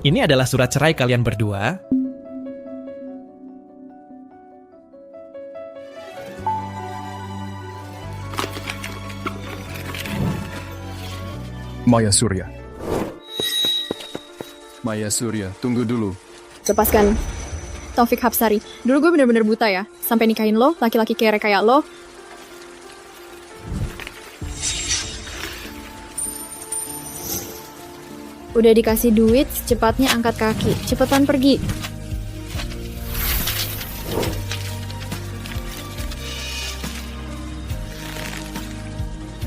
Ini adalah surat cerai kalian berdua. Maya Surya. Maya Surya, tunggu dulu. Lepaskan. Taufik Hapsari. Dulu gue bener-bener buta ya. Sampai nikahin lo, laki-laki kere kayak lo. Udah dikasih duit, secepatnya angkat kaki. Cepetan pergi.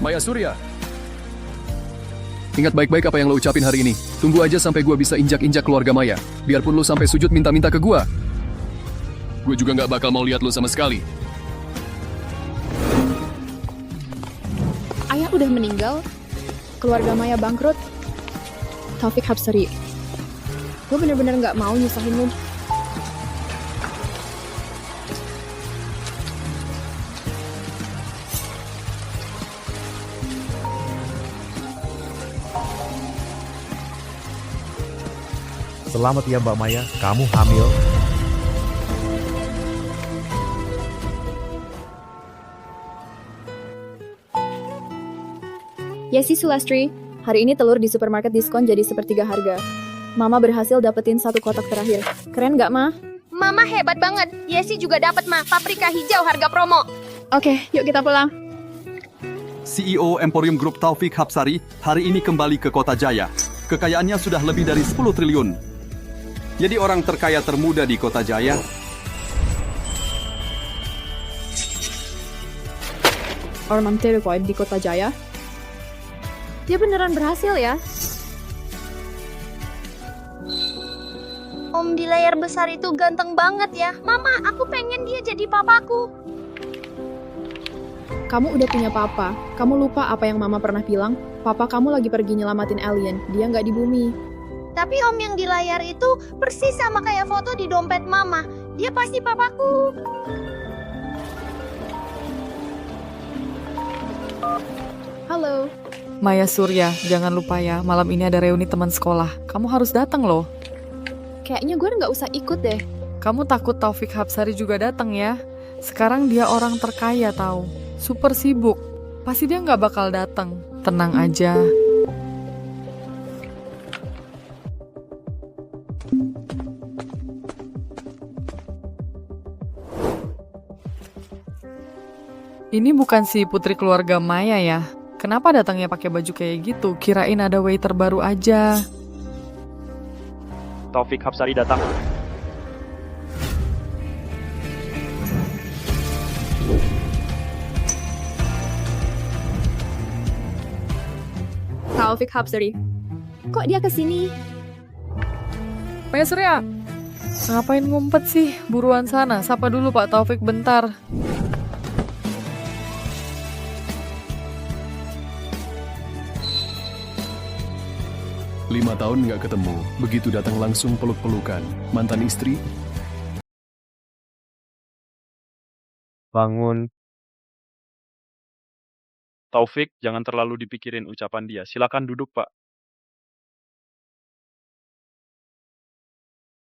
Maya Surya. Ingat baik-baik apa yang lo ucapin hari ini. Tunggu aja sampai gua bisa injak-injak keluarga Maya. Biarpun lo sampai sujud minta-minta ke gua. Gue juga nggak bakal mau lihat lo sama sekali. Ayah udah meninggal. Keluarga Maya bangkrut. Taufik Hapsari. Gue bener-bener gak mau nyusahin lo. Selamat ya Mbak Maya, kamu hamil. Yesi Sulastri, hari ini telur di supermarket diskon jadi sepertiga harga. Mama berhasil dapetin 1 kotak terakhir. Keren gak, Ma? Mama hebat banget. Yesi juga dapat mah paprika hijau harga promo. Oke, yuk kita pulang. CEO Emporium Group Taufik Hapsari hari ini kembali ke Kota Jaya. Kekayaannya sudah lebih dari 10 triliun. Jadi orang terkaya termuda di Kota Jaya. Orang terkuat di Kota Jaya. Dia beneran berhasil ya? Om di layar besar itu ganteng banget ya. Mama, aku pengen dia jadi papaku. Kamu udah punya papa. Kamu lupa apa yang Mama pernah bilang? Papa kamu lagi pergi nyelamatin alien. Dia nggak di bumi. Tapi om yang di layar itu persis sama kayak foto di dompet mama. Dia pasti papaku. Halo. Maya Surya, jangan lupa ya, malam ini ada reuni teman sekolah. Kamu harus datang loh. Kayaknya gue nggak usah ikut deh. Kamu takut Taufik Hapsari juga datang ya? Sekarang dia orang terkaya tahu, super sibuk. Pasti dia nggak bakal datang. Tenang aja. Ini bukan si putri keluarga Maya ya? Kenapa datangnya pakai baju kayak gitu? Kirain ada waiter baru aja. Taufik Hapsari datang. Taufik Hapsari. Kok dia kesini? Maya Surya, ngapain ngumpet sih? Buruan sana, sapa dulu Pak Taufik bentar. Lima tahun nggak ketemu, begitu datang langsung peluk-pelukan. Mantan istri? Bangun. Taufik, jangan terlalu dipikirin ucapan dia. Silakan duduk, Pak.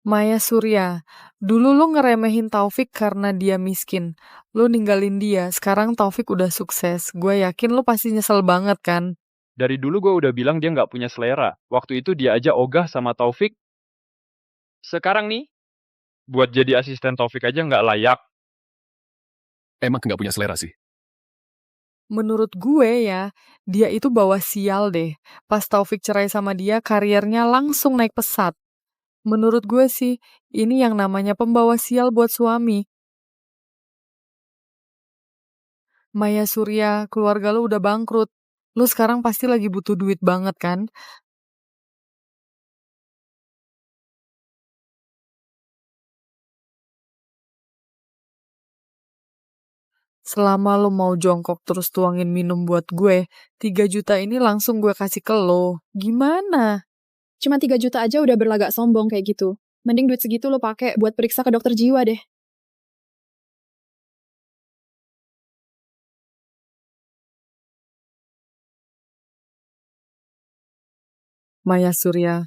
Maya Surya, dulu lu ngeremehin Taufik karena dia miskin. Lu ninggalin dia, sekarang Taufik udah sukses. Gue yakin lu pasti nyesel banget kan? Dari dulu gue udah bilang dia nggak punya selera. Waktu itu dia aja ogah sama Taufik. Sekarang nih, buat jadi asisten Taufik aja nggak layak. Emang nggak punya selera sih? Menurut gue ya, dia itu bawa sial deh. Pas Taufik cerai sama dia, karirnya langsung naik pesat. Menurut gue sih, ini yang namanya pembawa sial buat suami. Maya Surya, keluarga lu udah bangkrut. Lu sekarang pasti lagi butuh duit banget kan? Selama lu mau jongkok terus tuangin minum buat gue, 3 juta ini langsung gue kasih ke lo. Gimana? Cuma 3 juta aja udah berlagak sombong kayak gitu. Mending duit segitu lo pakai buat periksa ke dokter jiwa deh. Maya Surya,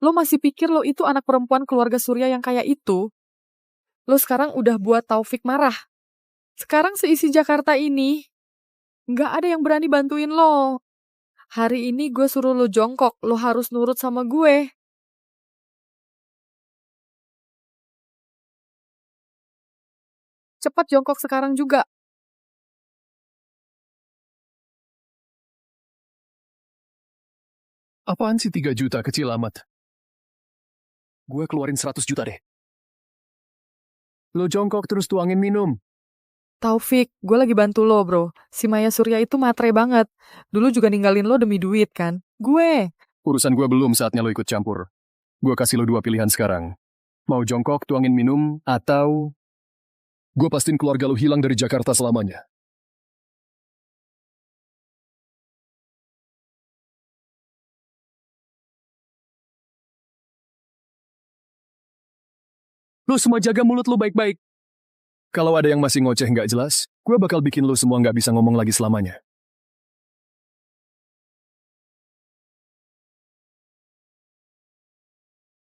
Lo masih pikir lo itu anak perempuan keluarga Surya yang kayak itu? Lo sekarang udah buat Taufik marah. Sekarang seisi Jakarta ini, nggak ada yang berani bantuin lo. Hari ini gue suruh lo jongkok, lo harus nurut sama gue. Cepat jongkok sekarang juga. Apaan sih 3 juta kecil amat? Gue keluarin 100 juta deh. Lo jongkok terus tuangin minum. Taufik, gue lagi bantu lo bro. Si Maya Surya itu matre banget. Dulu juga ninggalin lo demi duit kan? Gue. Urusan gue belum saatnya lo ikut campur. Gue kasih lo 2 pilihan sekarang. Mau jongkok tuangin minum atau gue pastiin keluarga lo hilang dari Jakarta selamanya. Lo semua jaga mulut lo baik-baik. Kalau ada yang masih ngoceh nggak jelas, gue bakal bikin lo semua nggak bisa ngomong lagi selamanya.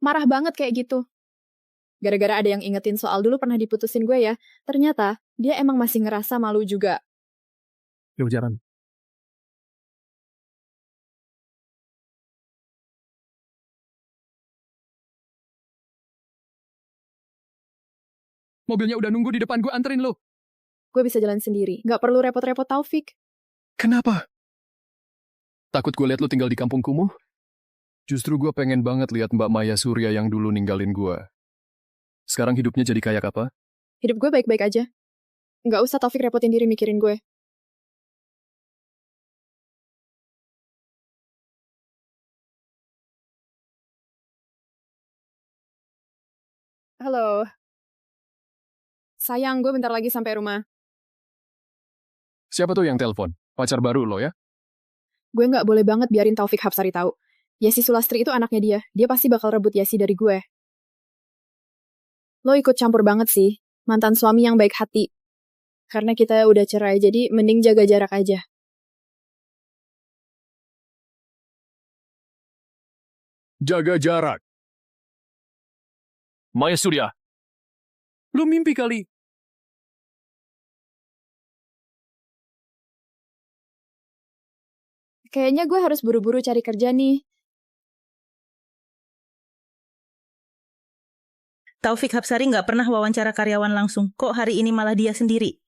Marah banget kayak gitu. Gara-gara ada yang ingetin soal dulu pernah diputusin gue ya. Ternyata dia emang masih ngerasa malu juga. Yo jalan. Mobilnya udah nunggu di depan, gue anterin lo. Gue bisa jalan sendiri. Nggak perlu repot-repot Taufik. Kenapa? Takut gue liat lo tinggal di kampung kumuh? Justru gue pengen banget lihat Mbak Maya Surya yang dulu ninggalin gue. Sekarang hidupnya jadi kayak apa? Hidup gue baik-baik aja. Nggak usah Taufik repotin diri mikirin gue. Halo. Sayang, gue bentar lagi sampai rumah. Siapa tuh yang telepon? Pacar baru lo ya? Gue nggak boleh banget biarin Taufik Hapsari tahu. Yesi Sulastri itu anaknya dia. Dia pasti bakal rebut Yesi dari gue. Lo ikut campur banget sih. Mantan suami yang baik hati. Karena kita udah cerai, jadi mending jaga jarak aja. Jaga jarak. Maya Surya. Lu mimpi kali. Kayaknya gue harus buru-buru cari kerja nih. Taufik Hapsari nggak pernah wawancara karyawan langsung. Kok hari ini malah dia sendiri?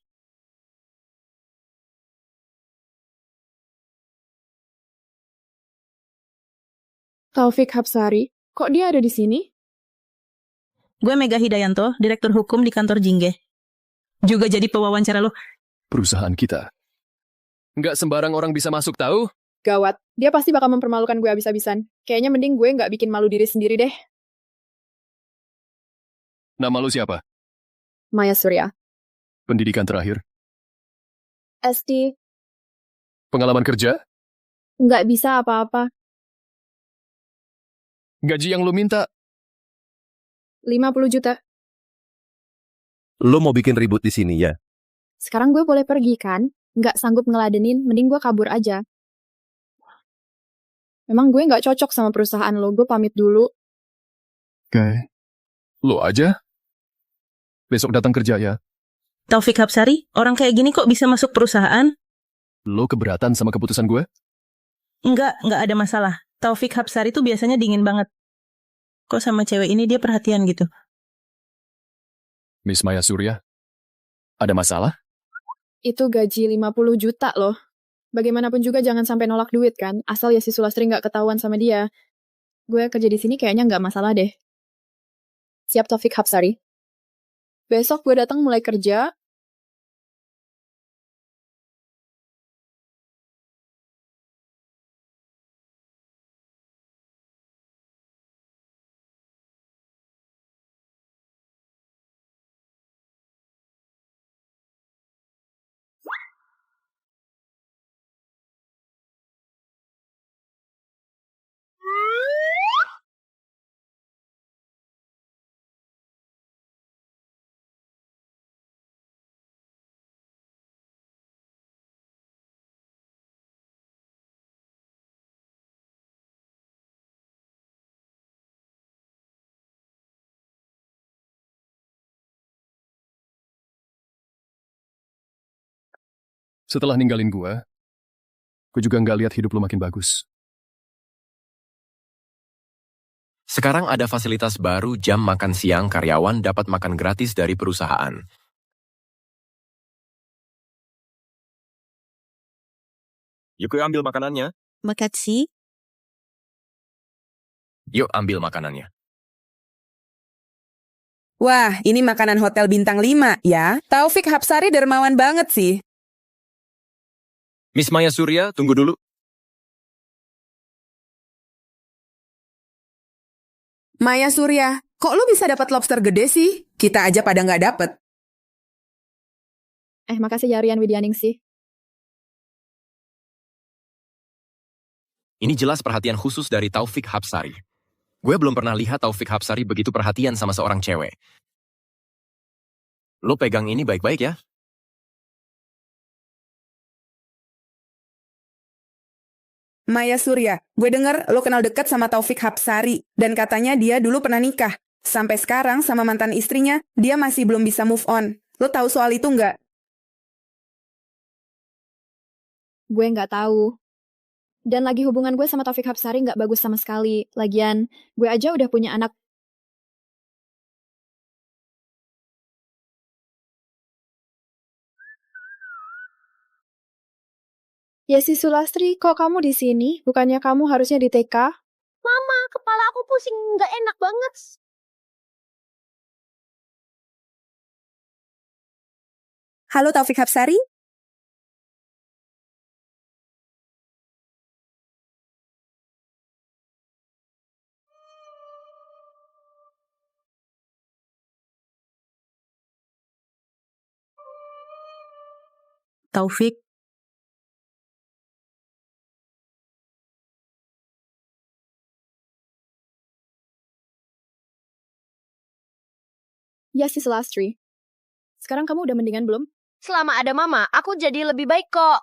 Taufik Hapsari? Kok dia ada di sini? Gue Mega Hidayanto, Direktur Hukum di kantor Jingge. Juga jadi pewawancara lo. Perusahaan kita. Nggak sembarang orang bisa masuk tahu? Gawat. Dia pasti bakal mempermalukan gue abis-abisan. Kayaknya mending gue nggak bikin malu diri sendiri deh. Nama lu siapa? Maya Surya. Pendidikan terakhir? SD. Pengalaman kerja? Nggak bisa apa-apa. Gaji yang lu minta? 50 juta. Lo mau bikin ribut di sini ya? Sekarang gue boleh pergi kan? Nggak sanggup ngeladenin, mending gue kabur aja. Memang gue nggak cocok sama perusahaan lo, gue pamit dulu. Oke. Lu aja? Besok datang kerja ya. Taufik Hapsari, orang kayak gini kok bisa masuk perusahaan? Lu keberatan sama keputusan gue? Nggak ada masalah. Taufik Hapsari tuh biasanya dingin banget. Kok sama cewek ini dia perhatian gitu? Miss Maya Surya? Ada masalah? Itu gaji 50 juta loh. Bagaimanapun juga jangan sampai nolak duit kan, asal Yesi Sulastri nggak ketahuan sama dia. Gue kerja di sini kayaknya nggak masalah deh. Siap Taufik Hapsari? Besok gue datang mulai kerja, Setelah ninggalin gue juga nggak lihat hidup lu makin bagus. Sekarang ada fasilitas baru jam makan siang karyawan dapat makan gratis dari perusahaan. Yuk ambil makanannya. Makasih. Yuk ambil makanannya. Wah, ini makanan hotel bintang 5 ya. Taufik Hapsari dermawan banget sih. Miss Maya Surya, tunggu dulu. Maya Surya, kok lu bisa dapat lobster gede sih? Kita aja pada nggak dapet. Makasih ya Rian Widyaningsih. Ini jelas perhatian khusus dari Taufik Hapsari. Gue belum pernah lihat Taufik Hapsari begitu perhatian sama seorang cewek. Lo pegang ini baik-baik ya. Maya Surya, gue denger lo kenal dekat sama Taufik Hapsari. Dan katanya dia dulu pernah nikah. Sampai sekarang sama mantan istrinya, dia masih belum bisa move on. Lo tahu soal itu nggak? Gue nggak tahu. Dan lagi hubungan gue sama Taufik Hapsari nggak bagus sama sekali. Lagian, gue aja udah punya anak. Yesi Sulastri, kok kamu di sini? Bukannya kamu harusnya di TK? Mama, kepala aku pusing, nggak enak banget. Halo Taufik Hapsari? Taufik, Yesi Sulastri. Sekarang kamu udah mendingan belum? Selama ada mama, aku jadi lebih baik kok.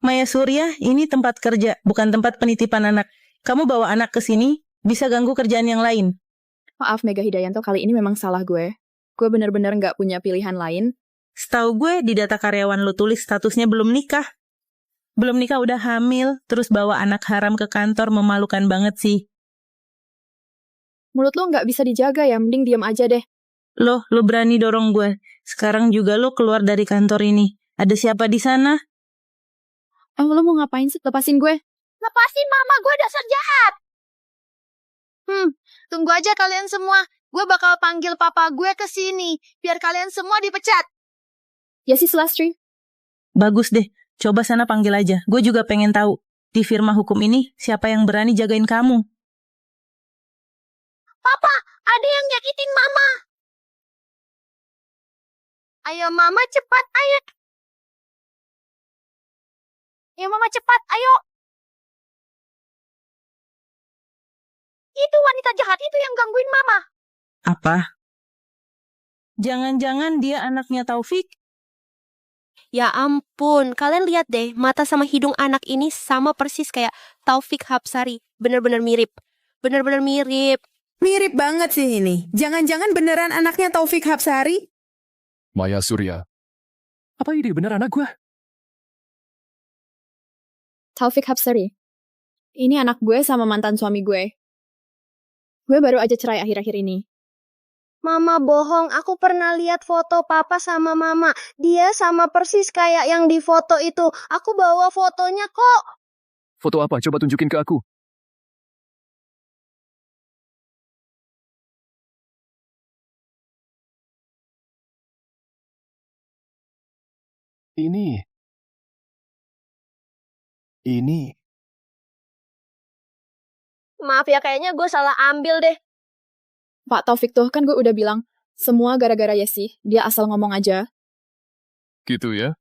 Maya Surya, ini tempat kerja, bukan tempat penitipan anak. Kamu bawa anak ke sini, bisa ganggu kerjaan yang lain. Maaf Mega Hidayanto, kali ini memang salah gue. Gue bener-bener nggak punya pilihan lain. Setahu gue, di data karyawan lo tulis statusnya belum nikah. Belum nikah udah hamil, terus bawa anak haram ke kantor, memalukan banget sih. Mulut lo nggak bisa dijaga ya, mending diam aja deh. Lo berani dorong gue. Sekarang juga lo keluar dari kantor ini. Ada siapa di sana? Lo mau ngapain sih? Lepasin gue. Lepasin mama, gue dasar jahat. Tunggu aja kalian semua. Gue bakal panggil papa gue ke sini, biar kalian semua dipecat. Yesi Sulastri. Bagus deh, coba sana panggil aja. Gue juga pengen tahu, di firma hukum ini, siapa yang berani jagain kamu? Papa, ada yang nyakitin mama. Ayo mama cepat, ayo. Ayo mama cepat, ayo. Itu wanita jahat itu yang gangguin mama. Apa? Jangan-jangan dia anaknya Taufik? Ya ampun, kalian lihat deh, mata sama hidung anak ini sama persis kayak Taufik Hapsari. Bener-bener mirip. Bener-bener mirip. Mirip banget sih ini. Jangan-jangan beneran anaknya Taufik Hapsari? Maya Surya. Apa ini bener anak gue? Taufik Hapsari. Ini anak gue sama mantan suami gue. Gue baru aja cerai akhir-akhir ini. Mama bohong, aku pernah lihat foto papa sama mama. Dia sama persis kayak yang di foto itu. Aku bawa fotonya kok. Foto apa? Coba tunjukin ke aku. Ini. Maaf ya, kayaknya gue salah ambil deh. Pak Taufik tuh, kan gue udah bilang, semua gara-gara Yesi. Dia asal ngomong aja. Gitu ya?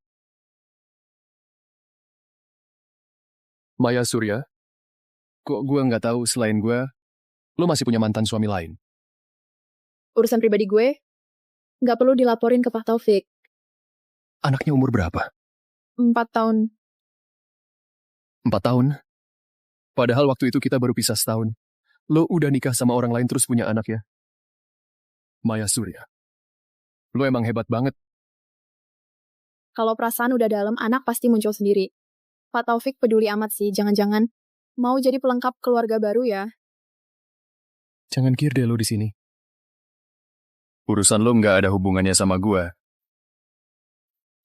Maya Surya, kok gue nggak tahu selain gue, lo masih punya mantan suami lain? Urusan pribadi gue, nggak perlu dilaporin ke Pak Taufik. Anaknya umur berapa? 4 tahun. 4 tahun? Padahal waktu itu kita baru pisah setahun. Lo udah nikah sama orang lain terus punya anak ya? Maya Surya, lo emang hebat banget. Kalau perasaan udah dalam, anak pasti muncul sendiri. Pak Taufik peduli amat sih, jangan-jangan mau jadi pelengkap keluarga baru ya. Jangan kir deh lo di sini. Urusan lo nggak ada hubungannya sama gue.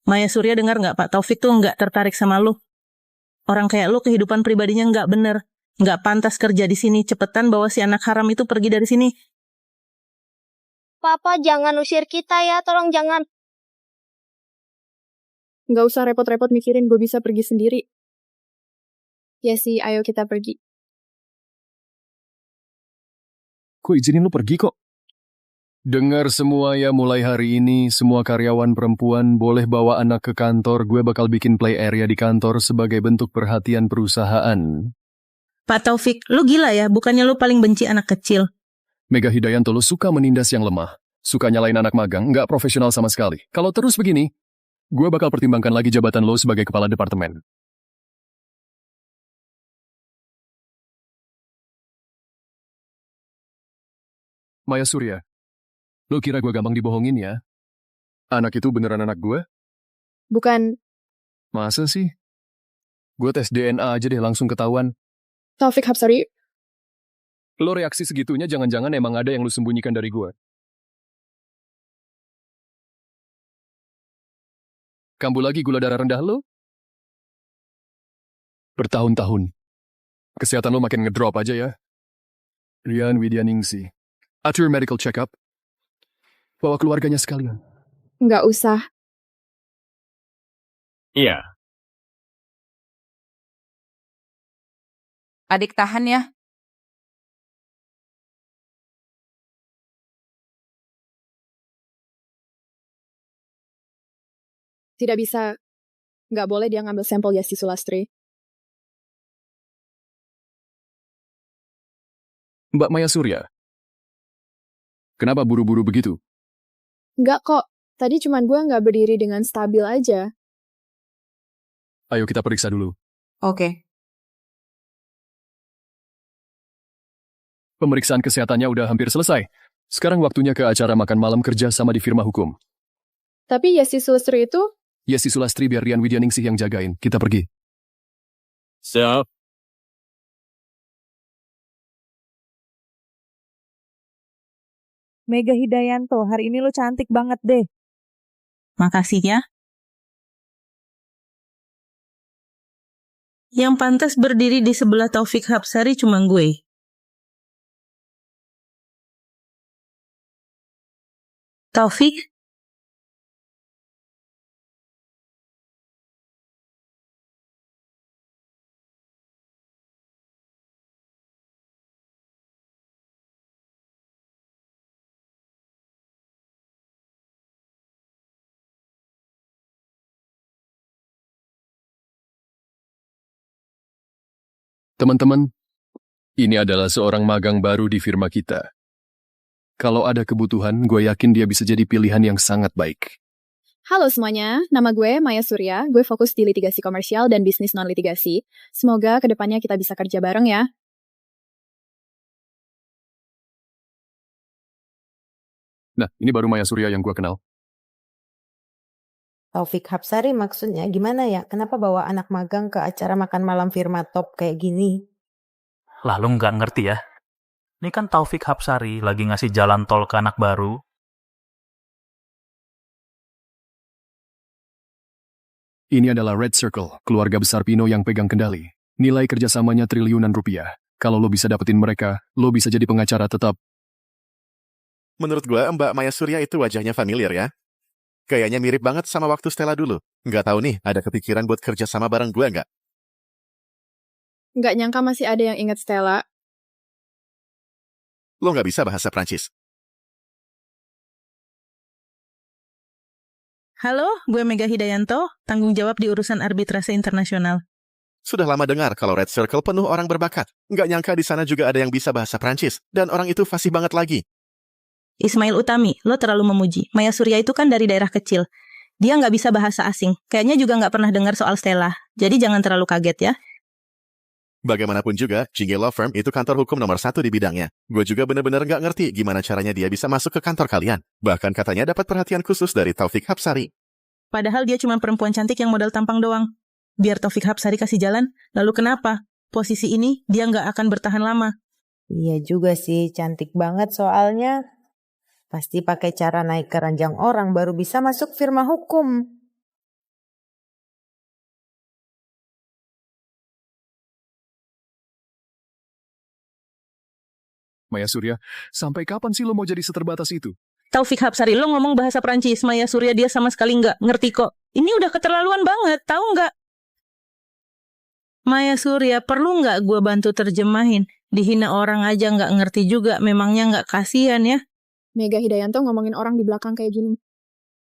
Maya Surya dengar nggak Pak Taufik tuh nggak tertarik sama lu. Orang kayak lu kehidupan pribadinya nggak bener. Nggak pantas kerja di sini. Cepetan bawa si anak haram itu pergi dari sini. Papa jangan usir kita ya, tolong jangan. Nggak usah repot-repot mikirin, gue bisa pergi sendiri. Ya sih, ayo kita pergi. Gue izinin lo pergi kok. Dengar semua ya, mulai hari ini semua karyawan perempuan boleh bawa anak ke kantor. Gue bakal bikin play area di kantor sebagai bentuk perhatian perusahaan. Pak Taufik, lu gila ya? Bukannya lu paling benci anak kecil. Mega Hidayanto, lo suka menindas yang lemah. Suka nyalain anak magang, nggak profesional sama sekali. Kalau terus begini, gue bakal pertimbangkan lagi jabatan lo sebagai kepala departemen. Maya Surya, lo kira gue gampang dibohongin ya? Anak itu beneran anak gue? Bukan Masa sih? Gue tes DNA aja deh langsung ketahuan. Taufik Hapsari. Lo reaksi segitunya jangan-jangan emang ada yang lo sembunyikan dari gue. Kambuh lagi gula darah rendah lo? Bertahun-tahun. Kesehatan lo makin ngedrop aja ya. Rian Widyaningsih. Atur medical check-up. Bawa keluarganya sekalian. Nggak usah. Iya. Adik tahan ya. Tidak bisa. Nggak boleh dia ngambil sampel Yasti Sulastri. Mbak Maya Surya. Kenapa buru-buru begitu? Nggak kok. Tadi cuman gue nggak berdiri dengan stabil aja. Ayo kita periksa dulu. Oke. Pemeriksaan kesehatannya udah hampir selesai. Sekarang waktunya ke acara makan malam kerja sama di firma hukum. Tapi Yasti Sulastri itu... Yasti Sulastri biar Rian Widyaningsih yang jagain. Kita pergi. Siap. Mega Hidayanto, hari ini lo cantik banget deh. Makasih ya. Yang pantas berdiri di sebelah Taufik Hapsari cuma gue. Taufik? Teman-teman, ini adalah seorang magang baru di firma kita. Kalau ada kebutuhan, gue yakin dia bisa jadi pilihan yang sangat baik. Halo semuanya, nama gue Maya Surya. Gue fokus di litigasi komersial dan bisnis non-litigasi. Semoga kedepannya kita bisa kerja bareng ya. Nah, ini baru Maya Surya yang gue kenal. Taufik Hapsari maksudnya gimana ya? Kenapa bawa anak magang ke acara makan malam firma top kayak gini? Lah lu nggak ngerti ya? Ini kan Taufik Hapsari lagi ngasih jalan tol ke anak baru. Ini adalah Red Circle, keluarga besar Pino yang pegang kendali. Nilai kerjasamanya triliunan rupiah. Kalau lo bisa dapetin mereka, lo bisa jadi pengacara tetap. Menurut gue, Mbak Maya Surya itu wajahnya familiar ya. Kayaknya mirip banget sama waktu Stella dulu. Nggak tahu nih, ada kepikiran buat kerja sama bareng gue nggak? Nggak nyangka masih ada yang ingat Stella. Lo nggak bisa bahasa Prancis. Halo, gue Mega Hidayanto, tanggung jawab di urusan arbitrase internasional. Sudah lama dengar kalau Red Circle penuh orang berbakat. Nggak nyangka di sana juga ada yang bisa bahasa Prancis. Dan orang itu fasih banget lagi. Ismail Utami, lo terlalu memuji. Maya Surya itu kan dari daerah kecil. Dia nggak bisa bahasa asing. Kayaknya juga nggak pernah dengar soal Stella. Jadi jangan terlalu kaget ya. Bagaimanapun juga, Jingge Law Firm itu kantor hukum nomor 1 di bidangnya. Gue juga bener-bener nggak ngerti gimana caranya dia bisa masuk ke kantor kalian. Bahkan katanya dapat perhatian khusus dari Taufik Hapsari. Padahal dia cuma perempuan cantik yang modal tampang doang. Biar Taufik Hapsari kasih jalan, lalu kenapa? Posisi ini dia nggak akan bertahan lama. Iya juga sih, cantik banget soalnya. Pasti pakai cara naik ke ranjang orang baru bisa masuk firma hukum. Maya Surya, sampai kapan sih lo mau jadi seterbatas itu? Taufik Hapsari, lo ngomong bahasa Prancis, Maya Surya dia sama sekali nggak ngerti kok. Ini udah keterlaluan banget, tahu nggak? Maya Surya, perlu nggak gue bantu terjemahin? Dihina orang aja nggak ngerti juga, memangnya nggak kasihan ya? Mega Hidayanto ngomongin orang di belakang kayak gini.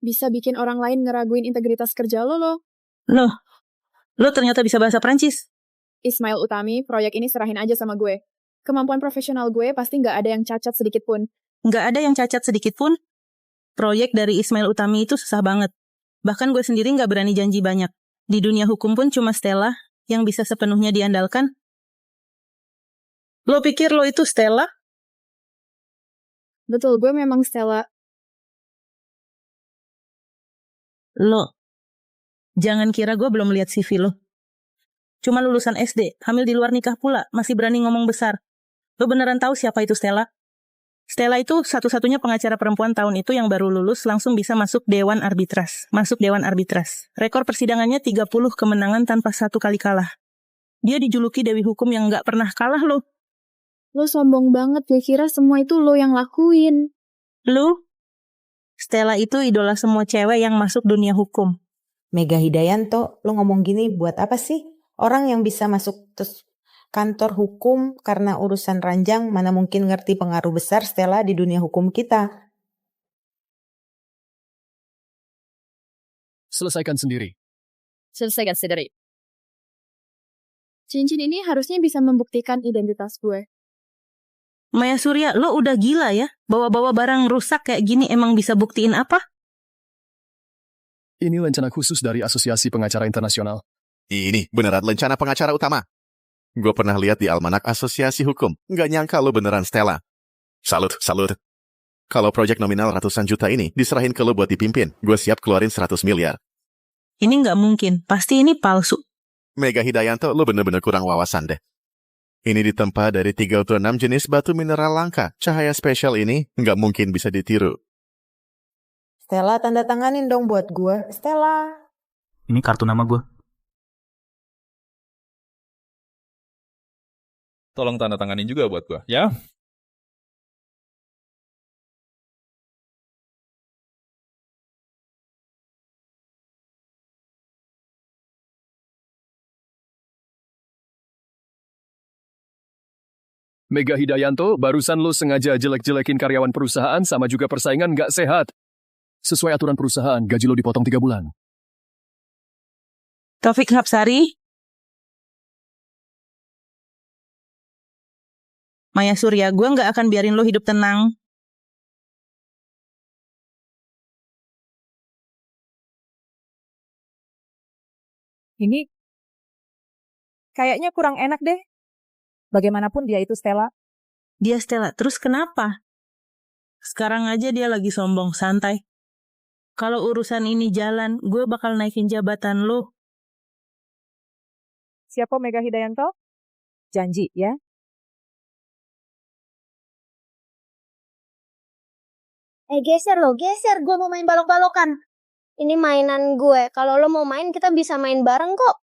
Bisa bikin orang lain ngeraguin integritas kerja lo. Lo ternyata bisa bahasa Prancis? Ismail Utami, proyek ini serahin aja sama gue. Kemampuan profesional gue pasti nggak ada yang cacat sedikit pun. Nggak ada yang cacat sedikit pun? Proyek dari Ismail Utami itu susah banget. Bahkan gue sendiri nggak berani janji banyak. Di dunia hukum pun cuma Stella yang bisa sepenuhnya diandalkan. Lo pikir lo itu Stella? Betul, gue memang Stella. Lo, jangan kira gue belum lihat CV lo. Cuma lulusan SD, hamil di luar nikah pula, masih berani ngomong besar. Lo beneran tahu siapa itu Stella? Stella itu satu-satunya pengacara perempuan tahun itu yang baru lulus langsung bisa masuk Dewan Arbitras. Rekor persidangannya 30 kemenangan tanpa satu kali kalah. Dia dijuluki Dewi Hukum yang nggak pernah kalah lo. Lo sombong banget, gue kira semua itu lo yang lakuin. Lo? Stella itu idola semua cewek yang masuk dunia hukum. Mega Hidayanto, lo ngomong gini buat apa sih? Orang yang bisa masuk kantor hukum karena urusan ranjang mana mungkin ngerti pengaruh besar Stella di dunia hukum kita. Selesaikan sendiri. Cincin ini harusnya bisa membuktikan identitas gue. Maya Surya, lo udah gila ya? Bawa-bawa barang rusak kayak gini emang bisa buktiin apa? Ini lencana khusus dari Asosiasi Pengacara Internasional. Ini beneran lencana pengacara utama. Gue pernah lihat di almanak Asosiasi Hukum. Nggak nyangka lo beneran Stella. Salut. Kalau proyek nominal ratusan juta ini diserahin ke lo buat dipimpin, gue siap keluarin 100 miliar. Ini nggak mungkin, pasti ini palsu. Mega Hidayanto, lo bener-bener kurang wawasan deh. Ini ditempa dari 36 jenis batu mineral langka. Cahaya spesial ini nggak mungkin bisa ditiru. Stella, tanda tanganin dong buat gue. Stella. Ini kartu nama gue. Tolong tanda tanganin juga buat gue, ya? Mega Hidayanto, barusan lo sengaja jelek-jelekin karyawan perusahaan sama juga persaingan nggak sehat. Sesuai aturan perusahaan, gaji lo dipotong 3 bulan. Taufik Hapsari? Maya Surya, gue nggak akan biarin lo hidup tenang. Ini kayaknya kurang enak deh. Bagaimanapun dia itu Stella. Dia Stella, terus kenapa? Sekarang aja dia lagi sombong, santai. Kalau urusan ini jalan, gue bakal naikin jabatan lo. Siapa Mega Hidayanto? Janji ya. Geser lo, geser. Gue mau main balok-balokan. Ini mainan gue. Kalau lo mau main, kita bisa main bareng kok.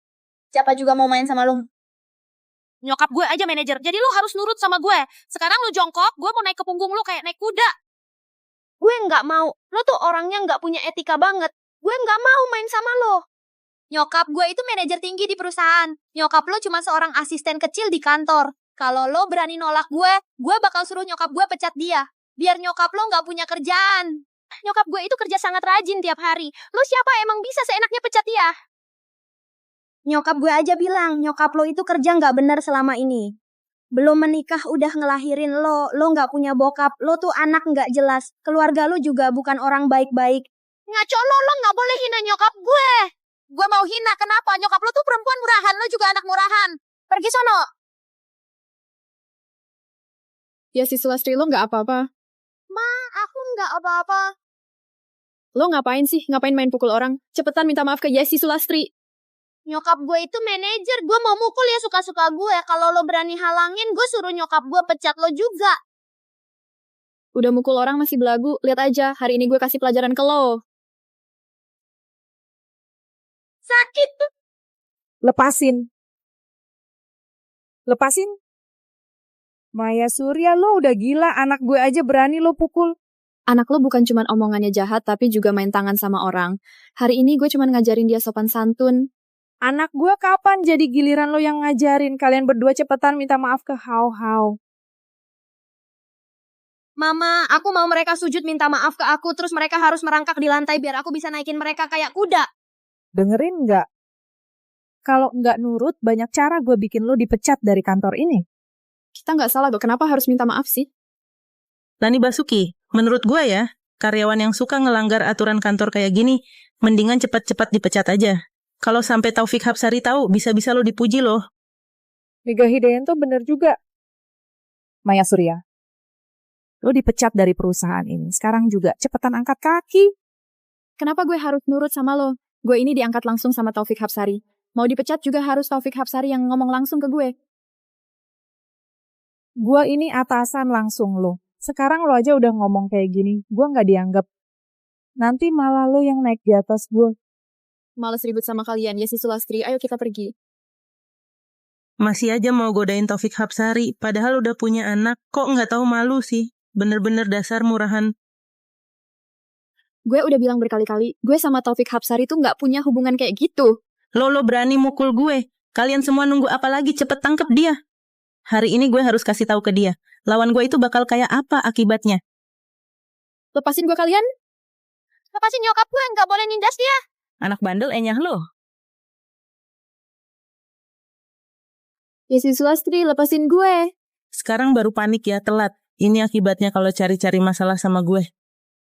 Siapa juga mau main sama lo? Nyokap gue aja manajer, jadi lo harus nurut sama gue. Sekarang lo jongkok, gue mau naik ke punggung lo kayak naik kuda. Gue nggak mau. Lo tuh orangnya nggak punya etika banget. Gue nggak mau main sama lo. Nyokap gue itu manajer tinggi di perusahaan. Nyokap lo cuma seorang asisten kecil di kantor. Kalau lo berani nolak gue bakal suruh nyokap gue pecat dia. Biar nyokap lo nggak punya kerjaan. Nyokap gue itu kerja sangat rajin tiap hari. Lo siapa emang bisa seenaknya pecat dia? Nyokap gue aja bilang, nyokap lo itu kerja nggak benar selama ini. Belum menikah udah ngelahirin lo nggak punya bokap, lo tuh anak nggak jelas. Keluarga lo juga bukan orang baik-baik. Ngaco lo nggak boleh hina nyokap gue. Gue mau hina, kenapa? Nyokap lo tuh perempuan murahan, lo juga anak murahan. Pergi sono. Ya si Sulastri lo nggak apa-apa. Ma, aku nggak apa-apa. Lo ngapain sih? Ngapain main pukul orang? Cepetan minta maaf ke Yesi Sulastri. Nyokap gue itu manajer, gue mau mukul ya suka-suka gue. Kalau lo berani halangin, gue suruh nyokap gue pecat lo juga. Udah mukul orang masih belagu, lihat aja, hari ini gue kasih pelajaran ke lo. Sakit tuh. Lepasin. Lepasin. Maya Surya, lo udah gila, anak gue aja berani lo pukul. Anak lo bukan cuma omongannya jahat, tapi juga main tangan sama orang. Hari ini gue cuma ngajarin dia sopan santun. Anak gue kapan jadi giliran lo yang ngajarin? Kalian berdua cepetan minta maaf ke Hao. Mama, aku mau mereka sujud minta maaf ke aku, terus mereka harus merangkak di lantai biar aku bisa naikin mereka kayak kuda. Dengerin nggak? Kalau nggak nurut, banyak cara gue bikin lo dipecat dari kantor ini. Kita nggak salah, kenapa harus minta maaf sih? Lani Basuki, menurut gue ya, karyawan yang suka ngelanggar aturan kantor kayak gini, mendingan cepat-cepat dipecat aja. Kalau sampai Taufik Hapsari tahu, bisa-bisa lo dipuji loh. Mega Hidayanto bener juga. Maya Surya, lo dipecat dari perusahaan ini. Sekarang juga cepetan angkat kaki. Kenapa gue harus nurut sama lo? Gue ini diangkat langsung sama Taufik Hapsari. Mau dipecat juga harus Taufik Hapsari yang ngomong langsung ke gue. Gue ini atasan langsung lo. Sekarang lo aja udah ngomong kayak gini, gue nggak dianggap. Nanti malah lo yang naik di atas gue. Males ribut sama kalian, Yesi Sulastri, ayo kita pergi. Masih aja mau godain Taufik Hapsari, padahal udah punya anak, kok nggak tahu malu sih? Bener-bener dasar murahan. Gue udah bilang berkali-kali, gue sama Taufik Hapsari tuh nggak punya hubungan kayak gitu. Lo berani mukul gue. Kalian semua nunggu apa lagi? Cepet tangkep dia. Hari ini gue harus kasih tahu ke dia. Lawan gue itu bakal kayak apa akibatnya. Lepasin gue kalian. Lepasin nyokap gue, nggak boleh nindas dia. Anak bandel enyah lo. Yesi Sulastri, lepasin gue. Sekarang baru panik ya, telat. Ini akibatnya kalau cari-cari masalah sama gue.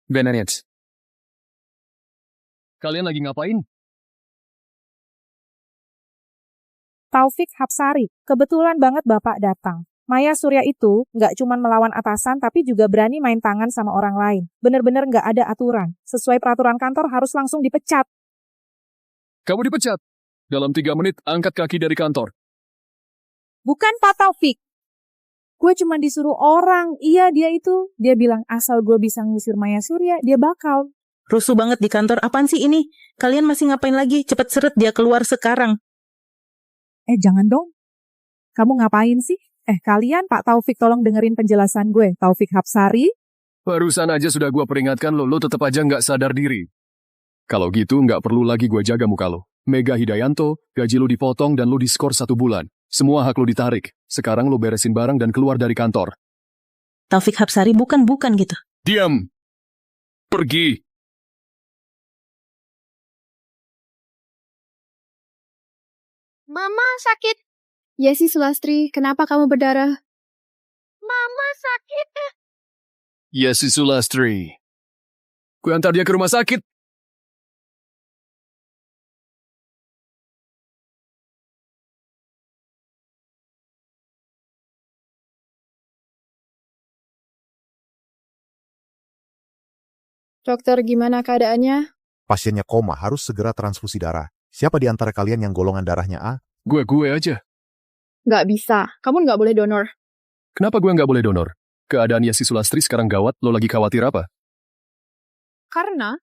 Benanets. Kalian lagi ngapain? Taufik Hapsari, kebetulan banget Bapak datang. Maya Surya itu nggak cuma melawan atasan, tapi juga berani main tangan sama orang lain. Bener-bener nggak ada aturan. Sesuai peraturan kantor harus langsung dipecat. Kamu dipecat. Dalam 3 menit, angkat kaki dari kantor. Bukan Pak Taufik. Gue cuma disuruh orang. Iya, dia itu. Dia bilang asal gue bisa ngusir Maya Surya, dia bakal. Rusuh banget di kantor. Apaan sih ini? Kalian masih ngapain lagi? Cepet seret dia keluar sekarang. Jangan dong. Kamu ngapain sih? Kalian Pak Taufik tolong dengerin penjelasan gue. Taufik Hapsari. Barusan aja sudah gue peringatkan lo tetap aja nggak sadar diri. Kalau gitu nggak perlu lagi gue jaga muka lo. Mega Hidayanto, gaji lo dipotong dan lo diskor 1 bulan. Semua hak lo ditarik. Sekarang lo beresin barang dan keluar dari kantor. Taufik Hapsari bukan gitu. Diam. Pergi. Mama sakit. Yesi Sulastri, kenapa kamu berdarah? Mama sakit. Yesi Sulastri. Gue antar dia ke rumah sakit. Dokter, gimana keadaannya? Pasiennya koma, harus segera transfusi darah. Siapa di antara kalian yang golongan darahnya A? Gue aja. Nggak bisa, kamu nggak boleh donor. Kenapa gue nggak boleh donor? Keadaan Yesi Sulastri sekarang gawat, lo lagi khawatir apa? Karena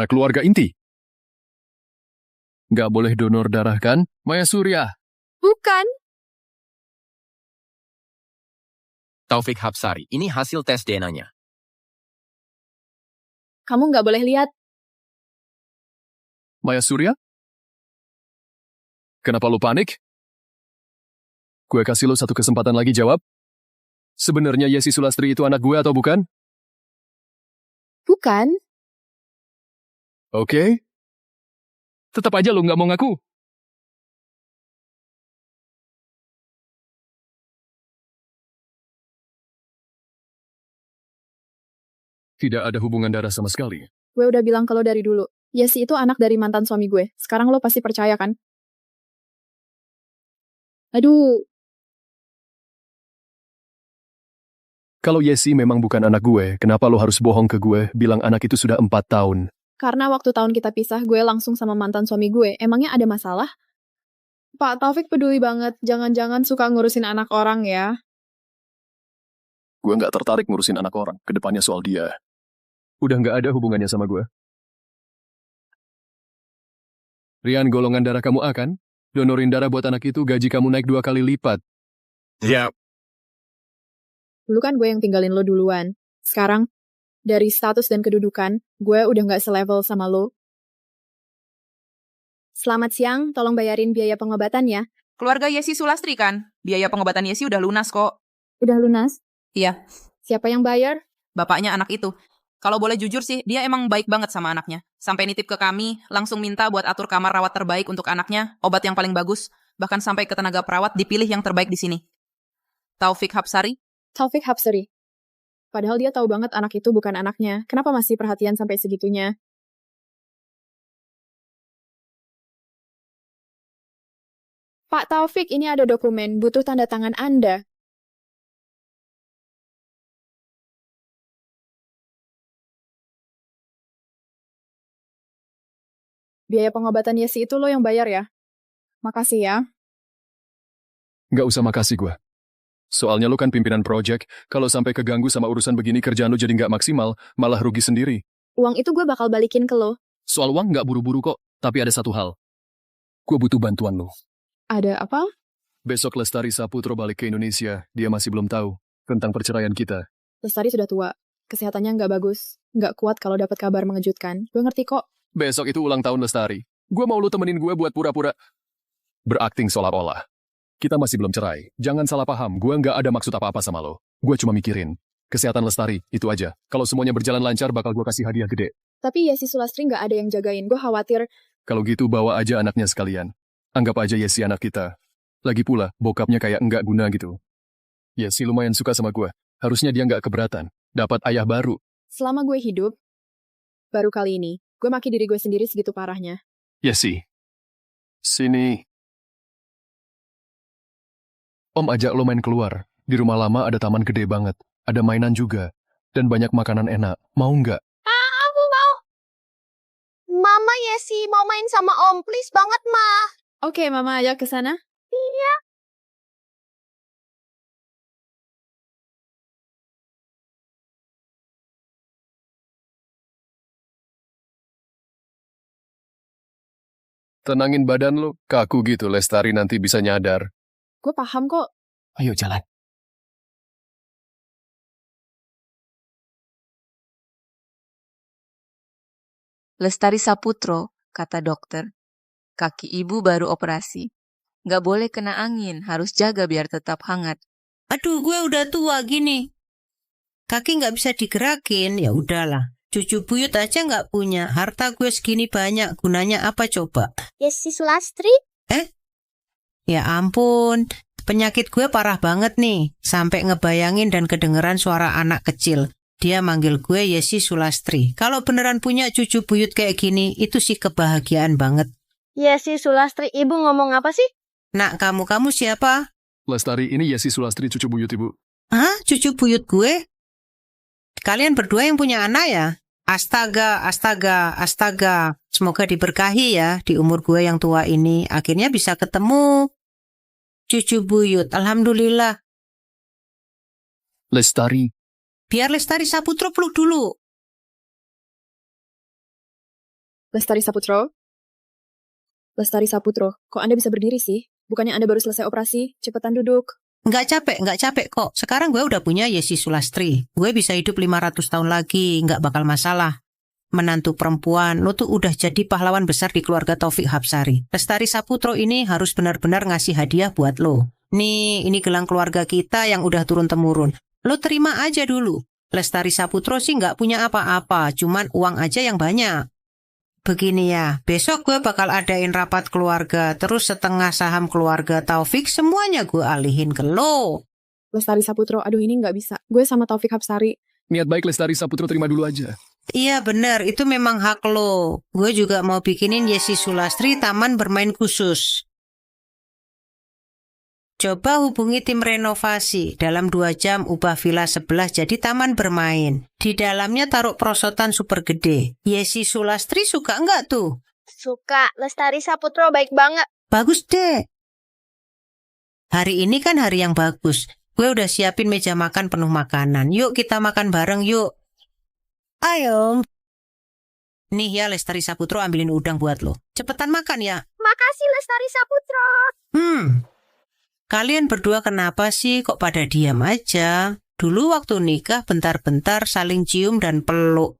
keluarga inti. Nggak boleh donor darah kan, Maya Surya? Bukan. Taufik Hapsari, ini hasil tes DNA-nya. Kamu nggak boleh lihat. Maya Surya? Kenapa lo panik? Gue kasih lo 1 kesempatan lagi jawab. Sebenarnya Yesi Sulastri itu anak gue atau bukan? Bukan. Oke. Tetap aja lo nggak mau ngaku. Tidak ada hubungan darah sama sekali. Gue udah bilang kalau dari dulu. Yesi itu anak dari mantan suami gue. Sekarang lo pasti percaya kan? Aduh. Kalau Yesi memang bukan anak gue, kenapa lo harus bohong ke gue, bilang anak itu sudah 4 tahun? Karena waktu tahun kita pisah, gue langsung sama mantan suami gue. Emangnya ada masalah? Pak Taufik peduli banget, jangan-jangan suka ngurusin anak orang ya. Gue nggak tertarik ngurusin anak orang, kedepannya soal dia. Udah nggak ada hubungannya sama gue. Rian, golongan darah kamu A kan? Donorin darah buat anak itu, gaji kamu naik 2 kali lipat. Ya, Dulu kan gue yang tinggalin lo duluan. Sekarang, dari status dan kedudukan, gue udah nggak selevel sama lo. Selamat siang, tolong bayarin biaya pengobatan ya. Keluarga Yesi Sulastri kan? Biaya pengobatan Yesi udah lunas kok. Udah lunas? Iya. Siapa yang bayar? Bapaknya anak itu. Kalau boleh jujur sih, dia emang baik banget sama anaknya. Sampai nitip ke kami, langsung minta buat atur kamar rawat terbaik untuk anaknya, obat yang paling bagus, bahkan sampai ke tenaga perawat dipilih yang terbaik di sini. Taufik Hapsari? Taufik Hapsari. Padahal dia tahu banget anak itu bukan anaknya. Kenapa masih perhatian sampai segitunya? Pak Taufik, ini ada dokumen, butuh tanda tangan Anda. Biaya pengobatan Yesi itu lo yang bayar ya? Makasih ya. Nggak usah makasih gue. Soalnya lo kan pimpinan project, kalau sampai keganggu sama urusan begini kerjaan lo jadi nggak maksimal, malah rugi sendiri. Uang itu gue bakal balikin ke lo. Soal uang nggak buru-buru kok, tapi ada satu hal. Gue butuh bantuan lo. Ada apa? Besok Lestari Saputro balik ke Indonesia, dia masih belum tahu tentang perceraian kita. Lestari sudah tua, kesehatannya nggak bagus, nggak kuat kalau dapat kabar mengejutkan. Gue ngerti kok. Besok itu ulang tahun Lestari. Gue mau lo temenin gue buat pura-pura berakting seolah-olah. Kita masih belum cerai. Jangan salah paham, gue nggak ada maksud apa-apa sama lo. Gue cuma mikirin kesehatan Lestari, itu aja. Kalau semuanya berjalan lancar, bakal gue kasih hadiah gede. Tapi Yesi Sulastri nggak ada yang jagain. Gue khawatir. Kalau gitu bawa aja anaknya sekalian. Anggap aja Yesi anak kita. Lagi pula, bokapnya kayak nggak guna gitu. Yesi lumayan suka sama gue. Harusnya dia nggak keberatan. Dapat ayah baru. Selama gue hidup, baru kali ini, gue maki diri gue sendiri segitu parahnya. Yesi, sini. Om ajak lo main keluar. Di rumah lama ada taman gede banget. Ada mainan juga. Dan banyak makanan enak. Mau nggak? Aku mau. Mama Yesi mau main sama Om. Please banget, Ma. Oke, Mama ajak ke sana. Iya. Tenangin badan lo. Kaku gitu, Lestari nanti bisa nyadar. Gue paham kok. Ayo jalan. Lestari Saputro, kata dokter. Kaki ibu baru operasi. Nggak boleh kena angin, harus jaga biar tetap hangat. Aduh, gue udah tua gini. Kaki nggak bisa digerakin, ya udahlah. Cucu buyut aja nggak punya. Harta gue segini banyak, gunanya apa coba? Yesi Sulastri? Ya ampun, penyakit gue parah banget nih. Sampai ngebayangin dan kedengeran suara anak kecil. Dia manggil gue Yesi Sulastri. Kalau beneran punya cucu buyut kayak gini, itu sih kebahagiaan banget. Yesi Sulastri, ibu ngomong apa sih? Nak, kamu siapa? Lestari, ini Yesi Sulastri, cucu buyut ibu. Hah? Cucu buyut gue? Kalian berdua yang punya anak ya? Astaga, astaga, astaga. Semoga diberkahi ya di umur gue yang tua ini. Akhirnya bisa ketemu cucu buyut. Alhamdulillah. Lestari. Biar Lestari Saputro peluk dulu. Lestari Saputro? Lestari Saputro, kok Anda bisa berdiri sih? Bukannya Anda baru selesai operasi? Cepetan duduk. Nggak capek kok. Sekarang gue udah punya Yesi Sulastri. Gue bisa hidup 500 tahun lagi, nggak bakal masalah. Menantu perempuan, lo tuh udah jadi pahlawan besar di keluarga Taufik Hapsari. Lestari Saputro ini harus benar-benar ngasih hadiah buat lo. Nih, ini gelang keluarga kita yang udah turun-temurun. Lo terima aja dulu. Lestari Saputro sih nggak punya apa-apa, cuman uang aja yang banyak. Begini ya, besok gue bakal adain rapat keluarga, terus setengah saham keluarga Taufik semuanya gue alihin ke lo. Lestari Saputro, aduh ini nggak bisa. Gue sama Taufik Hapsari. Niat baik Lestari Saputro terima dulu aja. Iya bener, itu memang hak lo. Gue juga mau bikinin Yesi Sulastri taman bermain khusus. Coba hubungi tim renovasi. Dalam 2 jam ubah villa sebelah jadi taman bermain. Di dalamnya taruh perosotan super gede. Yesi Sulastri suka enggak tuh? Suka, Lestari Saputro baik banget. Bagus deh. Hari ini kan hari yang bagus. Gue udah siapin meja makan penuh makanan. Yuk kita makan bareng yuk. Ayo. Nih ya Lestari Saputro ambilin udang buat lo. Cepetan makan ya. Makasih Lestari Saputro. Kalian berdua kenapa sih kok pada diam aja? Dulu waktu nikah bentar-bentar saling cium dan peluk.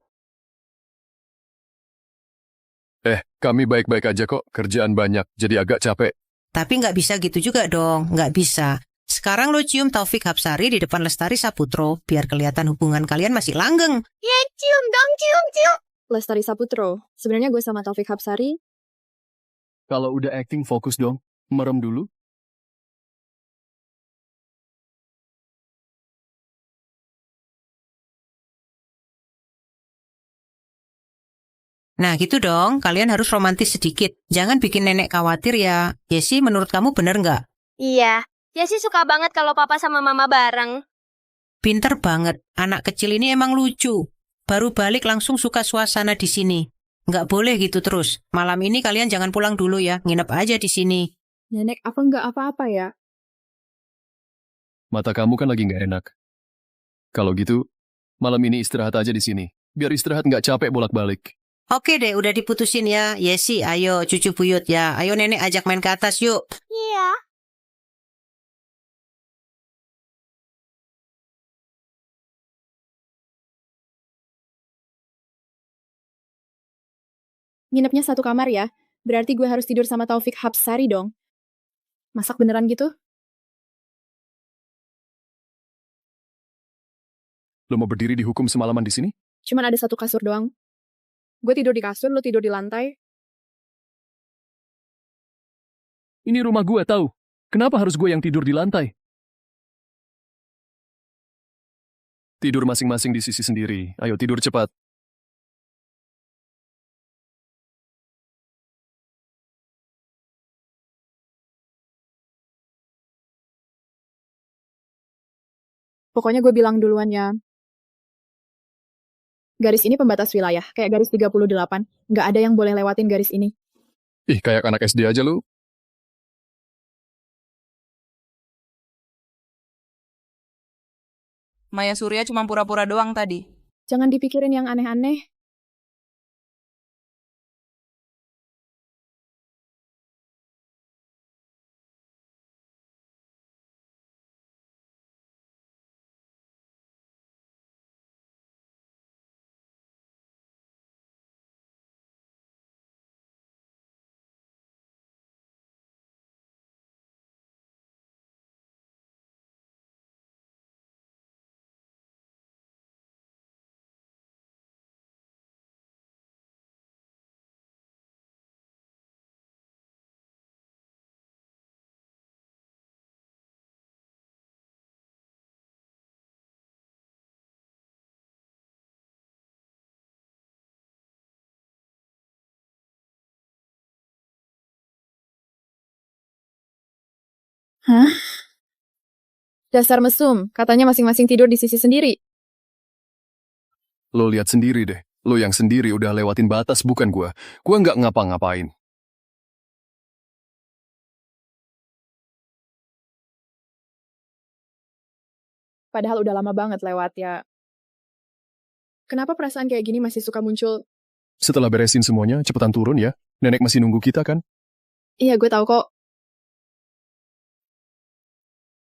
Kami baik-baik aja kok. Kerjaan banyak, jadi agak capek. Tapi nggak bisa gitu juga dong. Nggak bisa. Sekarang lo cium Taufik Hapsari di depan Lestari Saputro, biar kelihatan hubungan kalian masih langgeng. Ye, cium dong, cium. Lestari Saputro, sebenarnya gue sama Taufik Hapsari. Kalau udah acting fokus dong. Merem dulu. Nah gitu dong, kalian harus romantis sedikit. Jangan bikin nenek khawatir ya. Yesi, menurut kamu bener nggak? Iya, Yesi suka banget kalau papa sama mama bareng. Pinter banget, anak kecil ini emang lucu. Baru balik langsung suka suasana di sini. Nggak boleh gitu terus. Malam ini kalian jangan pulang dulu ya, nginep aja di sini. Nenek apa nggak apa-apa ya? Mata kamu kan lagi nggak enak. Kalau gitu, malam ini istirahat aja di sini. Biar istirahat nggak capek bolak-balik. Oke deh, udah diputusin ya. Yesi, ayo cucu buyut ya. Ayo nenek ajak main ke atas yuk. Iya. Nginepnya satu kamar ya? Berarti gue harus tidur sama Taufik Hapsari dong. Masak beneran gitu? Lo mau berdiri dihukum semalaman di sini? Cuman ada satu kasur doang. Gue tidur di kasur, lo tidur di lantai. Ini rumah gue tahu. Kenapa harus gue yang tidur di lantai? Tidur masing-masing di sisi sendiri. Ayo tidur cepat. Pokoknya gue bilang duluan ya. Garis ini pembatas wilayah, kayak garis 38. Nggak ada yang boleh lewatin garis ini. Ih, kayak anak SD aja lu. Maya Surya cuma pura-pura doang tadi. Jangan dipikirin yang aneh-aneh. Hah? Dasar mesum, katanya masing-masing tidur di sisi sendiri. Lo lihat sendiri deh. Lo yang sendiri udah lewatin batas, bukan gua. Gua nggak ngapa-ngapain. Padahal udah lama banget lewat ya. Kenapa perasaan kayak gini masih suka muncul? Setelah beresin semuanya, cepetan turun ya. Nenek masih nunggu kita kan? Iya, gue tahu kok.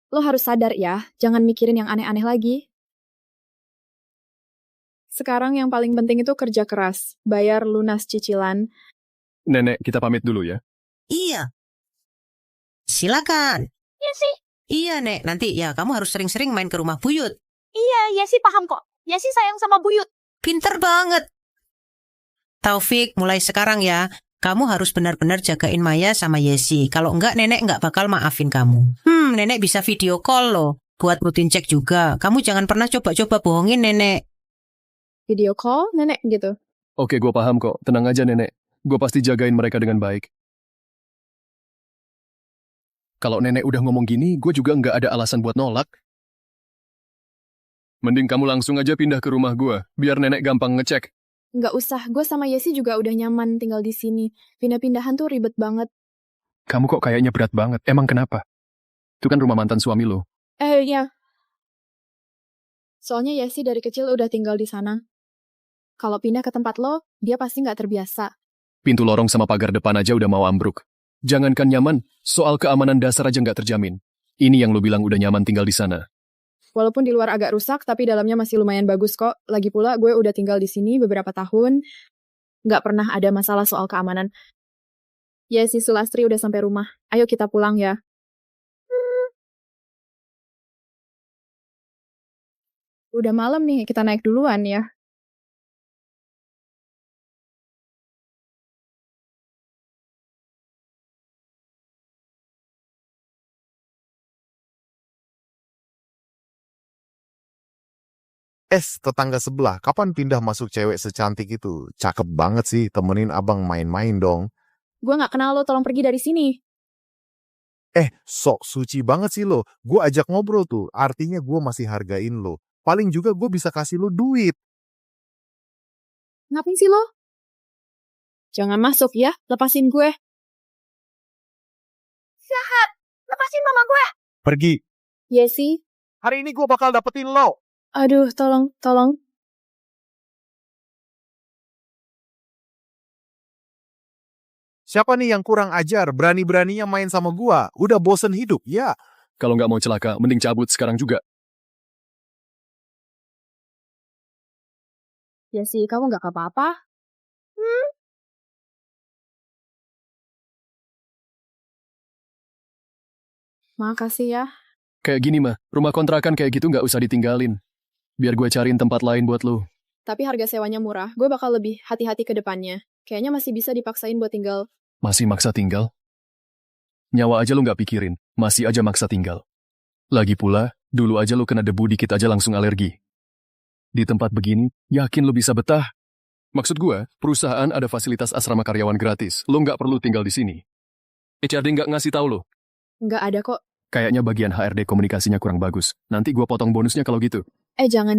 Lo harus sadar ya, jangan mikirin yang aneh-aneh lagi. Sekarang yang paling penting itu kerja keras, bayar lunas cicilan. Nenek, kita pamit dulu ya. Iya. Silakan. Iya sih. Iya, Nek. Nanti ya kamu harus sering-sering main ke rumah buyut. Iya, Yesi paham kok. Yesi sayang sama buyut. Pinter banget. Taufik, mulai sekarang ya, kamu harus benar-benar jagain Maya sama Yesi. Kalau enggak, nenek enggak bakal maafin kamu. Nenek bisa video call loh. Buat rutin cek juga. Kamu jangan pernah coba-coba bohongin nenek. Video call, nenek gitu. Oke, gue paham kok. Tenang aja nenek. Gue pasti jagain mereka dengan baik. Kalau nenek udah ngomong gini, gue juga nggak ada alasan buat nolak. Mending kamu langsung aja pindah ke rumah gue, biar nenek gampang ngecek. Nggak usah, gue sama Yesi juga udah nyaman tinggal di sini. Pindah-pindahan tuh ribet banget. Kamu kok kayaknya berat banget, emang kenapa? Itu kan rumah mantan suami lo. Ya. Soalnya Yesi dari kecil udah tinggal di sana. Kalau pindah ke tempat lo, dia pasti nggak terbiasa. Pintu lorong sama pagar depan aja udah mau ambruk. Jangankan nyaman, soal keamanan dasar aja nggak terjamin. Ini yang lo bilang udah nyaman tinggal di sana. Walaupun di luar agak rusak, tapi dalamnya masih lumayan bagus kok. Lagi pula gue udah tinggal di sini beberapa tahun. Nggak pernah ada masalah soal keamanan. Yesi Sulastri udah sampai rumah. Ayo kita pulang ya. Udah malam nih, kita naik duluan ya. Tetangga sebelah, kapan pindah masuk cewek secantik itu? Cakep banget sih, temenin abang main-main dong. Gue nggak kenal lo, tolong pergi dari sini. Sok suci banget sih lo. Gue ajak ngobrol tuh, artinya gue masih hargain lo. Paling juga gue bisa kasih lo duit. Ngapain sih lo? Jangan masuk ya, lepasin gue. Jahat, lepasin mama gue. Pergi. Yesi. Hari ini gue bakal dapetin lo. Aduh, tolong. Siapa nih yang kurang ajar, berani-beraninya main sama gua? Udah bosen hidup, ya? Kalau nggak mau celaka, mending cabut sekarang juga. Yesi, kamu nggak apa-apa? Makasih ya. Kayak gini mah, rumah kontrakan kayak gitu nggak usah ditinggalin. Biar gue cariin tempat lain buat lo. Tapi harga sewanya murah, gue bakal lebih hati-hati ke depannya. Kayaknya masih bisa dipaksain buat tinggal. Masih maksa tinggal? Nyawa aja lo nggak pikirin, masih aja maksa tinggal. Lagi pula, dulu aja lo kena debu dikit aja langsung alergi. Di tempat begini, yakin lo bisa betah? Maksud gue, perusahaan ada fasilitas asrama karyawan gratis. Lo nggak perlu tinggal di sini. HRD nggak ngasih tahu lo? Nggak ada kok. Kayaknya bagian HRD komunikasinya kurang bagus. Nanti gue potong bonusnya kalau gitu. Jangan.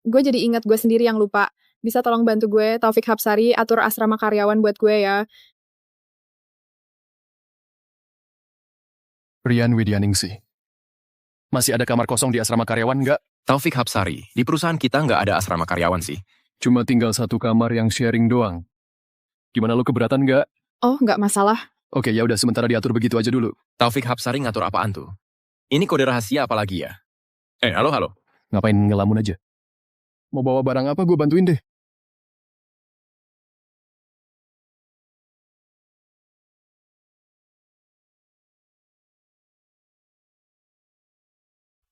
Gue jadi ingat gue sendiri yang lupa. Bisa tolong bantu gue, Taufik Hapsari, atur asrama karyawan buat gue ya. Rian Widyaningsih. Masih ada kamar kosong di asrama karyawan nggak? Taufik Hapsari, di perusahaan kita nggak ada asrama karyawan sih. Cuma tinggal satu kamar yang sharing doang. Gimana lo keberatan nggak? Oh, nggak masalah. Oke, ya udah sementara diatur begitu aja dulu. Taufik Hapsari ngatur apaan tuh? Ini kode rahasia apalagi ya? Halo. Ngapain ngelamun aja? Mau bawa barang apa gue bantuin deh.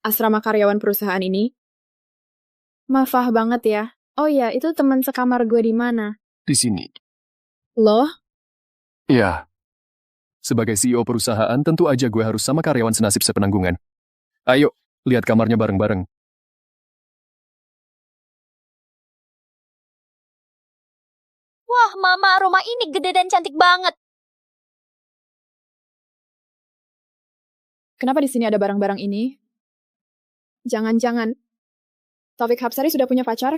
Asrama karyawan perusahaan ini? Mafah banget ya. Oh ya, itu teman sekamar gue di mana? Di sini. Loh? Iya. Sebagai CEO perusahaan, tentu aja gue harus sama karyawan senasib sepenanggungan. Ayo, lihat kamarnya bareng-bareng. Wah, mama, rumah ini gede dan cantik banget. Kenapa di sini ada barang-barang ini? Jangan-jangan. Taufik Hapsari sudah punya pacar?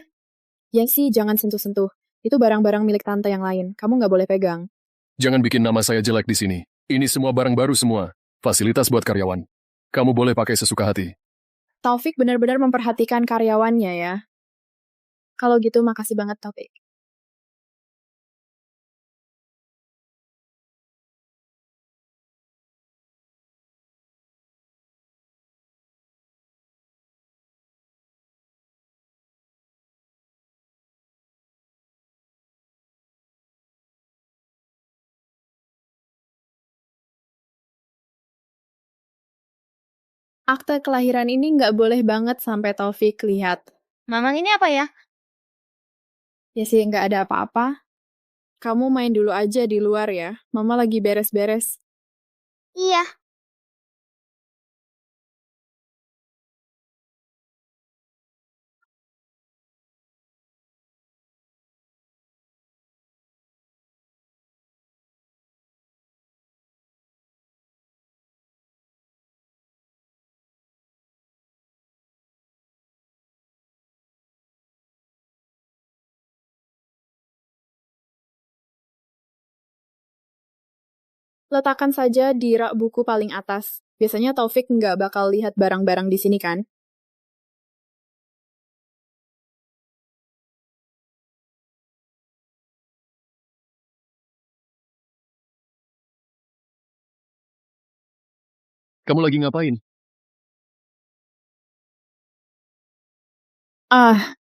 Ya sih, jangan sentuh-sentuh. Itu barang-barang milik tante yang lain. Kamu nggak boleh pegang. Jangan bikin nama saya jelek di sini. Ini semua barang baru semua. Fasilitas buat karyawan. Kamu boleh pakai sesuka hati. Taufik benar-benar memperhatikan karyawannya ya. Kalau gitu, makasih banget Taufik. Akte kelahiran ini nggak boleh banget sampai Taufik lihat. Mamang ini apa ya? Ya sih, nggak ada apa-apa. Kamu main dulu aja di luar ya. Mama lagi beres-beres. Iya. Letakkan saja di rak buku paling atas. Biasanya Taufik nggak bakal lihat barang-barang di sini kan? Kamu lagi ngapain? Ah,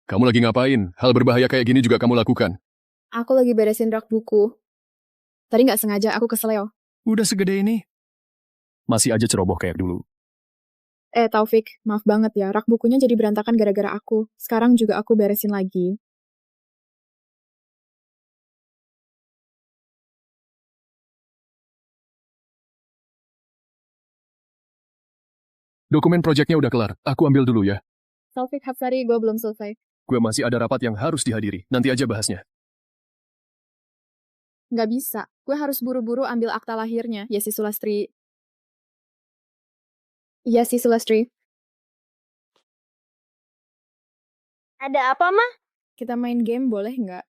Kamu lagi ngapain? Hal berbahaya kayak gini juga kamu lakukan. aku lagi beresin rak buku. Tadi nggak sengaja aku keseleo. Udah segede ini. Masih aja ceroboh kayak dulu. Taufik, maaf banget ya. Rak bukunya jadi berantakan gara-gara aku. Sekarang juga aku beresin lagi. Dokumen proyeknya udah kelar. Aku ambil dulu ya. Taufik Hapsari, gue belum selesai. Gue masih ada rapat yang harus dihadiri. Nanti aja bahasnya. Nggak bisa. Gue harus buru-buru ambil akta lahirnya. Yesi Sulastri. Yesi Sulastri. Ada apa, Ma? Kita main game boleh nggak?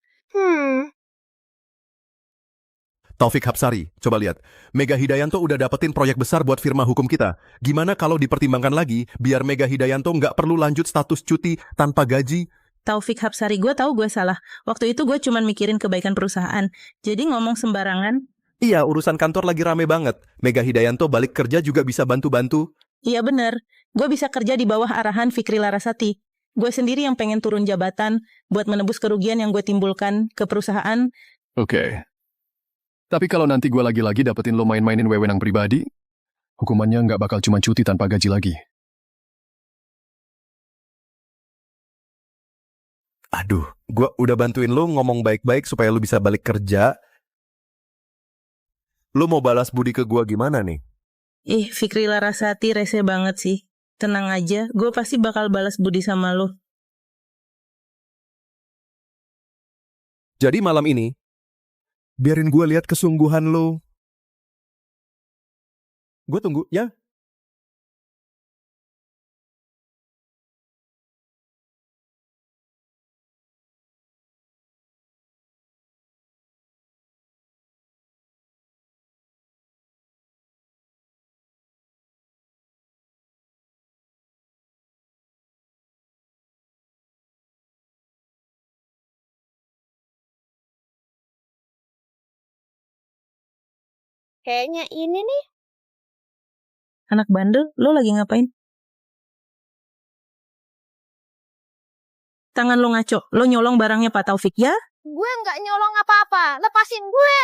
Taufik Hapsari, coba lihat. Mega Hidayanto udah dapetin proyek besar buat firma hukum kita. Gimana kalau dipertimbangkan lagi, biar Mega Hidayanto nggak perlu lanjut status cuti tanpa gaji? Taufik Hapsari, gue tahu gue salah. Waktu itu gue cuma mikirin kebaikan perusahaan. Jadi ngomong sembarangan. Iya, urusan kantor lagi rame banget. Mega Hidayanto balik kerja juga bisa bantu-bantu. Iya bener, gue bisa kerja di bawah arahan Fikri Larasati. Gue sendiri yang pengen turun jabatan buat menebus kerugian yang gue timbulkan ke perusahaan. Oke. Tapi kalau nanti gue lagi-lagi dapetin lo main-mainin wewenang pribadi, hukumannya nggak bakal cuma cuti tanpa gaji lagi. Aduh, gue udah bantuin lo ngomong baik-baik supaya lo bisa balik kerja. Lo mau balas budi ke gue gimana nih? Fikri Larasati rese banget sih. Tenang aja, gue pasti bakal balas budi sama lo. Jadi malam ini, biarin gue lihat kesungguhan lo. Gue tunggu, ya? Kayaknya ini nih. Anak bandel, lo lagi ngapain? Tangan lo ngaco, lo nyolong barangnya Pak Taufik ya? Gue nggak nyolong apa-apa. Lepasin gue.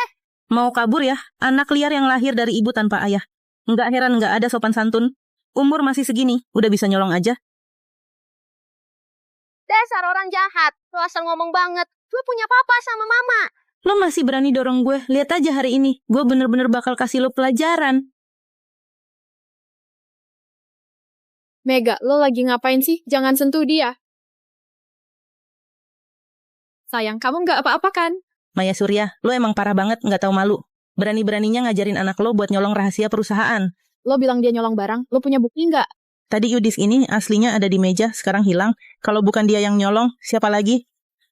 Mau kabur ya? Anak liar yang lahir dari ibu tanpa ayah. Nggak heran nggak ada sopan santun. Umur masih segini, udah bisa nyolong aja. Dasar orang jahat. Lo asal ngomong banget. Gue punya papa sama mama. Lo masih berani dorong gue. Lihat aja hari ini. Gue bener-bener bakal kasih lo pelajaran. Mega, lo lagi ngapain sih? Jangan sentuh dia. Sayang, kamu nggak apa-apa kan? Maya Surya, lo emang parah banget nggak tahu malu. Berani-beraninya ngajarin anak lo buat nyolong rahasia perusahaan. Lo bilang dia nyolong barang, lo punya bukti nggak? Tadi Yudis ini aslinya ada di meja, sekarang hilang. Kalau bukan dia yang nyolong, siapa lagi?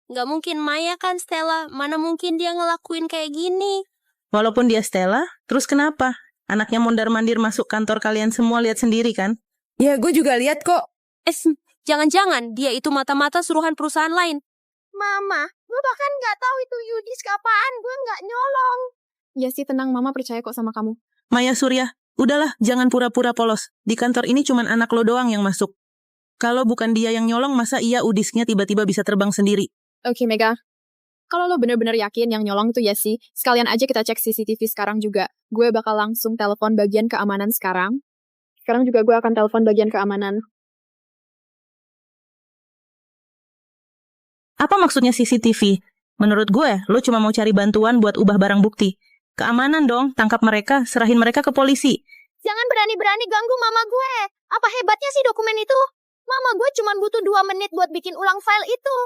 Nggak mungkin Maya kan, Stella. Mana mungkin dia ngelakuin kayak gini? Walaupun dia Stella, terus kenapa? Anaknya mondar-mandir masuk kantor kalian semua lihat sendiri kan? Ya, gue juga lihat kok. Jangan-jangan dia itu mata-mata suruhan perusahaan lain. Mama, gue bahkan nggak tahu itu Yudis kapan. Gue nggak nyolong. Ya sih, tenang. Mama percaya kok sama kamu. Maya Surya, udahlah, jangan pura-pura polos. Di kantor ini cuman anak lo doang yang masuk. Kalau bukan dia yang nyolong, masa iya Udisnya tiba-tiba bisa terbang sendiri? Oke, Mega. Kalau lo bener-bener yakin yang nyolong itu Yesi, sekalian aja kita cek CCTV sekarang juga. Gue bakal langsung telepon bagian keamanan sekarang. Sekarang juga gue akan telepon bagian keamanan. Apa maksudnya CCTV? Menurut gue, lo cuma mau cari bantuan buat ubah barang bukti. Keamanan dong, tangkap mereka, serahin mereka ke polisi. Jangan berani-berani ganggu mama gue. Apa hebatnya sih dokumen itu? Mama gue cuma butuh 2 menit buat bikin ulang file itu.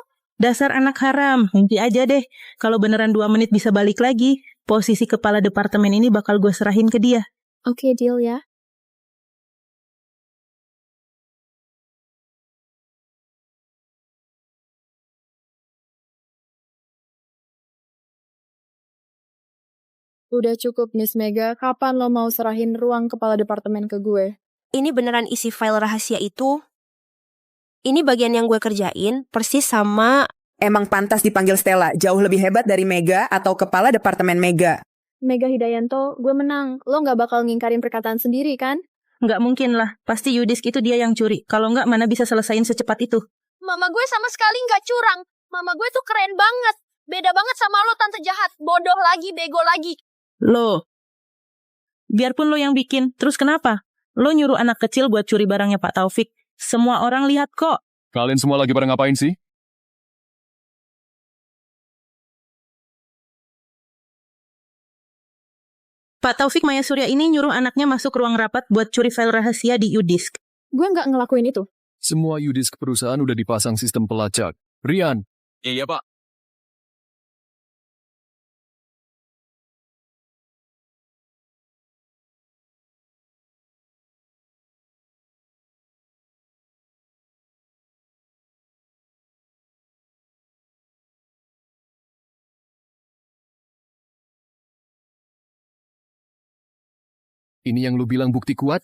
Dasar anak haram, mimpi aja deh. Kalau beneran 2 menit bisa balik lagi, posisi kepala departemen ini bakal gue serahin ke dia. Oke, deal ya. Udah cukup, Miss Mega. Kapan lo mau serahin ruang kepala departemen ke gue? Ini beneran isi file rahasia itu? Ini bagian yang gue kerjain, persis sama... Emang pantas dipanggil Stella, jauh lebih hebat dari Mega atau kepala departemen Mega. Mega Hidayanto, gue menang. Lo nggak bakal ngingkarin perkataan sendiri, kan? Nggak mungkin lah, pasti Yudisk itu dia yang curi. Kalau nggak, mana bisa selesain secepat itu. Mama gue sama sekali nggak curang. Mama gue tuh keren banget. Beda banget sama lo, tante jahat. Bodoh lagi, bego lagi. Loh, biarpun lo yang bikin, terus kenapa? Lo nyuruh anak kecil buat curi barangnya Pak Taufik. Semua orang lihat kok. Kalian semua lagi pada ngapain sih? Pak Taufik Maya Surya ini nyuruh anaknya masuk ruang rapat buat curi file rahasia di Yudisk. Gue nggak ngelakuin itu. Semua Yudisk perusahaan udah dipasang sistem pelacak. Rian. Iya, Pak. Ini yang lu bilang bukti kuat?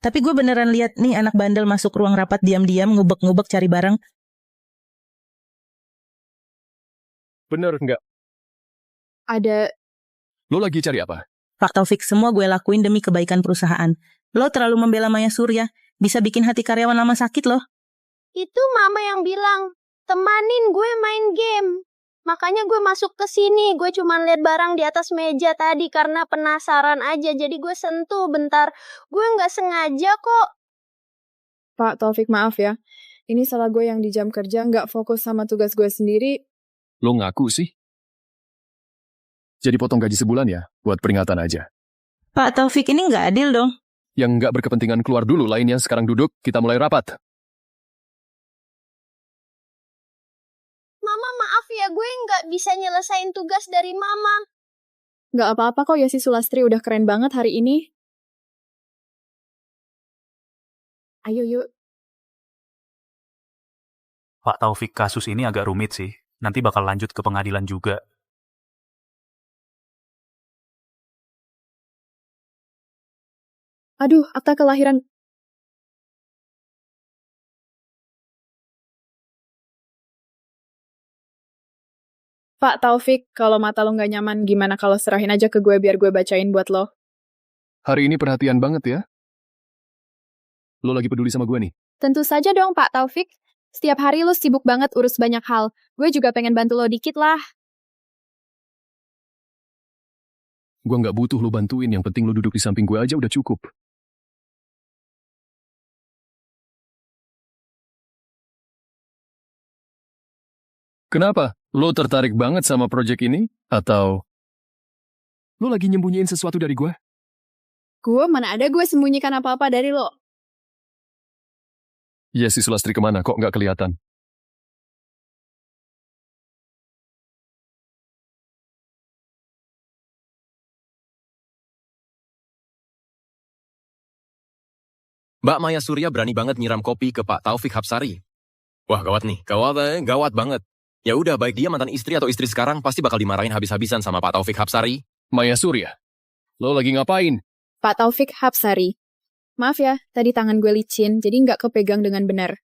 Tapi gue beneran lihat nih anak bandel masuk ruang rapat diam-diam ngubek-ngubek cari barang. Bener nggak? Ada... Lo lagi cari apa? Pak Taufik, semua gue lakuin demi kebaikan perusahaan. Lo terlalu membela Maya Surya, bisa bikin hati karyawan lama sakit loh. Itu mama yang bilang, temanin gue main game. Makanya gue masuk ke sini. Gue cuma lihat barang di atas meja tadi karena penasaran aja. Jadi gue sentuh bentar. Gue nggak sengaja kok. Pak Taufik, maaf ya. Ini salah gue yang di jam kerja nggak fokus sama tugas gue sendiri. Lo ngaku sih? Jadi potong gaji sebulan ya? Buat peringatan aja. Pak Taufik, ini nggak adil dong. Yang nggak berkepentingan keluar dulu, lainnya sekarang duduk, kita mulai rapat. Mama maaf ya, gue nggak bisa nyelesain tugas dari mama. Nggak apa-apa kok, Yesi Sulastri udah keren banget hari ini. Ayo yuk. Pak Taufik, kasus ini agak rumit sih. Nanti bakal lanjut ke pengadilan juga. Aduh, akta kelahiran. Pak Taufik, kalau mata lo nggak nyaman, gimana kalau serahin aja ke gue biar gue bacain buat lo? Hari ini perhatian banget ya. Lo lagi peduli sama gue nih. Tentu saja dong, Pak Taufik. Setiap hari lo sibuk banget urus banyak hal. Gue juga pengen bantu lo dikit lah. Gue nggak butuh lo bantuin, yang penting lo duduk di samping gue aja udah cukup. Kenapa? Lo tertarik banget sama proyek ini? Atau lo lagi nyembunyiin sesuatu dari gue? Gue mana ada gue sembunyikan apa-apa dari lo. Yesi Sulastri kemana? Kok nggak kelihatan? Mbak Maya Surya berani banget nyiram kopi ke Pak Taufik Hapsari. Wah, gawat nih. Gawat banget. Ya udah, baik dia mantan istri atau istri sekarang pasti bakal dimarahin habis-habisan sama Pak Taufik Hapsari. Maya Surya, lo lagi ngapain? Pak Taufik Hapsari. Maaf ya, tadi tangan gue licin, jadi nggak kepegang dengan benar.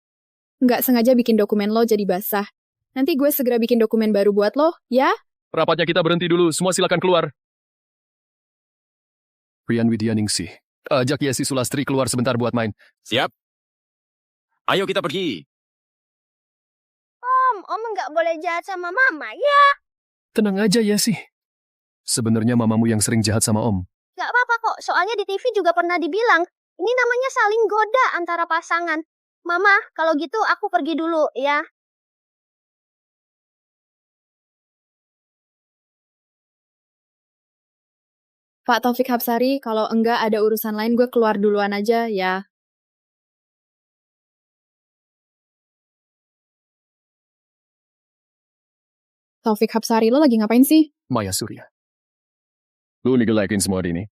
Nggak sengaja bikin dokumen lo jadi basah. Nanti gue segera bikin dokumen baru buat lo, ya? Rapatnya kita berhenti dulu, semua silakan keluar. Rian Widyaningsih, ajak Yesi Sulastri keluar sebentar buat main. Siap. Ayo kita pergi. Om nggak boleh jahat sama mama, ya? Tenang aja Yesi. Sebenarnya mamamu yang sering jahat sama Om. Nggak apa-apa kok, soalnya di TV juga pernah dibilang, ini namanya saling goda antara pasangan. Mama, kalau gitu aku pergi dulu, ya? Pak Taufik Hapsari, kalau enggak ada urusan lain gue keluar duluan aja, ya. Taufik Hapsari, lo lagi ngapain sih? Maya Surya. Lu ngejelekin semua ini.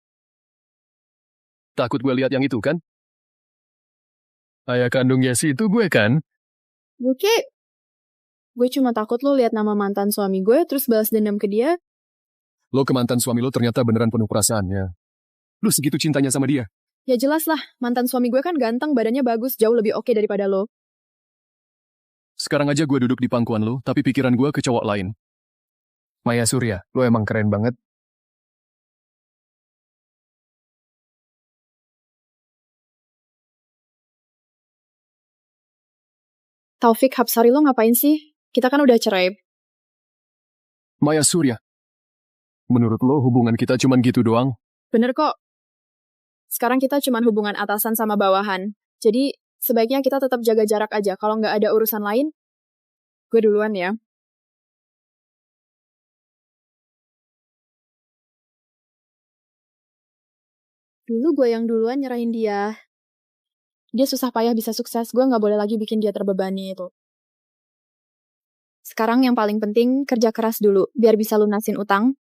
Takut gue lihat yang itu kan? Ayah kandung Yesi itu gue kan? Gue cuma takut lo lihat nama mantan suami gue, terus balas dendam ke dia. Lo ke mantan suami lo ternyata beneran penuh perasaannya. Lo segitu cintanya sama dia. Ya jelas lah, mantan suami gue kan ganteng, badannya bagus, jauh lebih oke daripada lo. Sekarang aja gue duduk di pangkuan lo, tapi pikiran gue ke cowok lain. Maya Surya, lo emang keren banget. Taufik Hapsari lo ngapain sih? Kita kan udah cerai. Maya Surya, menurut lo hubungan kita cuman gitu doang? Bener kok. Sekarang kita cuman hubungan atasan sama bawahan. Jadi, sebaiknya kita tetap jaga jarak aja. Kalau nggak ada urusan lain, gue duluan ya. Dulu gue yang duluan nyerahin dia. Dia susah payah bisa sukses, gue nggak boleh lagi bikin dia terbebani itu. Sekarang yang paling penting, kerja keras dulu, biar bisa lunasin utang.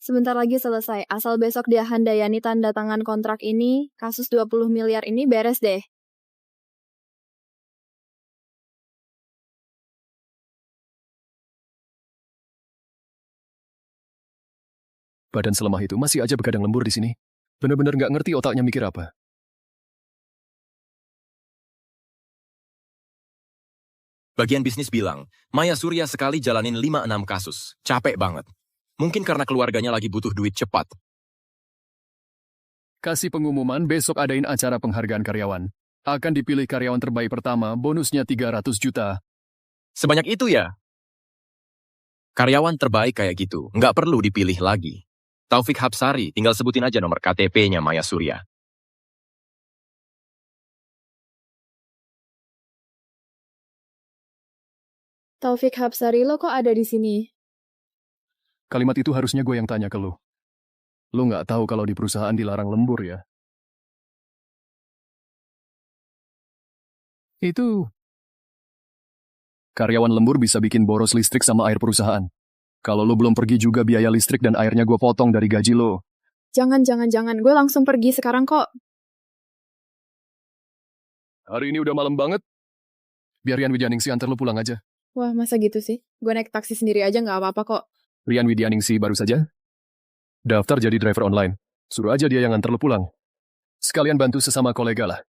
Sebentar lagi selesai, asal besok dia handayani tanda tangan kontrak ini, kasus 20 miliar ini beres deh. Badan selemah itu masih aja begadang lembur di sini. Bener-bener nggak ngerti otaknya mikir apa. Bagian bisnis bilang, Maya Surya sekali jalanin 5-6 kasus. Capek banget. Mungkin karena keluarganya lagi butuh duit cepat. Kasih pengumuman besok adain acara penghargaan karyawan. Akan dipilih karyawan terbaik pertama, bonusnya 300 juta. Sebanyak itu ya? Karyawan terbaik kayak gitu, nggak perlu dipilih lagi. Taufik Hapsari, tinggal sebutin aja nomor KTP-nya Maya Surya. Taufik Hapsari, lo kok ada di sini? Kalimat itu harusnya gue yang tanya ke lo. Lo nggak tahu kalau di perusahaan dilarang lembur ya? Itu. Karyawan lembur bisa bikin boros listrik sama air perusahaan. Kalau lo belum pergi juga biaya listrik dan airnya gue potong dari gaji lo. Jangan. Gue langsung pergi sekarang kok. Hari ini udah malam banget. Biar Rian Widyaningsih antar lo pulang aja. Wah, masa gitu sih? Gue naik taksi sendiri aja nggak apa-apa kok. Rian Widyaningsih baru saja daftar jadi driver online. Suruh aja dia yang antar lo pulang. Sekalian bantu sesama kolega lah.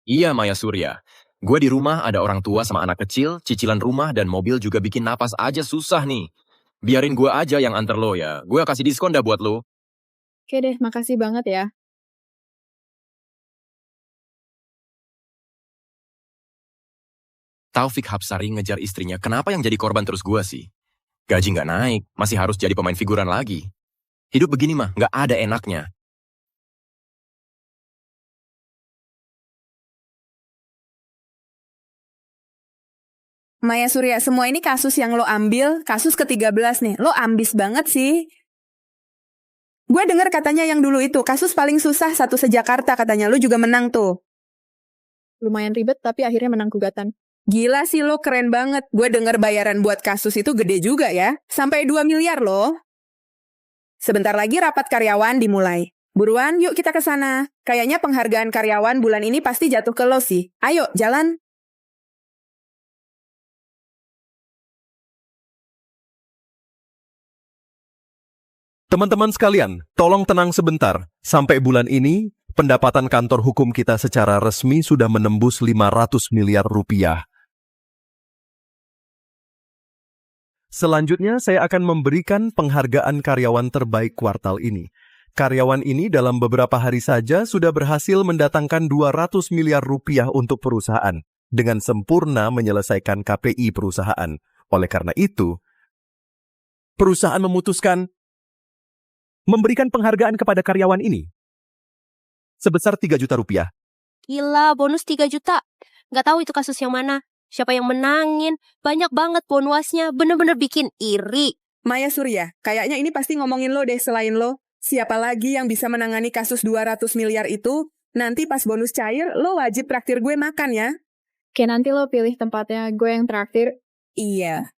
Iya Maya Surya. Gue di rumah ada orang tua sama anak kecil, cicilan rumah dan mobil juga bikin napas aja susah nih. Biarin gue aja yang antar lo ya. Gue kasih diskon dah buat lo. Oke deh, makasih banget ya. Taufik Hapsari ngejar istrinya. Kenapa yang jadi korban terus gue sih? Gaji nggak naik, masih harus jadi pemain figuran lagi. Hidup begini mah, nggak ada enaknya. Maya Surya, semua ini kasus yang lo ambil, kasus ke-13 nih. Lo ambis banget sih. Gue denger katanya yang dulu itu, kasus paling susah satu se-Jakarta katanya. Lo juga menang tuh. Lumayan ribet, tapi akhirnya menang gugatan. Gila sih lo, keren banget. Gue denger bayaran buat kasus itu gede juga ya. Sampai 2 miliar loh. Sebentar lagi rapat karyawan dimulai. Buruan, yuk kita ke sana. Kayaknya penghargaan karyawan bulan ini pasti jatuh ke lo sih. Ayo, jalan. Teman-teman sekalian, tolong tenang sebentar. Sampai bulan ini, pendapatan kantor hukum kita secara resmi sudah menembus 500 miliar rupiah. Selanjutnya, saya akan memberikan penghargaan karyawan terbaik kuartal ini. Karyawan ini dalam beberapa hari saja sudah berhasil mendatangkan 200 miliar rupiah untuk perusahaan, dengan sempurna menyelesaikan KPI perusahaan. Oleh karena itu, perusahaan memutuskan memberikan penghargaan kepada karyawan ini sebesar 3 juta rupiah. Gila, bonus 3 juta. Nggak tahu itu kasus yang mana. Siapa yang menangin? Banyak banget bonusnya. Bener-bener bikin iri. Maya Surya, kayaknya ini pasti ngomongin lo deh selain lo. Siapa lagi yang bisa menangani kasus 200 miliar itu? Nanti pas bonus cair, lo wajib traktir gue makan ya. Oke, nanti lo pilih tempatnya, gue yang traktir. Iya.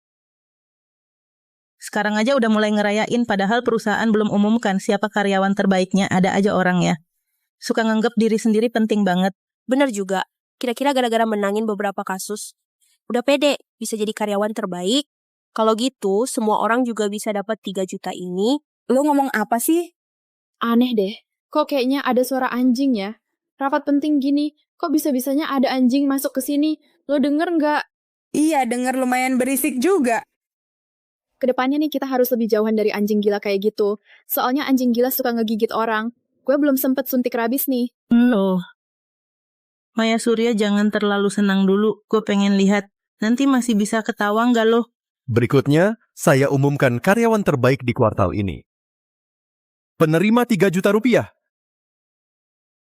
Sekarang aja udah mulai ngerayain padahal perusahaan belum umumkan siapa karyawan terbaiknya, ada aja orang ya. Suka nganggep diri sendiri penting banget. Bener juga. Kira-kira gara-gara menangin beberapa kasus, udah pede bisa jadi karyawan terbaik. Kalau gitu, semua orang juga bisa dapat 3 juta ini. Lo ngomong apa sih? Aneh deh. Kok kayaknya ada suara anjing ya? Rapat penting gini, kok bisa-bisanya ada anjing masuk ke sini? Lo denger nggak? Iya, denger lumayan berisik juga. Kedepannya nih kita harus lebih jauhan dari anjing gila kayak gitu. Soalnya anjing gila suka ngegigit orang. Gue belum sempet suntik rabies nih. Loh. Maya Surya jangan terlalu senang dulu. Gue pengen lihat. Nanti masih bisa ketawa nggak lo? Berikutnya, saya umumkan karyawan terbaik di kuartal ini. Penerima 3 juta rupiah.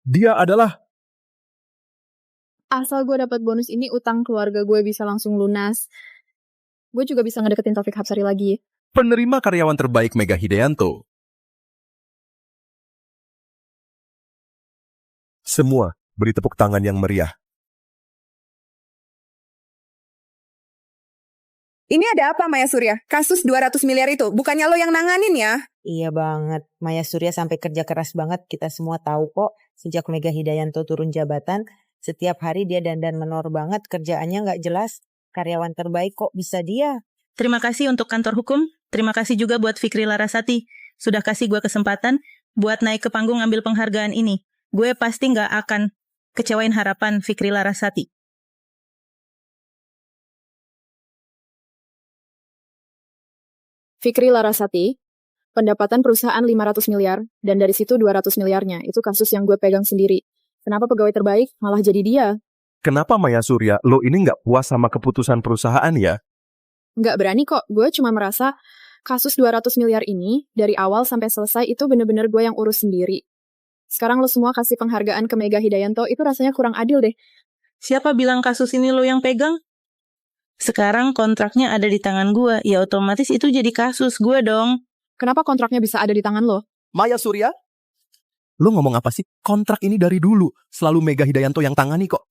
Dia adalah... Asal gue dapat bonus ini, utang keluarga gue bisa langsung lunas. Gue juga bisa ngedeketin Taufik Hapsari lagi. Penerima karyawan terbaik Mega Hidayanto. Semua beri tepuk tangan yang meriah. Ini ada apa Maya Surya? Kasus 200 miliar itu, bukannya lo yang nanganin ya? Iya banget. Maya Surya sampai kerja keras banget. Kita semua tahu kok. Sejak Mega Hidayanto turun jabatan, setiap hari dia dandan menor banget. Kerjaannya nggak jelas. Karyawan terbaik kok bisa dia. Terima kasih untuk kantor hukum. Terima kasih juga buat Fikri Larasati. Sudah kasih gue kesempatan buat naik ke panggung ngambil penghargaan ini. Gue pasti nggak akan kecewain harapan Fikri Larasati. Fikri Larasati, pendapatan perusahaan 500 miliar, dan dari situ 200 miliarnya. Itu kasus yang gue pegang sendiri. Kenapa pegawai terbaik malah jadi dia? Kenapa Maya Surya, lo ini nggak puas sama keputusan perusahaan ya? Nggak berani kok, gue cuma merasa kasus 200 miliar ini, dari awal sampai selesai itu bener-bener gue yang urus sendiri. Sekarang lo semua kasih penghargaan ke Mega Hidayanto, itu rasanya kurang adil deh. Siapa bilang kasus ini lo yang pegang? Sekarang kontraknya ada di tangan gue, ya otomatis itu jadi kasus gue dong. Kenapa kontraknya bisa ada di tangan lo? Maya Surya? Lo ngomong apa sih? Kontrak ini dari dulu, selalu Mega Hidayanto yang tangani kok.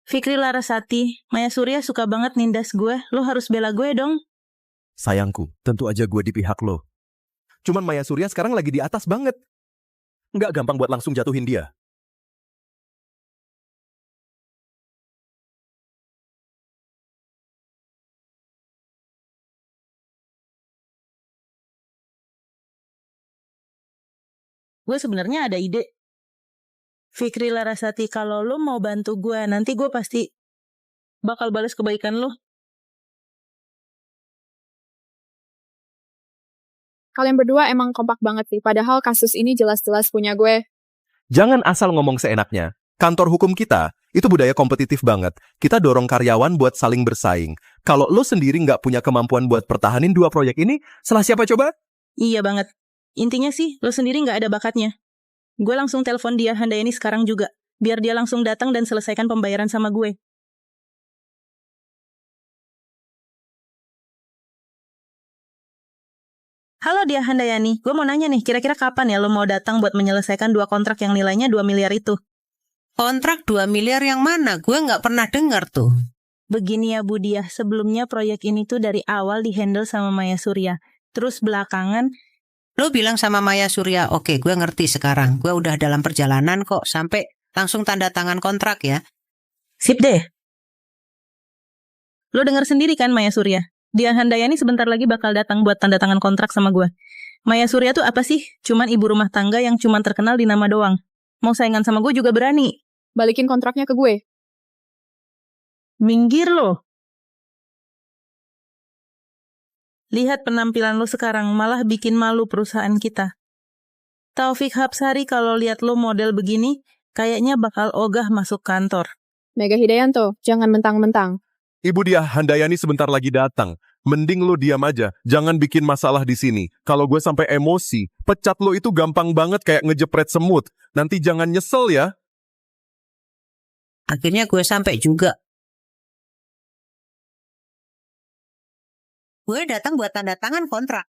Fikri Larasati, Maya Surya suka banget nindas gue, lo harus bela gue dong. Sayangku, tentu aja gue di pihak lo. Cuman Maya Surya sekarang lagi di atas banget. Nggak gampang buat langsung jatuhin dia. Gue sebenarnya ada ide. Fikri Larasati, kalau lo mau bantu gue, nanti gue pasti bakal balas kebaikan lo. Kalian berdua emang kompak banget sih, padahal kasus ini jelas-jelas punya gue. Jangan asal ngomong seenaknya. Kantor hukum kita, itu budaya kompetitif banget. Kita dorong karyawan buat saling bersaing. Kalau lo sendiri nggak punya kemampuan buat pertahanin 2 proyek ini, salah siapa coba? Iya banget. Intinya sih, lo sendiri nggak ada bakatnya. Gue langsung telepon dia Handayani sekarang juga, biar dia langsung datang dan selesaikan pembayaran sama gue. Halo dia Handayani, gue mau nanya nih, kira-kira kapan ya lo mau datang buat menyelesaikan 2 kontrak yang nilainya 2 miliar itu? Kontrak 2 miliar yang mana? Gue nggak pernah dengar tuh. Begini ya Bu Diah, sebelumnya proyek ini tuh dari awal dihandle sama Maya Surya. Terus belakangan, Lo bilang sama Maya Surya, oke gue ngerti sekarang. Gue udah dalam perjalanan kok, sampai langsung tanda tangan kontrak ya. sip deh. Lo denger sendiri kan Maya Surya? Dia Handayani sebentar lagi bakal datang buat tanda tangan kontrak sama gue. Maya Surya tuh apa sih? Cuman ibu rumah tangga yang cuman terkenal di nama doang. Mau saingan sama gue juga berani. Balikin kontraknya ke gue. Minggir lo. Lihat penampilan lo sekarang, malah bikin malu perusahaan kita. Taufik Hapsari kalau lihat lo model begini, kayaknya bakal ogah masuk kantor. Mega Hidayanto, jangan mentang-mentang. Ibu dia Handayani sebentar lagi datang. Mending lo diam aja, jangan bikin masalah di sini. Kalau gue sampai emosi, pecat lo itu gampang banget kayak ngejepret semut. Nanti jangan nyesel ya. Akhirnya gue sampai juga. Gue datang buat tanda tangan kontrak.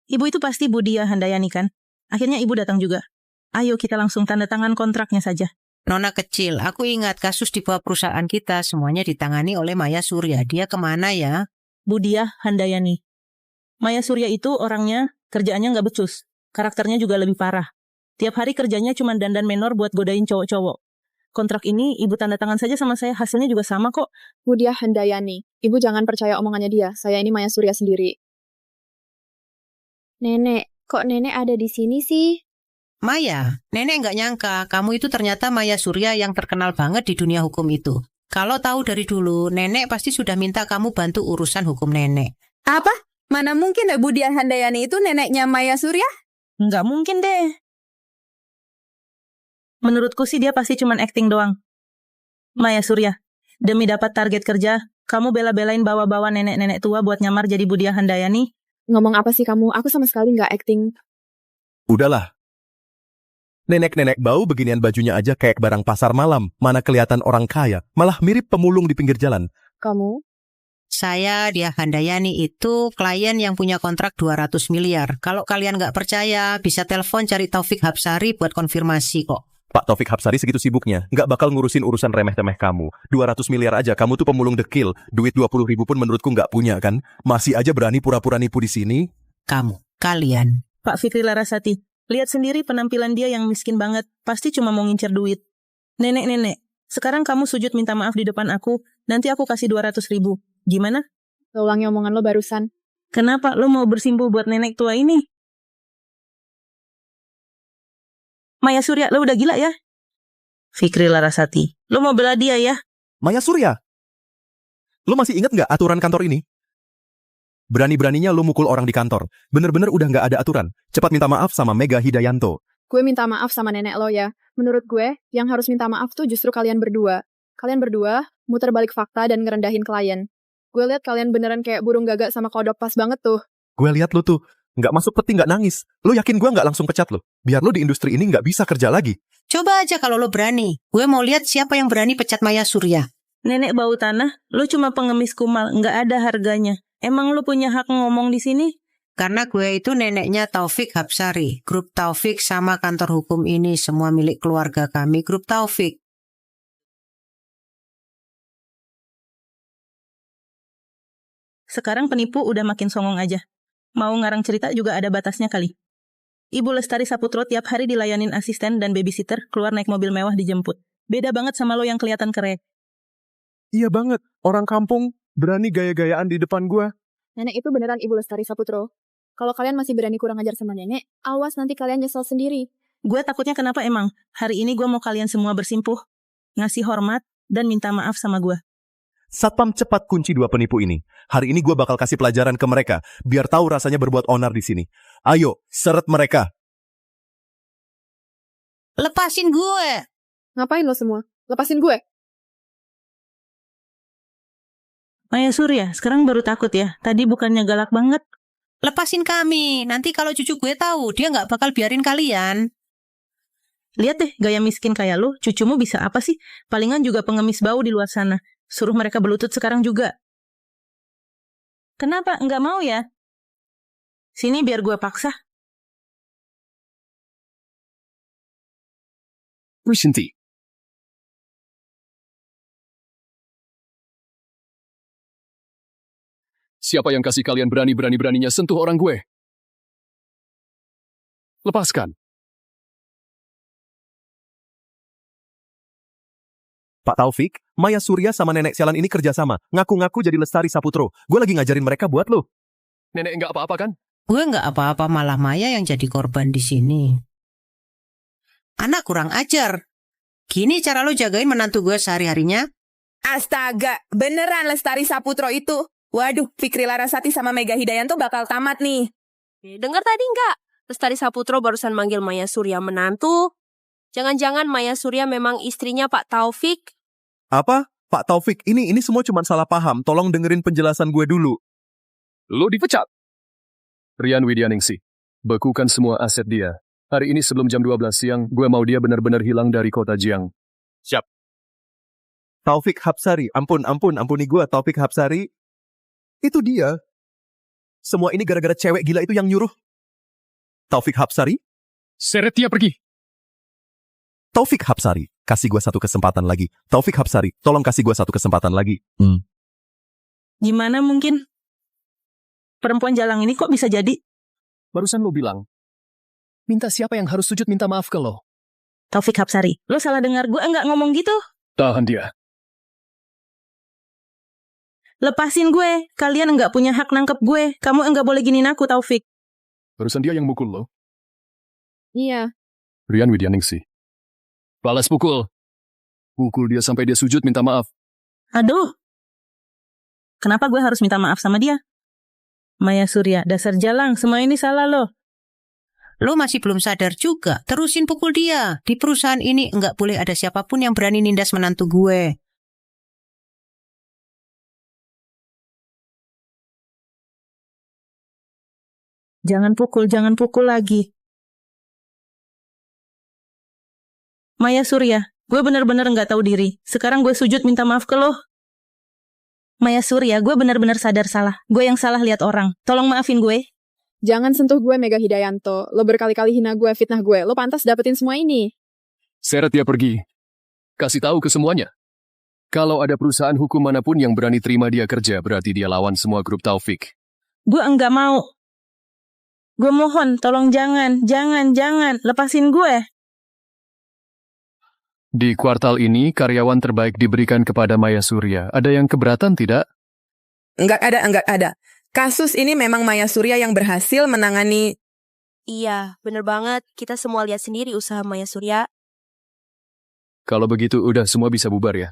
Ibu itu pasti Bu Dia Handayani kan? Akhirnya ibu datang juga. Ayo kita langsung tanda tangan kontraknya saja. Nona kecil, aku ingat kasus di bawah perusahaan kita semuanya ditangani oleh Maya Surya. Dia kemana ya? Budiah Handayani. Maya Surya itu orangnya, kerjaannya nggak becus. Karakternya juga lebih parah. Tiap hari kerjanya cuma dandan menor buat godain cowok-cowok. Kontrak ini ibu tanda tangan saja sama saya, hasilnya juga sama kok. Budiah Handayani. Ibu jangan percaya omongannya dia. Saya ini Maya Surya sendiri. Nenek, kok nenek ada di sini sih? Maya, nenek nggak nyangka kamu itu ternyata Maya Surya yang terkenal banget di dunia hukum itu. Kalau tahu dari dulu, nenek pasti sudah minta kamu bantu urusan hukum nenek. Apa? Mana mungkin deh Budiah Handayani itu neneknya Maya Surya? Nggak mungkin deh. Menurutku sih dia pasti cuman acting doang. Maya Surya, demi dapat target kerja, kamu bela-belain bawa-bawa nenek-nenek tua buat nyamar jadi Budiah Handayani? Ngomong apa sih kamu? Aku sama sekali nggak acting. Udahlah. Nenek-nenek bau beginian bajunya aja kayak barang pasar malam. Mana kelihatan orang kaya, malah mirip pemulung di pinggir jalan. Kamu? Saya, Dia Handayani itu klien yang punya kontrak 200 miliar. Kalau kalian nggak percaya, bisa telepon cari Taufik Hapsari buat konfirmasi kok. Pak Taufik Hapsari segitu sibuknya, nggak bakal ngurusin urusan remeh-temeh kamu. 200 miliar aja, kamu tuh pemulung dekil. Duit 20 ribu pun menurutku nggak punya kan? Masih aja berani pura-pura nipu di sini? Kalian. Pak Fikri Larasati, lihat sendiri penampilan dia yang miskin banget. Pasti cuma mau ngincer duit. Nenek-nenek, sekarang kamu sujud minta maaf di depan aku, nanti aku kasih 200 ribu. Gimana? Lo ulangi omongan lo barusan. Kenapa lo mau bersimpuh buat nenek tua ini? Maya Surya, lo udah gila ya? Fikri Larasati, lo mau bela dia ya? Maya Surya, lo masih ingat nggak aturan kantor ini? Berani-beraninya lo mukul orang di kantor. Bener-bener udah nggak ada aturan. Cepat minta maaf sama Mega Hidayanto. Gue minta maaf sama nenek lo ya. Menurut gue, yang harus minta maaf tuh justru kalian berdua. Kalian berdua muter balik fakta dan ngerendahin klien. Gue lihat kalian beneran kayak burung gagak sama kodok pas banget tuh. Gue lihat lo tuh, nggak masuk peti nggak nangis. Lo yakin gue nggak langsung pecat lo? Biar lo di industri ini nggak bisa kerja lagi. Coba aja kalau lo berani. Gue mau lihat siapa yang berani pecat Maya Surya. Nenek bau tanah, lo cuma pengemis kumal, nggak ada harganya. Emang lo punya hak ngomong di sini? Karena gue itu neneknya Taufik Hapsari. Grup Taufik sama kantor hukum ini semua milik keluarga kami, Grup Taufik. Sekarang penipu udah makin songong aja. Mau ngarang cerita juga ada batasnya kali. Ibu Lestari Saputro tiap hari dilayanin asisten dan babysitter, keluar naik mobil mewah dijemput. Beda banget sama lo yang kelihatan keren. Iya banget, orang kampung berani gaya-gayaan di depan gua. Nenek itu beneran Ibu Lestari Saputro. Kalau kalian masih berani kurang ajar sama nenek, awas nanti kalian nyesel sendiri. Gue takutnya kenapa emang? Hari ini gue mau kalian semua bersimpuh, ngasih hormat, dan minta maaf sama gue. Satpam cepat kunci dua penipu ini. Hari ini gue bakal kasih pelajaran ke mereka, biar tahu rasanya berbuat onar di sini. Ayo, seret mereka. Lepasin gue. Ngapain lo semua? Lepasin gue. Maya Surya, sekarang baru takut ya? Tadi bukannya galak banget. Lepasin kami. Nanti kalau cucu gue tahu, dia nggak bakal biarin kalian. Lihat deh, gaya miskin kayak lo, cucumu bisa apa sih? Palingan juga pengemis bau di luar sana. Suruh mereka berlutut sekarang juga. Kenapa? Nggak mau ya? Sini biar gue paksa. Prishinti. Siapa yang kasih kalian berani-beraninya sentuh orang gue? Lepaskan. Pak Taufik, Maya Surya sama nenek sialan ini kerjasama. Ngaku-ngaku jadi Lestari Saputro. Gue lagi ngajarin mereka buat lo. Nenek nggak apa-apa kan? Gue nggak apa-apa, malah Maya yang jadi korban di sini. Anak kurang ajar. Gini cara lo jagain menantu gue sehari-harinya? Astaga, beneran Lestari Saputro itu. Waduh, Fikri Larasati sama Mega Hidayanto bakal tamat nih. Dengar tadi nggak? Lestari Saputro barusan manggil Maya Surya menantu. Jangan-jangan Maya Surya memang istrinya Pak Taufik? Apa? Pak Taufik, ini semua cuma salah paham. Tolong dengerin penjelasan gue dulu. Lo dipecat. Rian Widyaningsih, bekukan semua aset dia. Hari ini sebelum jam 12 siang, gue mau dia benar-benar hilang dari kota Jiang. Siap. Taufik Hapsari, ampuni gue, Taufik Hapsari. Itu dia. Semua ini gara-gara cewek gila itu yang nyuruh. Taufik Hapsari? Seret dia pergi. Taufik Hapsari, kasih gue satu kesempatan lagi. Taufik Hapsari, tolong kasih gue satu kesempatan lagi. Gimana mungkin? Perempuan jalang ini kok bisa jadi? Barusan lo bilang, minta siapa yang harus sujud minta maaf ke lo? Taufik Hapsari, lo salah dengar, gue enggak ngomong gitu. Tahan dia. Lepasin gue, kalian enggak punya hak nangkep gue. Kamu enggak boleh giniin aku, Taufik. Barusan dia yang mukul lo. Iya. Rian Widyaningsih. Balas pukul. Pukul dia sampai dia sujud minta maaf. Aduh. Kenapa gue harus minta maaf sama dia? Maya Surya, dasar jalang, semua ini salah lo. Lo masih belum sadar juga, terusin pukul dia. Di perusahaan ini nggak boleh ada siapapun yang berani nindas menantu gue. Jangan pukul lagi. Maya Surya, gue bener-bener nggak tahu diri. Sekarang gue sujud minta maaf ke lo. Maya Surya, gue bener-bener sadar salah. Gue yang salah lihat orang. Tolong maafin gue. Jangan sentuh gue, Mega Hidayanto. Lo berkali-kali hina gue, fitnah gue. Lo pantas dapetin semua ini. Seret dia pergi. Kasih tahu ke semuanya. Kalau ada perusahaan hukum manapun yang berani terima dia kerja, berarti dia lawan semua grup Taufik. Gue enggak mau. Gue mohon, tolong jangan. Lepasin gue. Di kuartal ini, karyawan terbaik diberikan kepada Maya Surya. Ada yang keberatan tidak? Enggak ada. Kasus ini memang Maya Surya yang berhasil menangani. Iya, bener banget. Kita semua lihat sendiri usaha Maya Surya. Kalau begitu, udah semua bisa bubar ya.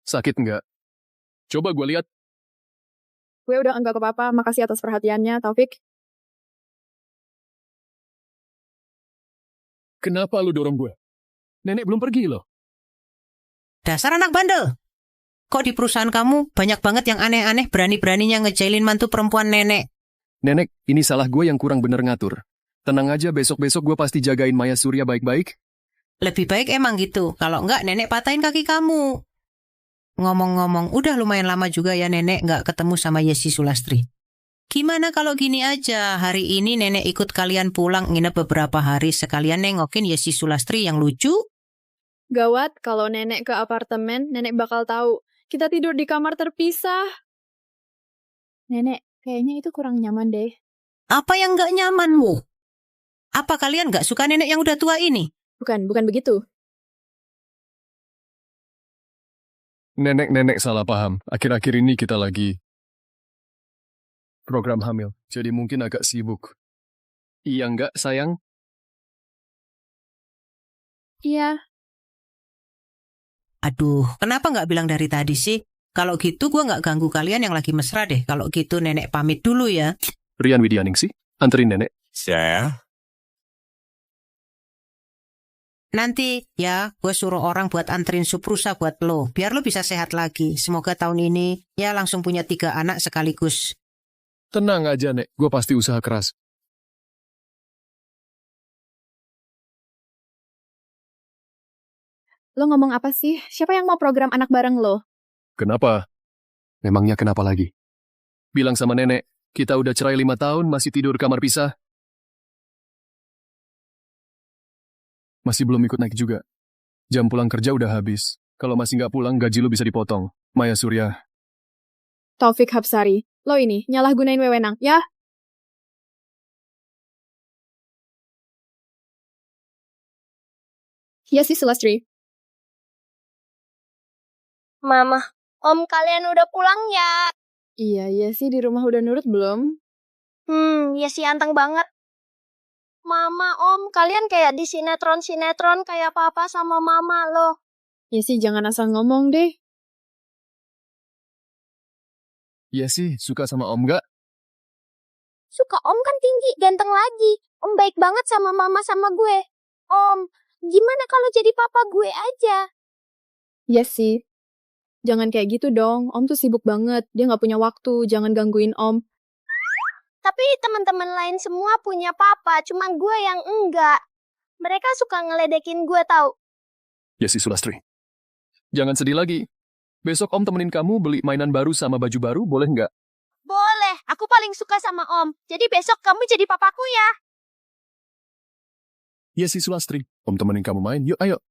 Sakit enggak? Coba gue lihat. Gue udah enggak apa-apa. Makasih atas perhatiannya, Taufik. Kenapa lu dorong gue? Nenek belum pergi loh. Dasar anak bandel. Kok di perusahaan kamu banyak banget yang aneh-aneh berani-beraninya ngejailin mantu perempuan nenek? Nenek, ini salah gue yang kurang bener ngatur. Tenang aja, besok-besok gue pasti jagain Maya Surya baik-baik. Lebih baik emang gitu. Kalau enggak, nenek patahin kaki kamu. Ngomong-ngomong, udah lumayan lama juga ya nenek nggak ketemu sama Yesi Sulastri. Gimana kalau gini aja, hari ini nenek ikut kalian pulang nginep beberapa hari sekalian nengokin Yesi Sulastri yang lucu? Gawat, kalau nenek ke apartemen, nenek bakal tahu. Kita tidur di kamar terpisah. Nenek, kayaknya itu kurang nyaman deh. Apa yang nggak nyaman, Mu? Apa kalian nggak suka nenek yang udah tua ini? Bukan begitu. Nenek salah paham. Akhir-akhir ini kita lagi program hamil, jadi mungkin agak sibuk. Iya enggak, sayang? Iya. Aduh, kenapa nggak bilang dari tadi sih? Kalau gitu gue nggak ganggu kalian yang lagi mesra deh. Kalau gitu nenek pamit dulu ya. Rian Widyaningsih, anterin nenek. Saya? Nanti ya, gue suruh orang buat anterin Suprusa buat lo. Biar lo bisa sehat lagi. Semoga tahun ini ya langsung punya 3 anak sekaligus. Tenang aja, Nek. Gue pasti usaha keras. Lo ngomong apa sih? Siapa yang mau program anak bareng lo? Kenapa? Memangnya kenapa lagi? Bilang sama nenek, kita udah cerai 5 tahun, masih tidur kamar pisah. Masih belum ikut naik juga. Jam pulang kerja udah habis. Kalau masih nggak pulang, gaji lu bisa dipotong. Maya Surya. Taufik Hapsari, lo ini nyalahgunain wewenang, ya? Yesi Sulastri. Mama, Om kalian udah pulang ya? Iya sih di rumah udah nurut belum? Yesi anteng banget. Mama, Om, kalian kayak di sinetron-sinetron kayak papa sama mama loh. Yesi jangan asal ngomong deh. Iya sih, suka sama Om nggak? Suka Om kan tinggi, ganteng lagi. Om baik banget sama mama sama gue. Om, gimana kalau jadi papa gue aja? Yesi, jangan kayak gitu dong. Om tuh sibuk banget. Dia nggak punya waktu. Jangan gangguin Om. Tapi teman-teman lain semua punya papa, cuma gue yang enggak. Mereka suka ngeledekin gue tau. Yesi Sulastri. Jangan sedih lagi. Besok Om temenin kamu beli mainan baru sama baju baru, boleh nggak? Boleh, aku paling suka sama Om. Jadi besok kamu jadi papaku ya. Yesi Sulastri, Om temenin kamu main. Yuk, ayo.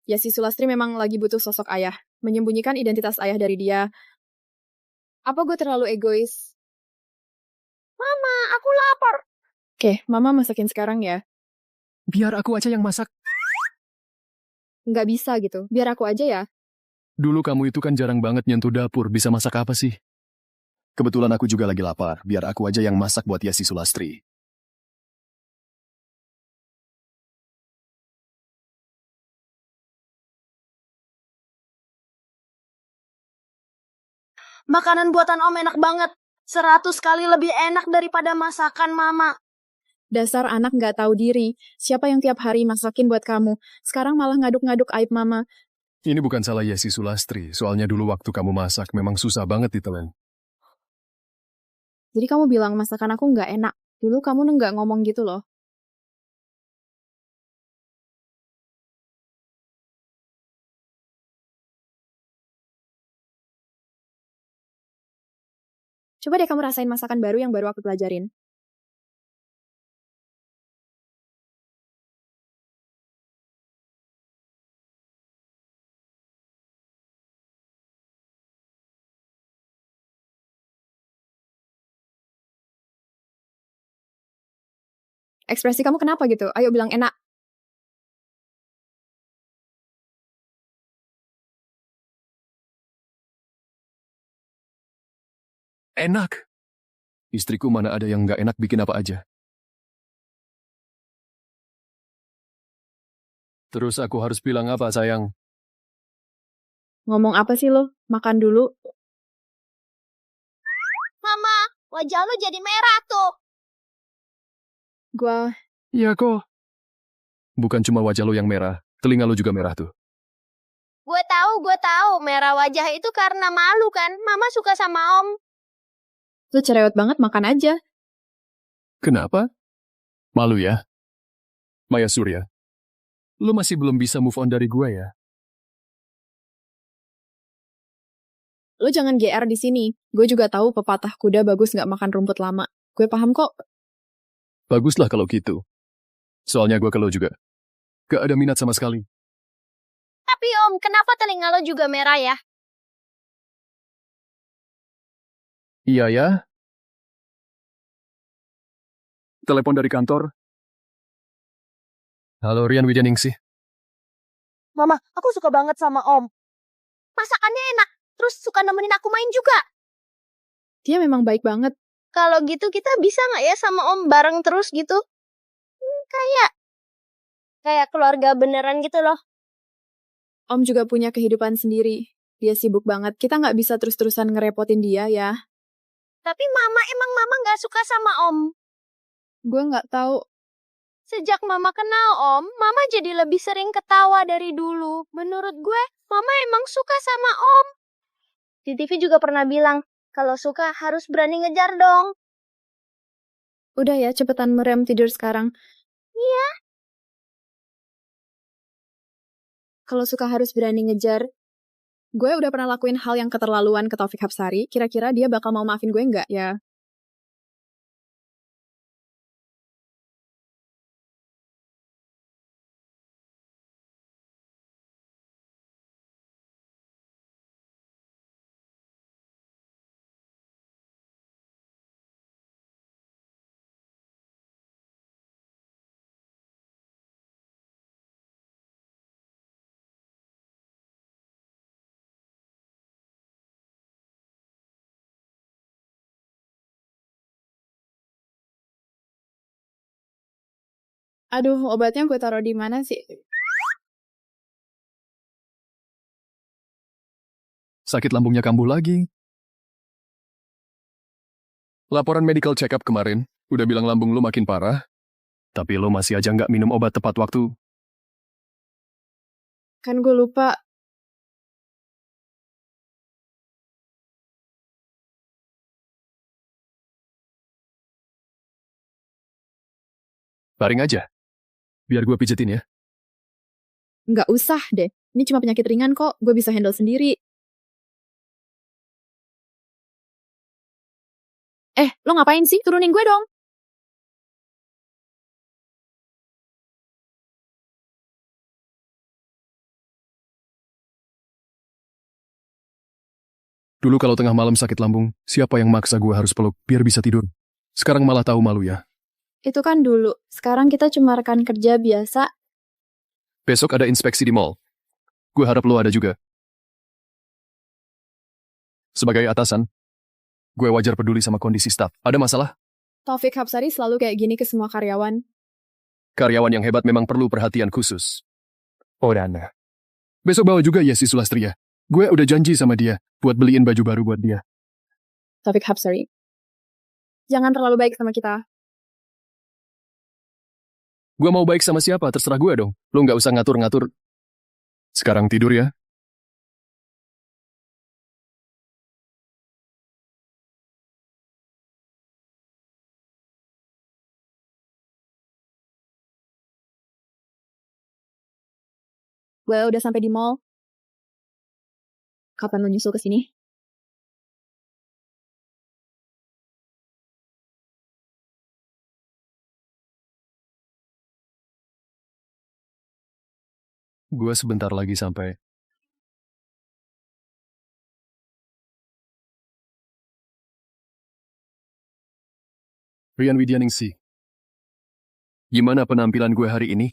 Yesi Sulastri memang lagi butuh sosok ayah. Menyembunyikan identitas ayah dari dia. Apa gue terlalu egois? Mama, aku lapar. Oke, Mama masakin sekarang ya. Biar aku aja yang masak. Nggak bisa gitu. Biar aku aja ya. Dulu kamu itu kan jarang banget nyentuh dapur. Bisa masak apa sih? Kebetulan aku juga lagi lapar. Biar aku aja yang masak buat Yesi Sulastri. Makanan buatan Om enak banget. 100 kali lebih enak daripada masakan Mama. Dasar anak nggak tahu diri. Siapa yang tiap hari masakin buat kamu? Sekarang malah ngaduk-ngaduk aib Mama. Ini bukan salah Yesi Sulastri. Soalnya dulu waktu kamu masak memang susah banget ditelan. Jadi kamu bilang masakan aku nggak enak. Dulu kamu nggak ngomong gitu loh. Coba deh kamu rasain masakan baru yang baru aku pelajarin. Ekspresi kamu kenapa gitu? Ayo bilang enak. Enak. Istriku mana ada yang nggak enak bikin apa aja. Terus aku harus bilang apa, sayang? Ngomong apa sih lo? Makan dulu. Mama, wajah lo jadi merah tuh. Gua... Iya kok. Bukan cuma wajah lo yang merah, telinga lo juga merah tuh. Gue tahu. Merah wajah itu karena malu kan. Mama suka sama Om. Lo cerewet banget, makan aja. Kenapa? Malu ya? Maya Surya, lo masih belum bisa move on dari gue ya? Lo jangan GR di sini. Gue juga tahu pepatah kuda bagus nggak makan rumput lama. Gue paham kok. Baguslah kalau gitu. Soalnya gue ke lo juga. Gak ada minat sama sekali. Tapi Om, kenapa telinga lo juga merah ya? Iya ya. Telepon dari kantor. Halo, Rian Wijaningsih. Mama, aku suka banget sama Om. Masakannya enak. Terus suka nemenin aku main juga. Dia memang baik banget. Kalau gitu kita bisa nggak ya sama Om bareng terus gitu? Kayak keluarga beneran gitu loh. Om juga punya kehidupan sendiri. Dia sibuk banget. Kita nggak bisa terus-terusan ngerepotin dia ya. Tapi emang Mama nggak suka sama Om. Gue nggak tahu. Sejak Mama kenal Om, Mama jadi lebih sering ketawa dari dulu. Menurut gue, Mama emang suka sama Om. Di TV juga pernah bilang, kalau suka harus berani ngejar dong. Udah ya, cepetan merem tidur sekarang. Iya. Kalau suka harus berani ngejar. Gue udah pernah lakuin hal yang keterlaluan ke Taufik Hapsari. Kira-kira dia bakal mau maafin gue nggak ya? Aduh, obatnya gue taruh di mana sih? Sakit lambungnya kambuh lagi. Laporan medical check-up kemarin, udah bilang lambung lo makin parah. Tapi lo masih aja nggak minum obat tepat waktu. Kan gue lupa. Baring aja. Biar gue pijetin ya. Nggak usah deh. Ini cuma penyakit ringan kok. Gue bisa handle sendiri. Lo ngapain sih? Turunin gue dong. Dulu kalau tengah malam sakit lambung, siapa yang maksa gue harus peluk biar bisa tidur? Sekarang malah tahu malu ya. Itu kan dulu. Sekarang kita cuma rekan kerja biasa. Besok ada inspeksi di mall. Gue harap lo ada juga. Sebagai atasan, gue wajar peduli sama kondisi staf. Ada masalah? Taufik Hapsari selalu kayak gini ke semua karyawan. Karyawan yang hebat memang perlu perhatian khusus. Oh, Dana. Besok bawa juga Yesi Sulastri ya. Gue udah janji sama dia buat beliin baju baru buat dia. Taufik Hapsari. Jangan terlalu baik sama kita. Gue mau baik sama siapa, terserah gue dong. Lo nggak usah ngatur-ngatur. Sekarang tidur ya. Gue udah sampai di mall. Kapan lo nyusul ke sini? Gue sebentar lagi sampai. Rian Widyaningsih. Gimana penampilan gue hari ini?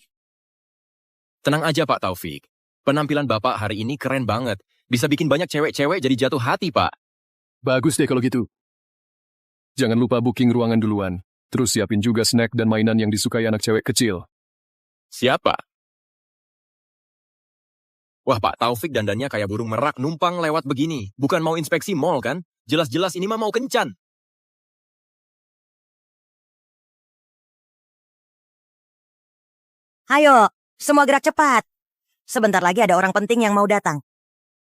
Tenang aja Pak Taufik. Penampilan Bapak hari ini keren banget. Bisa bikin banyak cewek-cewek jadi jatuh hati, Pak. Bagus deh kalau gitu. Jangan lupa booking ruangan duluan. Terus siapin juga snack dan mainan yang disukai anak cewek kecil. Siapa? Wah, Pak Taufik dandannya kayak burung merak numpang lewat begini. Bukan mau inspeksi mall kan? Jelas-jelas ini mah mau kencan. Ayo, semua gerak cepat. Sebentar lagi ada orang penting yang mau datang.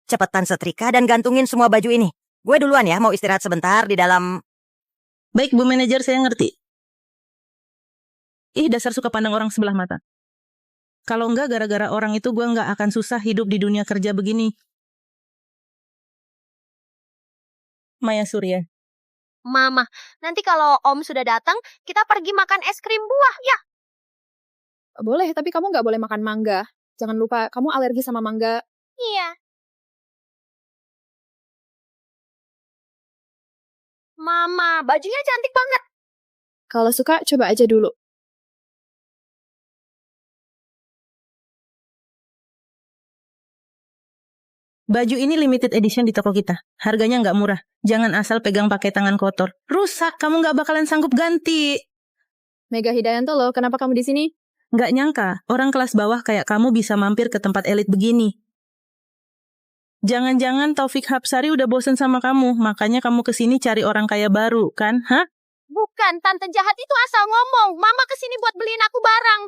Cepetan setrika dan gantungin semua baju ini. Gue duluan ya, mau istirahat sebentar di dalam... Baik, Bu Manajer, saya ngerti. Ih, dasar suka pandang orang sebelah mata. Kalau enggak, gara-gara orang itu gue nggak akan susah hidup di dunia kerja begini. Maya Surya. Mama, nanti kalau Om sudah datang, kita pergi makan es krim buah, ya? Boleh, tapi kamu nggak boleh makan mangga. Jangan lupa, kamu alergi sama mangga. Iya. Mama, bajunya cantik banget. Kalau suka, coba aja dulu. Baju ini limited edition di toko kita. Harganya nggak murah. Jangan asal pegang pakai tangan kotor. Rusak, kamu nggak bakalan sanggup ganti. Mega Hidayanto loh, kenapa kamu di sini? Nggak nyangka, orang kelas bawah kayak kamu bisa mampir ke tempat elit begini. Jangan-jangan Taufik Hapsari udah bosen sama kamu, makanya kamu kesini cari orang kaya baru, kan? Hah? Bukan, tante jahat itu asal ngomong. Mama kesini buat beliin aku barang.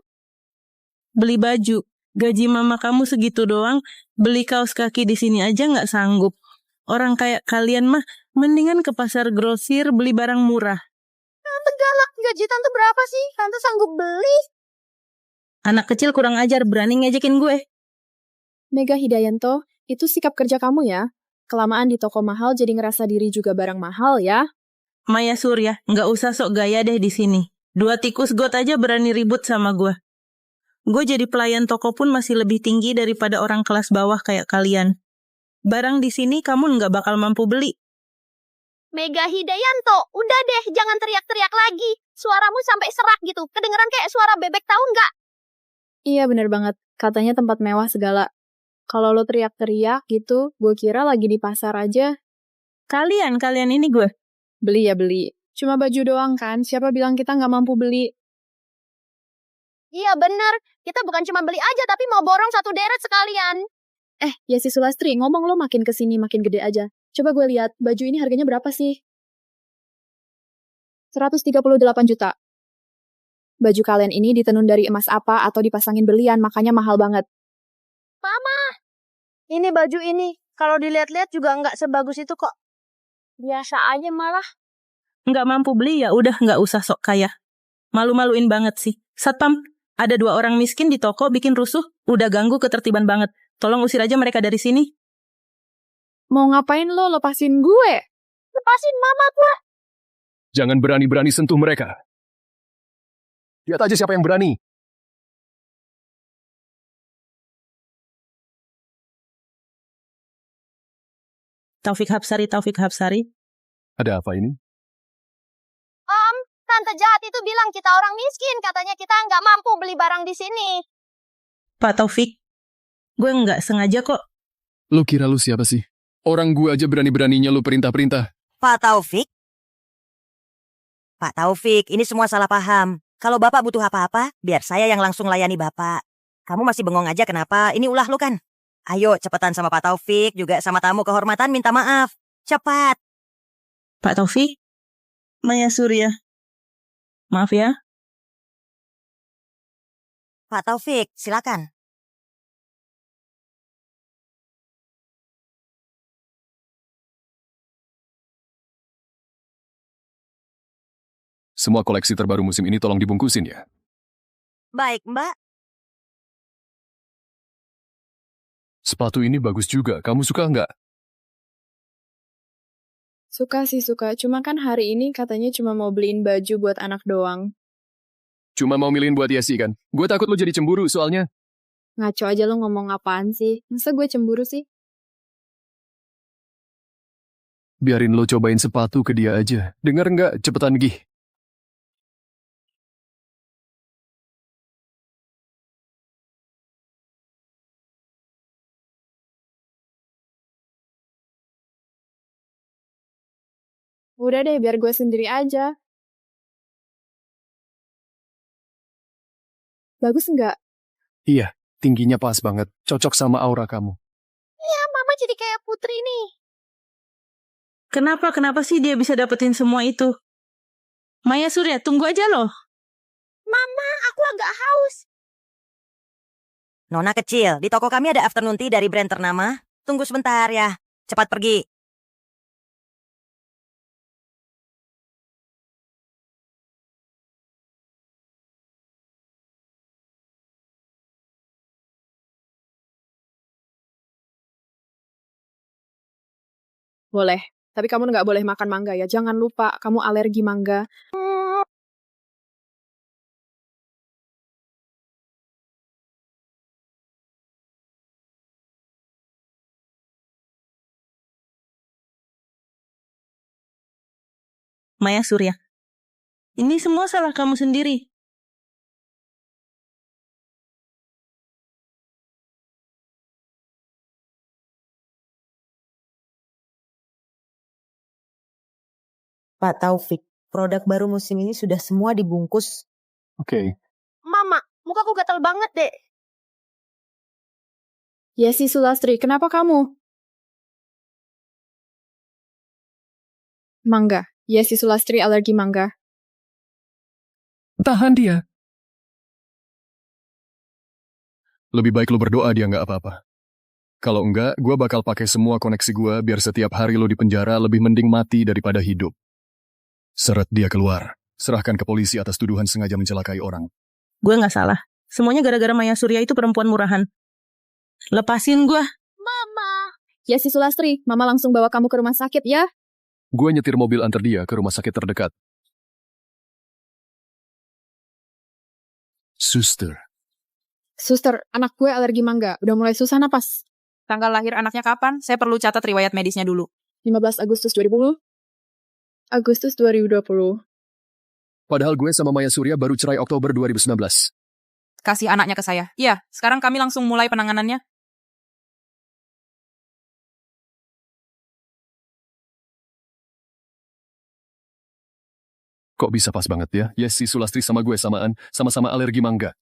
Beli baju. Gaji mama kamu segitu doang, beli kaos kaki di sini aja nggak sanggup. Orang kayak kalian mah, mendingan ke pasar grosir beli barang murah. Tante galak, gaji tante berapa sih? Tante sanggup beli? Anak kecil kurang ajar, berani ngejekin gue. Mega Hidayanto, itu sikap kerja kamu ya. Kelamaan di toko mahal jadi ngerasa diri juga barang mahal ya. Maya Surya, nggak usah sok gaya deh di sini. 2 tikus got aja berani ribut sama gue. Gue jadi pelayan toko pun masih lebih tinggi daripada orang kelas bawah kayak kalian. Barang di sini kamu nggak bakal mampu beli. Mega Hidayanto, udah deh, jangan teriak-teriak lagi. Suaramu sampai serak gitu, kedengeran kayak suara bebek tahu nggak? Iya bener banget, katanya tempat mewah segala. Kalau lo teriak-teriak gitu, gue kira lagi di pasar aja. Kalian ini gue. Beli ya beli. Cuma baju doang kan, siapa bilang kita nggak mampu beli? Iya bener, kita bukan cuma beli aja tapi mau borong 1 deret sekalian. Yesi Sulastri, ngomong lo makin kesini makin gede aja. Coba gue lihat, baju ini harganya berapa sih? 138 juta. Baju kalian ini ditenun dari emas apa atau dipasangin berlian, makanya mahal banget. Mama, ini baju ini, kalau dilihat-lihat juga nggak sebagus itu kok. Biasa aja malah. Nggak mampu beli ya udah nggak usah sok kaya. Malu-maluin banget sih. Satpam, ada 2 orang miskin di toko bikin rusuh, udah ganggu ketertiban banget. Tolong usir aja mereka dari sini. Mau ngapain lo? Lepasin gue. Lepasin mama gue. Jangan berani-berani sentuh mereka. Lihat aja siapa yang berani. Taufik Hapsari. Ada apa ini? Tante jahat itu bilang kita orang miskin. Katanya kita nggak mampu beli barang di sini. Pak Taufik, gue nggak sengaja kok. Lu kira lu siapa sih? Orang gue aja berani-beraninya lu perintah-perintah. Pak Taufik? Pak Taufik, ini semua salah paham. Kalau Bapak butuh apa-apa, biar saya yang langsung layani Bapak. Kamu masih bengong aja kenapa? Ini ulah lu kan? Ayo cepetan sama Pak Taufik, juga sama tamu kehormatan minta maaf. Cepat. Pak Taufik, Maya Surya. Maaf ya. Pak Taufik, silakan. Semua koleksi terbaru musim ini tolong dibungkusin ya. Baik, Mbak. Sepatu ini bagus juga, kamu suka nggak? Suka sih suka, cuma kan hari ini katanya cuma mau beliin baju buat anak doang. Cuma mau milihin buat Yesi kan? Gue takut lu jadi cemburu soalnya. Ngaco aja lo ngomong apaan sih? Masa gue cemburu sih? Biarin lo cobain sepatu ke dia aja. Dengar nggak? Cepetan gih. Udah deh, biar gue sendiri aja. Bagus nggak? Iya, tingginya pas banget. Cocok sama aura kamu. Iya, Mama jadi kayak putri nih. Kenapa sih dia bisa dapetin semua itu? Maya Surya, tunggu aja loh. Mama, aku agak haus. Nona kecil, di toko kami ada afternoon tea dari brand ternama. Tunggu sebentar ya. Cepat pergi. Boleh. Tapi kamu nggak boleh makan mangga ya. Jangan lupa, kamu alergi mangga. Maya Surya, ini semua salah kamu sendiri. Pak Taufik, produk baru musim ini sudah semua dibungkus. Oke. Mama, mukaku gatal banget deh. Yesi Sulastri, kenapa kamu? Mangga. Yesi Sulastri alergi mangga. Tahan dia. Lebih baik lu berdoa dia nggak apa-apa. Kalau enggak, gue bakal pakai semua koneksi gue biar setiap hari lu di penjara lebih mending mati daripada hidup. Seret dia keluar. Serahkan ke polisi atas tuduhan sengaja mencelakai orang. Gue nggak salah. Semuanya gara-gara Maya Surya itu perempuan murahan. Lepasin gue. Mama. Yesi Sulastri, Mama langsung bawa kamu ke rumah sakit ya. Gue nyetir mobil antar dia ke rumah sakit terdekat. Suster. Suster, anak gue alergi mangga. Udah mulai susah napas. Tanggal lahir anaknya kapan? Saya perlu catat riwayat medisnya dulu. 15 Agustus 2020. Agustus 2020. Padahal gue sama Maya Surya baru cerai Oktober 2019. Kasih anaknya ke saya. Iya, sekarang kami langsung mulai penanganannya. Kok bisa pas banget ya? Yesi Sulastri sama gue samaan, sama-sama alergi mangga.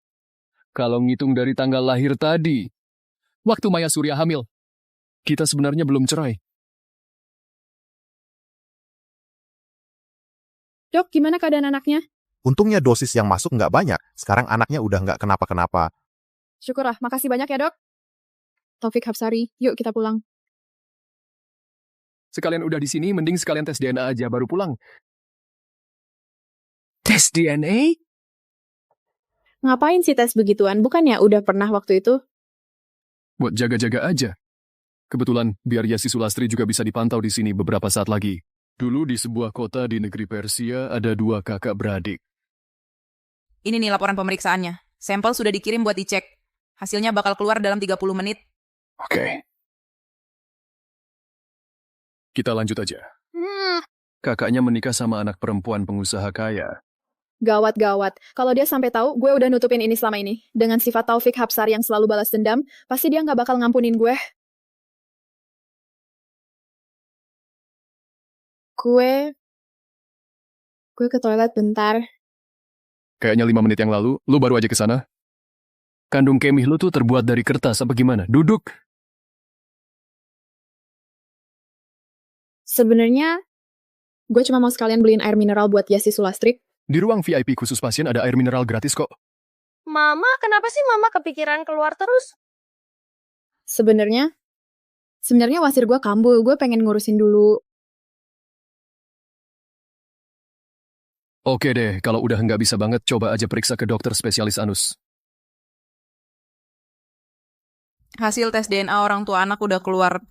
Kalau ngitung dari tanggal lahir tadi, waktu Maya Surya hamil, kita sebenarnya belum cerai. Dok, gimana keadaan anaknya? Untungnya dosis yang masuk nggak banyak. Sekarang anaknya udah nggak kenapa-kenapa. Syukurlah, makasih banyak ya dok. Taufik Hapsari, yuk kita pulang. Sekalian udah di sini, mending sekalian tes DNA aja, baru pulang. Tes DNA? Ngapain sih tes begituan? Bukannya udah pernah waktu itu? Buat jaga-jaga aja. Kebetulan, biar Yesi Sulastri juga bisa dipantau di sini beberapa saat lagi. Dulu di sebuah kota di negeri Persia ada 2 kakak beradik. Ini nih laporan pemeriksaannya. Sampel sudah dikirim buat dicek. Hasilnya bakal keluar dalam 30 menit. Oke. Kita lanjut aja. Kakaknya menikah sama anak perempuan pengusaha kaya. Gawat-gawat. Kalau dia sampai tahu, gue udah nutupin ini selama ini. Dengan sifat Taufik Hapsari yang selalu balas dendam, pasti dia nggak bakal ngampunin gue. Gue ke toilet bentar. Kayaknya 5 menit yang lalu, lu baru aja ke sana. Kandung kemih lu tuh terbuat dari kertas apa gimana? Duduk. Sebenarnya, gue cuma mau sekalian beliin air mineral buat Yesi Sulastri. Di ruang VIP khusus pasien ada air mineral gratis kok. Mama, kenapa sih Mama kepikiran keluar terus? Sebenarnya wasir gue kambuh. Gue pengen ngurusin dulu. Oke deh, kalau udah nggak bisa banget, coba aja periksa ke dokter spesialis anus. Hasil tes DNA orang tua anak udah keluar.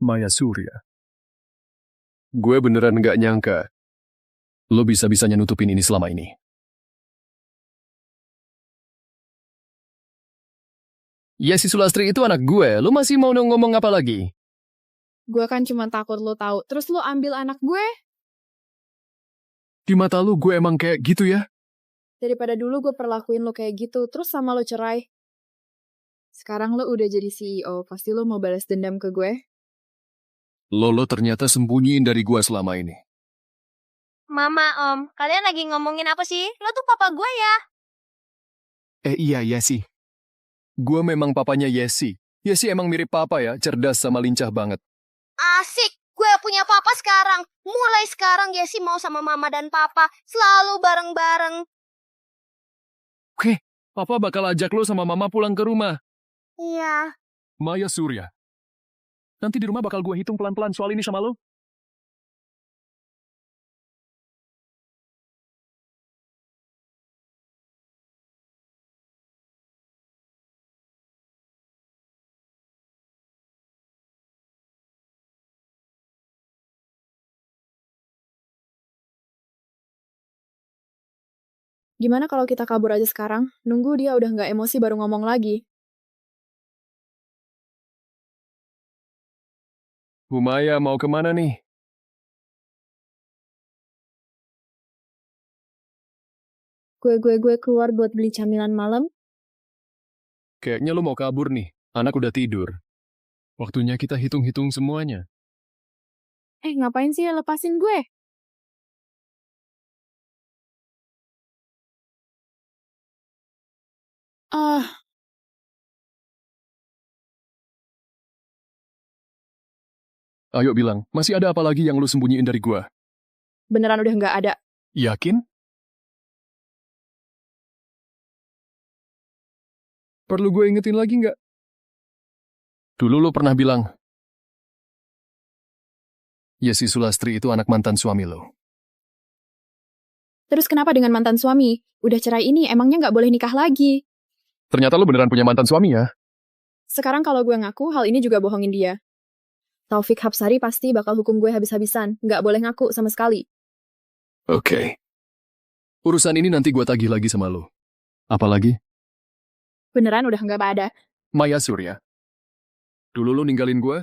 Maya Surya. Gue beneran nggak nyangka lo bisa-bisanya nutupin ini selama ini. Yesi Sulastri itu anak gue, lo masih mau ngomong apa lagi? Gue kan cuma takut lo tahu. Terus lo ambil anak gue. Di mata lo gue emang kayak gitu ya? Daripada dulu gue perlakuin lo kayak gitu, terus sama lo cerai. Sekarang lo udah jadi CEO, pasti lo mau balas dendam ke gue. Lo ternyata sembunyiin dari gue selama ini. Mama, Om, kalian lagi ngomongin apa sih? Lo tuh papa gue ya? Iya, Yesi. Gue memang papanya Yesi. Yesi emang mirip papa ya, cerdas sama lincah banget. Asik, gue punya papa sekarang. Mulai sekarang Yesi mau sama mama dan papa. Selalu bareng-bareng. Oke, papa bakal ajak lo sama mama pulang ke rumah. Iya. Maya Surya. Nanti di rumah bakal gue hitung pelan-pelan soal ini sama lo. Gimana kalau kita kabur aja sekarang? Nunggu dia udah nggak emosi baru ngomong lagi. Bu Maya mau kemana nih? Gue keluar buat beli camilan malam. Kayaknya lo mau kabur nih. Anak udah tidur. Waktunya kita hitung-hitung semuanya. Ngapain sih lepasin gue? Ayo bilang, masih ada apa lagi yang lo sembunyiin dari gue? Beneran udah nggak ada. Yakin? Perlu gue ingetin lagi nggak? Dulu lo pernah bilang, Yesi Sulastri itu anak mantan suami lo. Terus kenapa dengan mantan suami? Udah cerai ini, emangnya nggak boleh nikah lagi? Ternyata lo beneran punya mantan suami ya? Sekarang kalau gue ngaku, hal ini juga bohongin dia. Taufik Hapsari pasti bakal hukum gue habis-habisan. Nggak boleh ngaku sama sekali. Oke. Urusan ini nanti gue tagih lagi sama lo. Apalagi? Beneran udah nggak ada. Maya Surya. Dulu lo ninggalin gue?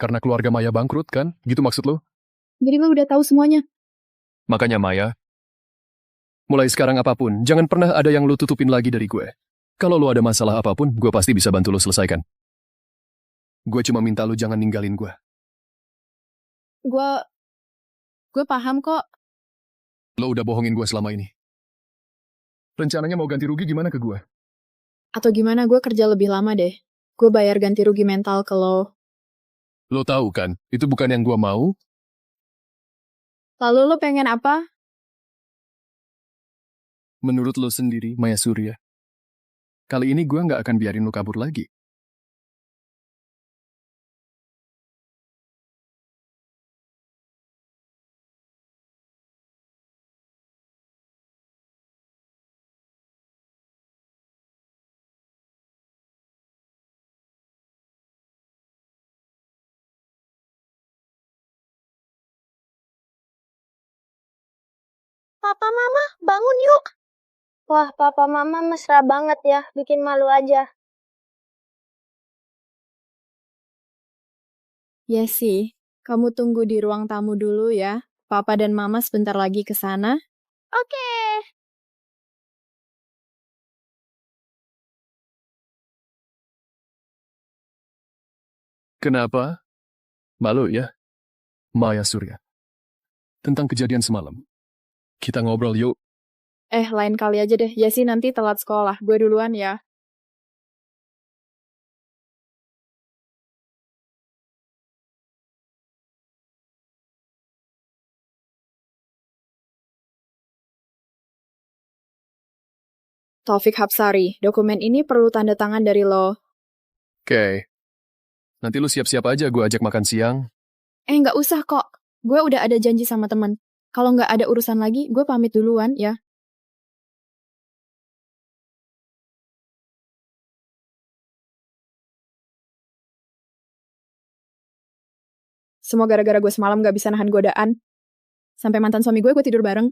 Karena keluarga Maya bangkrut kan? Gitu maksud lo? Jadi lo udah tahu semuanya. Makanya Maya, mulai sekarang apapun, jangan pernah ada yang lo tutupin lagi dari gue. Kalau lo ada masalah apapun, gue pasti bisa bantu lo selesaikan. Gue cuma minta lo jangan ninggalin gue. Gue paham kok. Lo udah bohongin gue selama ini. Rencananya mau ganti rugi gimana ke gue? Atau gimana gue kerja lebih lama deh. Gue bayar ganti rugi mental ke lo. Lo tahu kan, itu bukan yang gue mau. Lalu lo pengen apa? Menurut lo sendiri, Maya Surya. Kali ini gue nggak akan biarin lo kabur lagi. Papa, Mama, bangun yuk. Wah, Papa Mama mesra banget ya, bikin malu aja. Ya sih, kamu tunggu di ruang tamu dulu ya. Papa dan Mama sebentar lagi ke sana. Oke. Kenapa? Malu ya? Maya Surya. Tentang kejadian semalam. Kita ngobrol yuk. Lain kali aja deh. Ya sih, nanti telat sekolah. Gue duluan ya. Taufik Hapsari, dokumen ini perlu tanda tangan dari lo. Oke. Nanti lu siap-siap aja gue ajak makan siang. Nggak usah kok. Gue udah ada janji sama temen. Kalau nggak ada urusan lagi, gue pamit duluan ya. Semua gara-gara gue semalam nggak bisa nahan godaan. Sampai mantan suami gue tidur bareng.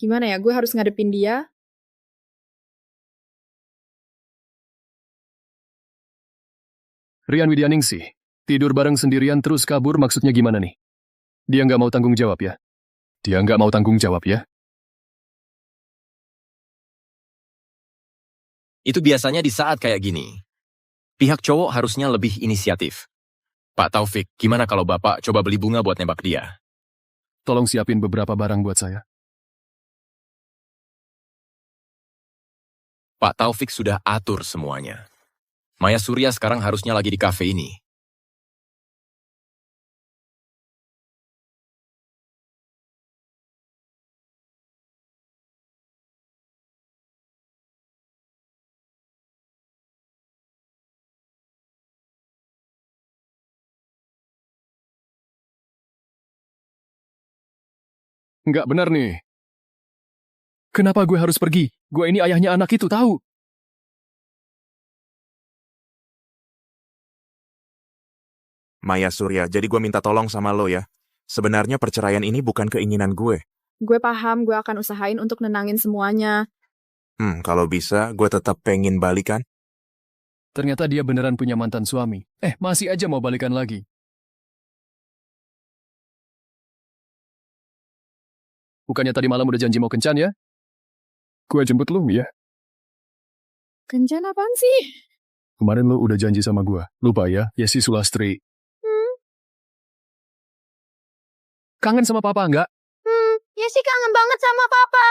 Gimana ya, gue harus ngadepin dia. Rian Widyaningsih, tidur bareng sendirian terus kabur maksudnya gimana nih? Dia nggak mau tanggung jawab ya? Dia nggak mau tanggung jawab ya? Itu biasanya di saat kayak gini. Pihak cowok harusnya lebih inisiatif. Pak Taufik, gimana kalau Bapak coba beli bunga buat nembak dia? Tolong siapin beberapa barang buat saya. Pak Taufik sudah atur semuanya. Maya Surya sekarang harusnya lagi di kafe ini. Nggak benar nih. Kenapa gue harus pergi? Gue ini ayahnya anak itu, tahu? Maya Surya, jadi gue minta tolong sama lo ya. Sebenarnya perceraian ini bukan keinginan gue. Gue paham, gue akan usahain untuk nenangin semuanya. Kalau bisa, gue tetap pengen balikan. Ternyata dia beneran punya mantan suami. Masih aja mau balikan lagi. Bukannya tadi malam udah janji mau kencan ya? Gue jemput lu ya. Kencan apaan sih? Kemarin lu udah janji sama gue. Lupa ya, Yesi Sulastri. Kangen sama papa enggak? Yesi kangen banget sama papa.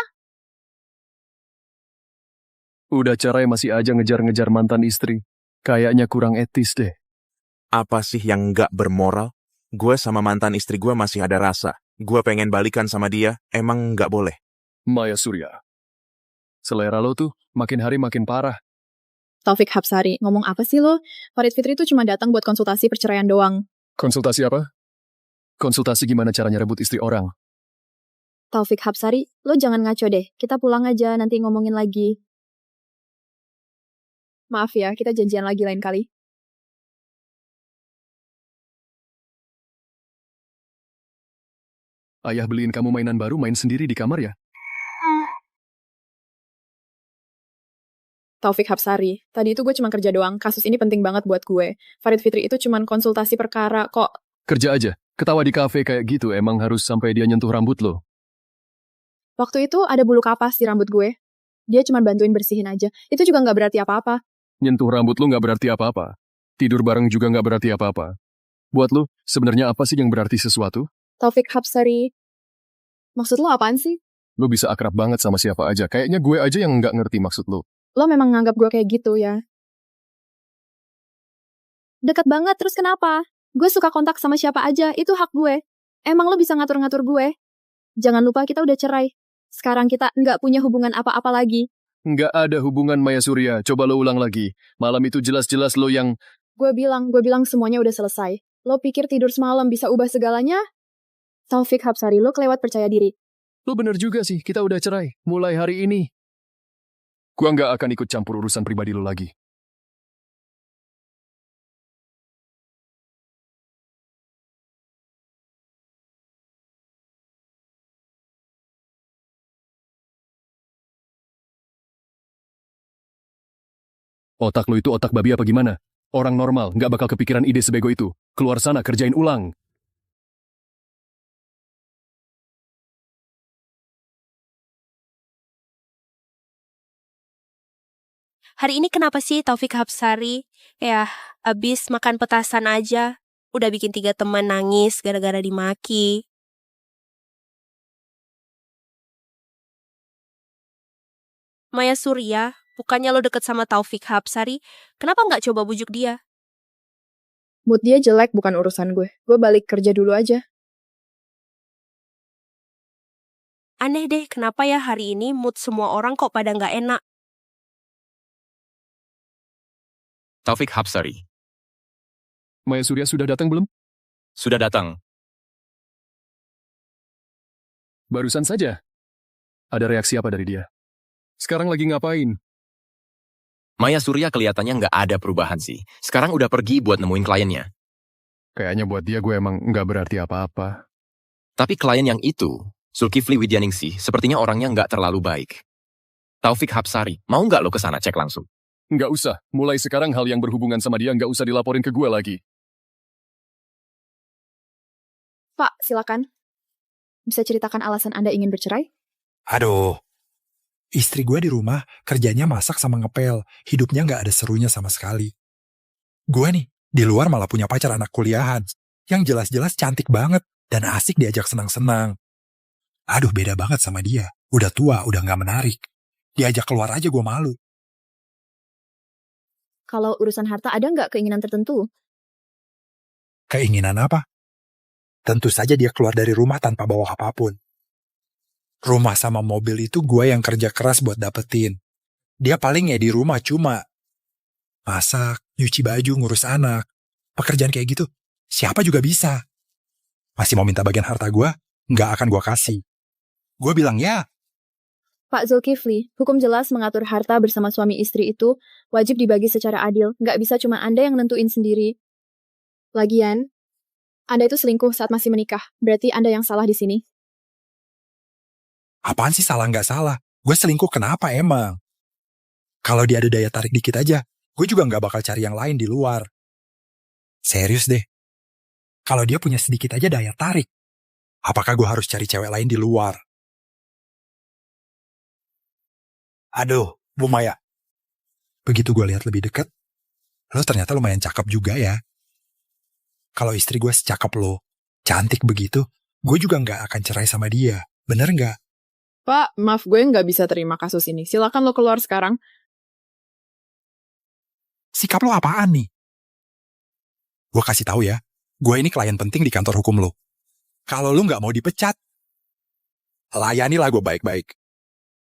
Udah cerai masih aja ngejar-ngejar mantan istri. Kayaknya kurang etis deh. Apa sih yang nggak bermoral? Gue sama mantan istri gue masih ada rasa. Gue pengen balikan sama dia, emang nggak boleh. Maya Surya. Selera lo tuh makin hari makin parah. Taufik Hapsari, ngomong apa sih lo? Farid Fitri tuh cuma datang buat konsultasi perceraian doang. Konsultasi apa? Konsultasi gimana caranya rebut istri orang. Taufik Hapsari, lo jangan ngaco deh. Kita pulang aja, nanti ngomongin lagi. Maaf ya, kita janjian lagi lain kali. Ayah beliin kamu mainan baru, main sendiri di kamar ya? Taufik Hapsari, tadi itu gue cuma kerja doang. Kasus ini penting banget buat gue. Farid Fitri itu cuma konsultasi perkara kok. Kerja aja. Ketawa di kafe kayak gitu emang harus sampai dia nyentuh rambut lo. Waktu itu ada bulu kapas di rambut gue. Dia cuma bantuin bersihin aja. Itu juga nggak berarti apa-apa. Nyentuh rambut lo nggak berarti apa-apa. Tidur bareng juga nggak berarti apa-apa. Buat lo, sebenarnya apa sih yang berarti sesuatu? Taufik Hapsari, maksud lo apaan sih? Lo bisa akrab banget sama siapa aja. Kayaknya gue aja yang nggak ngerti maksud lo. Lo memang nganggap gue kayak gitu ya? Deket banget, terus kenapa? Gue suka kontak sama siapa aja, itu hak gue. Emang lo bisa ngatur-ngatur gue? Jangan lupa kita udah cerai. Sekarang kita nggak punya hubungan apa-apa lagi. Nggak ada hubungan, Maya Surya. Coba lo ulang lagi. Malam itu jelas-jelas lo yang... Gue bilang semuanya udah selesai. Lo pikir tidur semalam bisa ubah segalanya? Taufik Hapsari, lo kelewat percaya diri. Lo bener juga sih, kita udah cerai. Mulai hari ini. Gua nggak akan ikut campur urusan pribadi lo lagi. Otak lo itu otak babi apa gimana? Orang normal nggak bakal kepikiran ide sebego itu. Keluar sana, kerjain ulang. Hari ini kenapa sih Taufik Hapsari? Ya, abis makan petasan aja. Udah bikin 3 teman nangis gara-gara dimaki. Maya Surya, bukannya lo deket sama Taufik Hapsari, kenapa nggak coba bujuk dia? Mood dia jelek bukan urusan gue. Gue balik kerja dulu aja. Aneh deh, kenapa ya hari ini mood semua orang kok pada nggak enak? Taufik Hapsari. Maya Surya sudah datang belum? Sudah datang. Barusan saja. Ada reaksi apa dari dia? Sekarang lagi ngapain? Maya Surya kelihatannya nggak ada perubahan sih. Sekarang udah pergi buat nemuin kliennya. Kayaknya buat dia gue emang nggak berarti apa-apa. Tapi klien yang itu, Zulkifli Widyaningsih, sepertinya orangnya nggak terlalu baik. Taufik Hapsari, mau nggak lo kesana cek langsung? Nggak usah. Mulai sekarang hal yang berhubungan sama dia nggak usah dilaporin ke gue lagi. Pak, silakan. Bisa ceritakan alasan Anda ingin bercerai? Aduh, istri gue di rumah kerjanya masak sama ngepel. Hidupnya nggak ada serunya sama sekali. Gue nih, di luar malah punya pacar anak kuliahan. Yang jelas-jelas cantik banget dan asik diajak senang-senang. Aduh, beda banget sama dia. Udah tua, udah nggak menarik. Diajak keluar aja gue malu. Kalau urusan harta ada nggak keinginan tertentu? Keinginan apa? Tentu saja dia keluar dari rumah tanpa bawa apapun. Rumah sama mobil itu gue yang kerja keras buat dapetin. Dia paling ya di rumah cuma masak, nyuci baju, ngurus anak. Pekerjaan kayak gitu, siapa juga bisa. Masih mau minta bagian harta gue? Nggak akan gue kasih. Gue bilang ya. Pak Zulkifli, hukum jelas mengatur harta bersama suami istri itu wajib dibagi secara adil. Nggak bisa cuma Anda yang nentuin sendiri. Lagian, Anda itu selingkuh saat masih menikah. Berarti Anda yang salah di sini. Apaan sih salah nggak salah? Gue selingkuh kenapa emang? Kalau dia ada daya tarik dikit aja, gue juga nggak bakal cari yang lain di luar. Serius deh. Kalau dia punya sedikit aja daya tarik, apakah gue harus cari cewek lain di luar? Aduh, Bu Maya. Begitu gue lihat lebih dekat, lo ternyata lumayan cakep juga ya. Kalau istri gue secakep lo, cantik begitu, gue juga nggak akan cerai sama dia. Bener nggak? Pak, maaf gue nggak bisa terima kasus ini. Silakan lo keluar sekarang. Sikap lo apaan nih? Gue kasih tahu ya, gue ini klien penting di kantor hukum lo. Kalau lo nggak mau dipecat, layanilah gue baik-baik.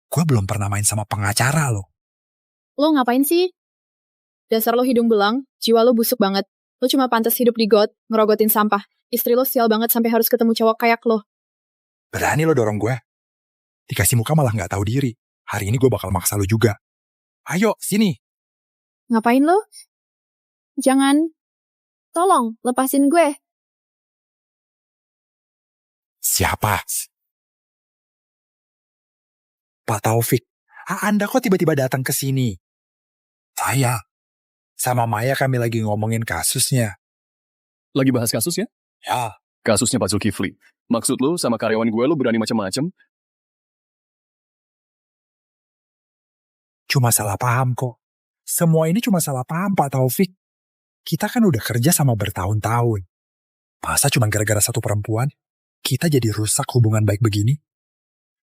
Gue belum pernah main sama pengacara lo. Lo ngapain sih? Dasar lo hidung belang, jiwa lo busuk banget. Lo cuma pantas hidup di got, ngerogotin sampah. Istri lo sial banget sampai harus ketemu cowok kayak lo. Berani lo dorong gue? Dikasih muka malah nggak tahu diri. Hari ini gue bakal maksa lo juga. Ayo, sini. Ngapain lo? Jangan. Tolong, lepasin gue. Siapa? Pak Taufik. Anda kok tiba-tiba datang ke sini? Saya. Sama Maya kami lagi ngomongin kasusnya. Lagi bahas kasus ya? Ya. Kasusnya Pak Zulkifli. Maksud lu sama karyawan gue lu berani macam-macam? Cuma salah paham kok. Semua ini cuma salah paham Pak Taufik. Kita kan udah kerja sama bertahun-tahun. Masa cuma gara-gara satu perempuan, kita jadi rusak hubungan baik begini?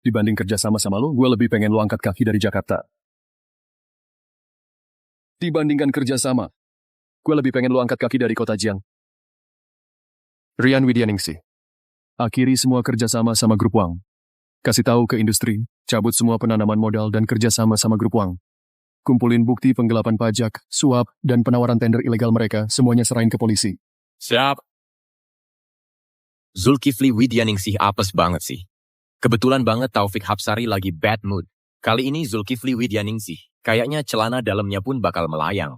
Dibanding kerja sama lu, gue lebih pengen lu angkat kaki dari Jakarta. Dibandingkan kerja sama, gue lebih pengen lu angkat kaki dari kota Jiang. Rian Widyaningsih. Akhiri semua kerjasama sama Grup Wang. Kasih tahu ke industri, cabut semua penanaman modal dan kerjasama sama Grup Wang. Kumpulin bukti penggelapan pajak, suap, dan penawaran tender ilegal mereka, semuanya serahin ke polisi. Siap. Zulkifli Widyaningsih apes banget sih. Kebetulan banget Taufik Hapsari lagi bad mood. Kali ini Zulkifli Widyaningsih, kayaknya celana dalamnya pun bakal melayang.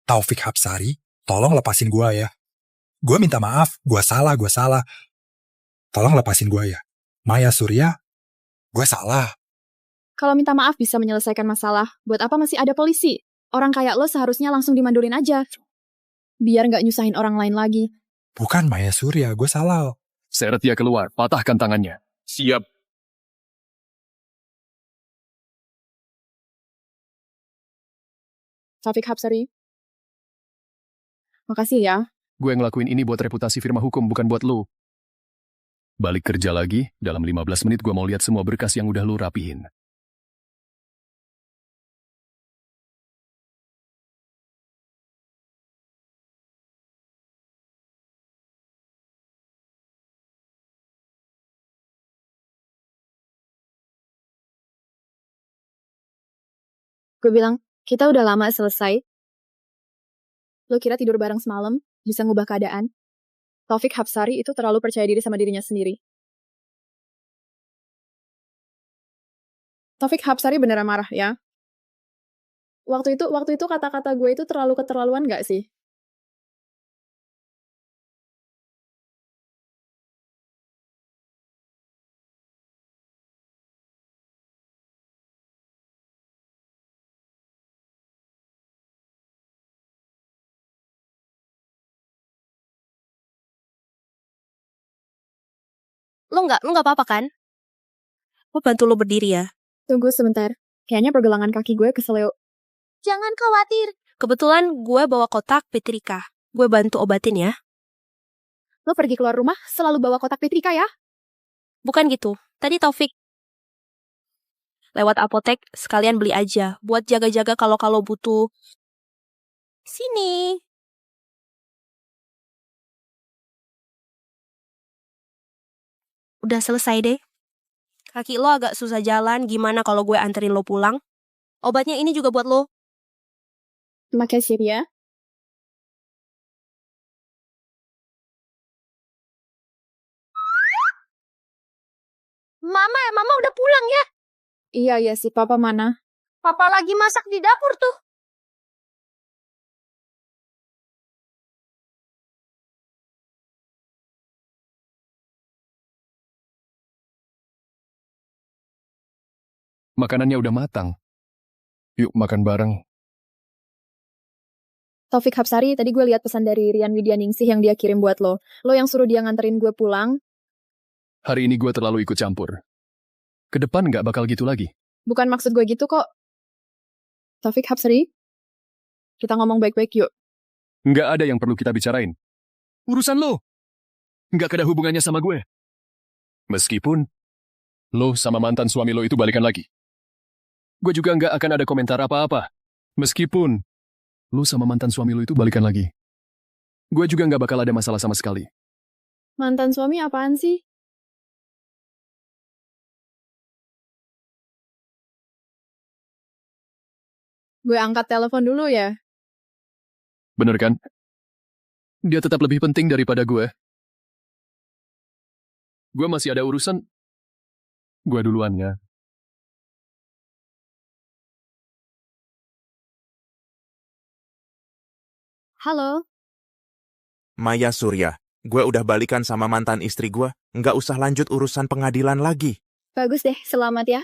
Taufik Hapsari, tolong lepasin gua ya. Gua minta maaf, gua salah. Tolong lepasin gua ya. Maya Surya, gua salah. Kalau minta maaf bisa menyelesaikan masalah, buat apa masih ada polisi? Orang kayak lo seharusnya langsung dimandurin aja. Biar nggak nyusahin orang lain lagi. Bukan Maya Surya, gue salah. Seret dia keluar, patahkan tangannya. Siap. Taufik Hapsari. Makasih ya. Gue ngelakuin ini buat reputasi firma hukum, bukan buat lo. Balik kerja lagi, dalam 15 menit gue mau lihat semua berkas yang udah lo rapihin. Gue bilang, kita udah lama selesai. Lo kira tidur bareng semalam bisa ngubah keadaan? Taufik Hapsari itu terlalu percaya diri sama dirinya sendiri. Taufik Hapsari beneran marah ya? Waktu itu kata-kata gue itu terlalu keterlaluan gak sih? Lo nggak apa-apa kan? Gue bantu lo berdiri ya. Tunggu sebentar. Kayaknya pergelangan kaki gue keseleo. Jangan khawatir. Kebetulan gue bawa kotak Petrika. Gue bantu obatin ya. Lo pergi keluar rumah selalu bawa kotak Petrika ya? Bukan gitu. Tadi Taufik lewat apotek sekalian beli aja. Buat jaga-jaga kalau butuh. Sini. Udah selesai deh. Kaki lo agak susah jalan, gimana kalau gue anterin lo pulang? Obatnya ini juga buat lo. Makasih ya. Mama udah pulang ya? Iya sih, Papa mana? Papa lagi masak di dapur tuh. Makanannya udah matang. Yuk makan bareng. Taufik Hapsari, tadi gue lihat pesan dari Rian Widyaningsih yang dia kirim buat lo. Lo yang suruh dia nganterin gue pulang. Hari ini gue terlalu ikut campur. Ke depan nggak bakal gitu lagi. Bukan maksud gue gitu kok. Taufik Hapsari, kita ngomong baik-baik yuk. Nggak ada yang perlu kita bicarain. Urusan lo. Nggak ada hubungannya sama gue. Meskipun lo sama mantan suami lo itu balikan lagi. Gue juga nggak akan ada komentar apa-apa. Meskipun lo sama mantan suami lo itu balikan lagi. Gue juga nggak bakal ada masalah sama sekali. Mantan suami apaan sih? Gue angkat telepon dulu ya. Bener kan? Dia tetap lebih penting daripada gue. Gue masih ada urusan. Gue duluan ya. Halo. Maya Surya, gue udah balikan sama mantan istri gue. Nggak usah lanjut urusan pengadilan lagi. Bagus deh, selamat ya.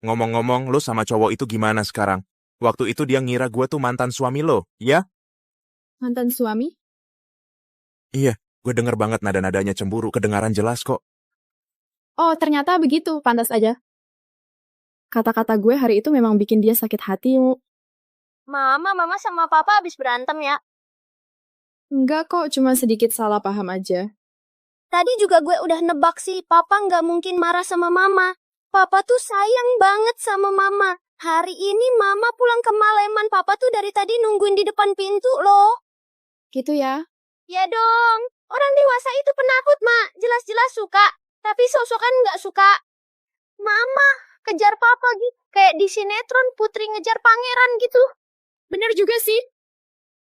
Ngomong-ngomong, lo sama cowok itu gimana sekarang? Waktu itu dia ngira gue tuh mantan suami lo, ya? Mantan suami? Iya, gue denger banget nada-nadanya cemburu, kedengaran jelas kok. Oh, ternyata begitu, pantas aja. Kata-kata gue hari itu memang bikin dia sakit hati. Mama sama Papa habis berantem ya? Enggak kok, cuma sedikit salah paham aja. Tadi juga gue udah nebak sih, Papa nggak mungkin marah sama Mama. Papa tuh sayang banget sama Mama. Hari ini Mama pulang ke Maleman, Papa tuh dari tadi nungguin di depan pintu loh. Gitu ya? Ya dong, orang dewasa itu penakut, Mak. Jelas-jelas suka, tapi sok-sokan nggak suka. Mama, kejar Papa gitu. Kayak di sinetron Putri ngejar pangeran gitu. Bener juga sih.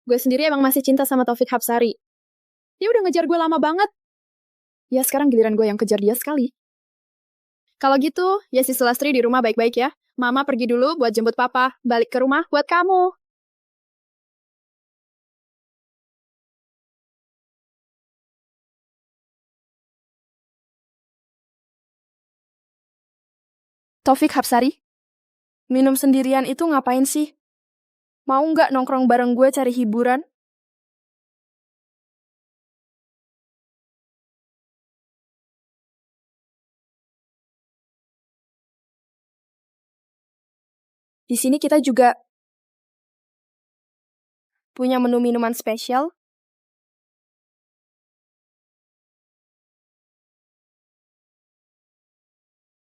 Gue sendiri emang masih cinta sama Taufik Hapsari. Dia udah ngejar gue lama banget. Ya sekarang giliran gue yang kejar dia sekali. Kalau gitu, ya si Sulastri di rumah baik-baik ya. Mama pergi dulu buat jemput Papa. Balik ke rumah buat kamu. Taufik Hapsari, minum sendirian itu ngapain sih? Mau nggak nongkrong bareng gue cari hiburan? Di sini kita juga punya menu minuman spesial.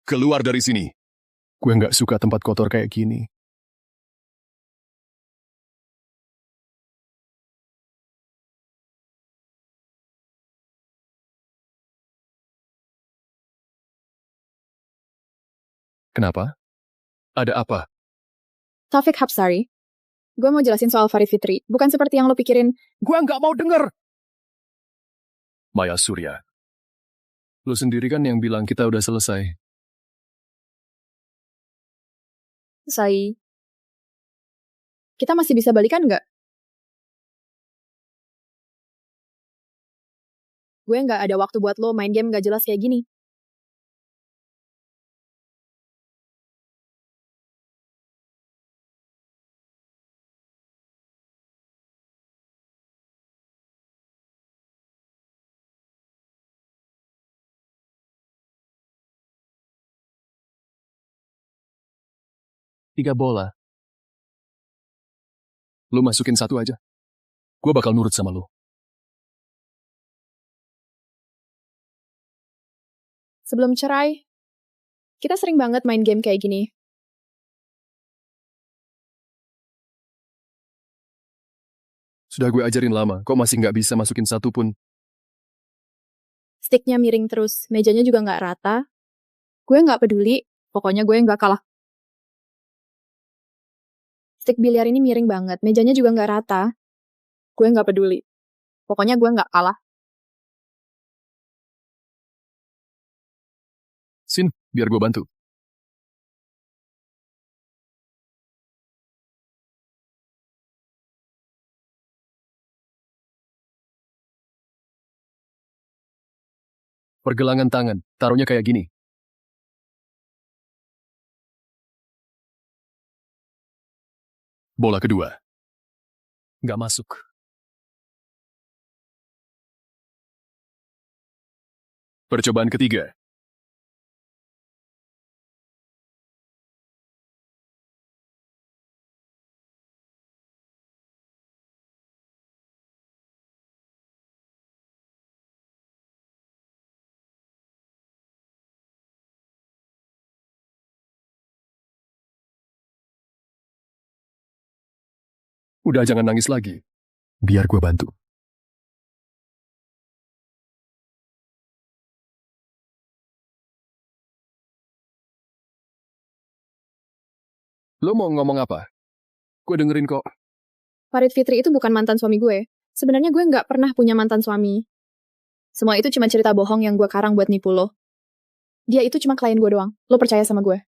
Keluar dari sini. Gue nggak suka tempat kotor kayak gini. Kenapa? Ada apa? Taufik Hapsari, gue mau jelasin soal Farid Fitri. Bukan seperti yang lo pikirin. Gue nggak mau denger. Maya Surya. Lo sendiri kan yang bilang kita udah selesai. Kita masih bisa balikan nggak? Gue nggak ada waktu buat lo main game nggak jelas kayak gini. Tiga bola. Lo masukin satu aja. Gue bakal nurut sama lo. Sebelum cerai, kita sering banget main game kayak gini. Sudah gue ajarin lama, kok masih nggak bisa masukin satu pun. Sticknya miring terus, mejanya juga nggak rata. Gue nggak peduli, pokoknya gue nggak kalah. Stick biliar ini miring banget, mejanya juga nggak rata. Gue nggak peduli, pokoknya gue nggak kalah. Sin, biar gue bantu. Pergelangan tangan, taruhnya kayak gini. Bola kedua. Nggak masuk. Percobaan ketiga. Udah jangan nangis lagi. Biar gue bantu. Lo mau ngomong apa? Gue dengerin kok. Farid Fitri itu bukan mantan suami gue. Sebenarnya gue nggak pernah punya mantan suami. Semua itu cuma cerita bohong yang gue karang buat nipu lo. Dia itu cuma klien gue doang. Lo percaya sama gue?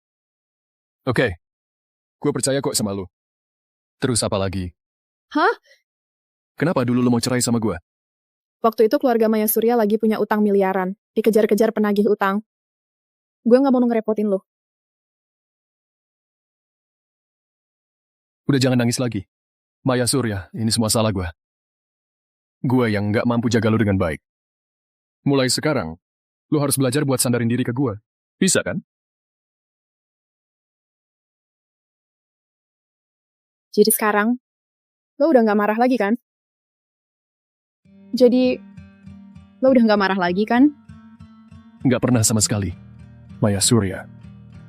Oke. Gue percaya kok sama lo. Terus apa lagi? Hah? Kenapa dulu lo mau cerai sama gue? Waktu itu keluarga Maya Surya lagi punya utang miliaran. Dikejar-kejar penagih utang. Gue nggak mau ngerepotin lo. Udah jangan nangis lagi. Maya Surya, ini semua salah gue. Gue yang nggak mampu jaga lo dengan baik. Mulai sekarang, lo harus belajar buat sandarin diri ke gue. Bisa kan? Jadi sekarang, lo udah nggak marah lagi kan? Jadi, lo udah nggak marah lagi kan? Nggak pernah sama sekali. Maya Surya,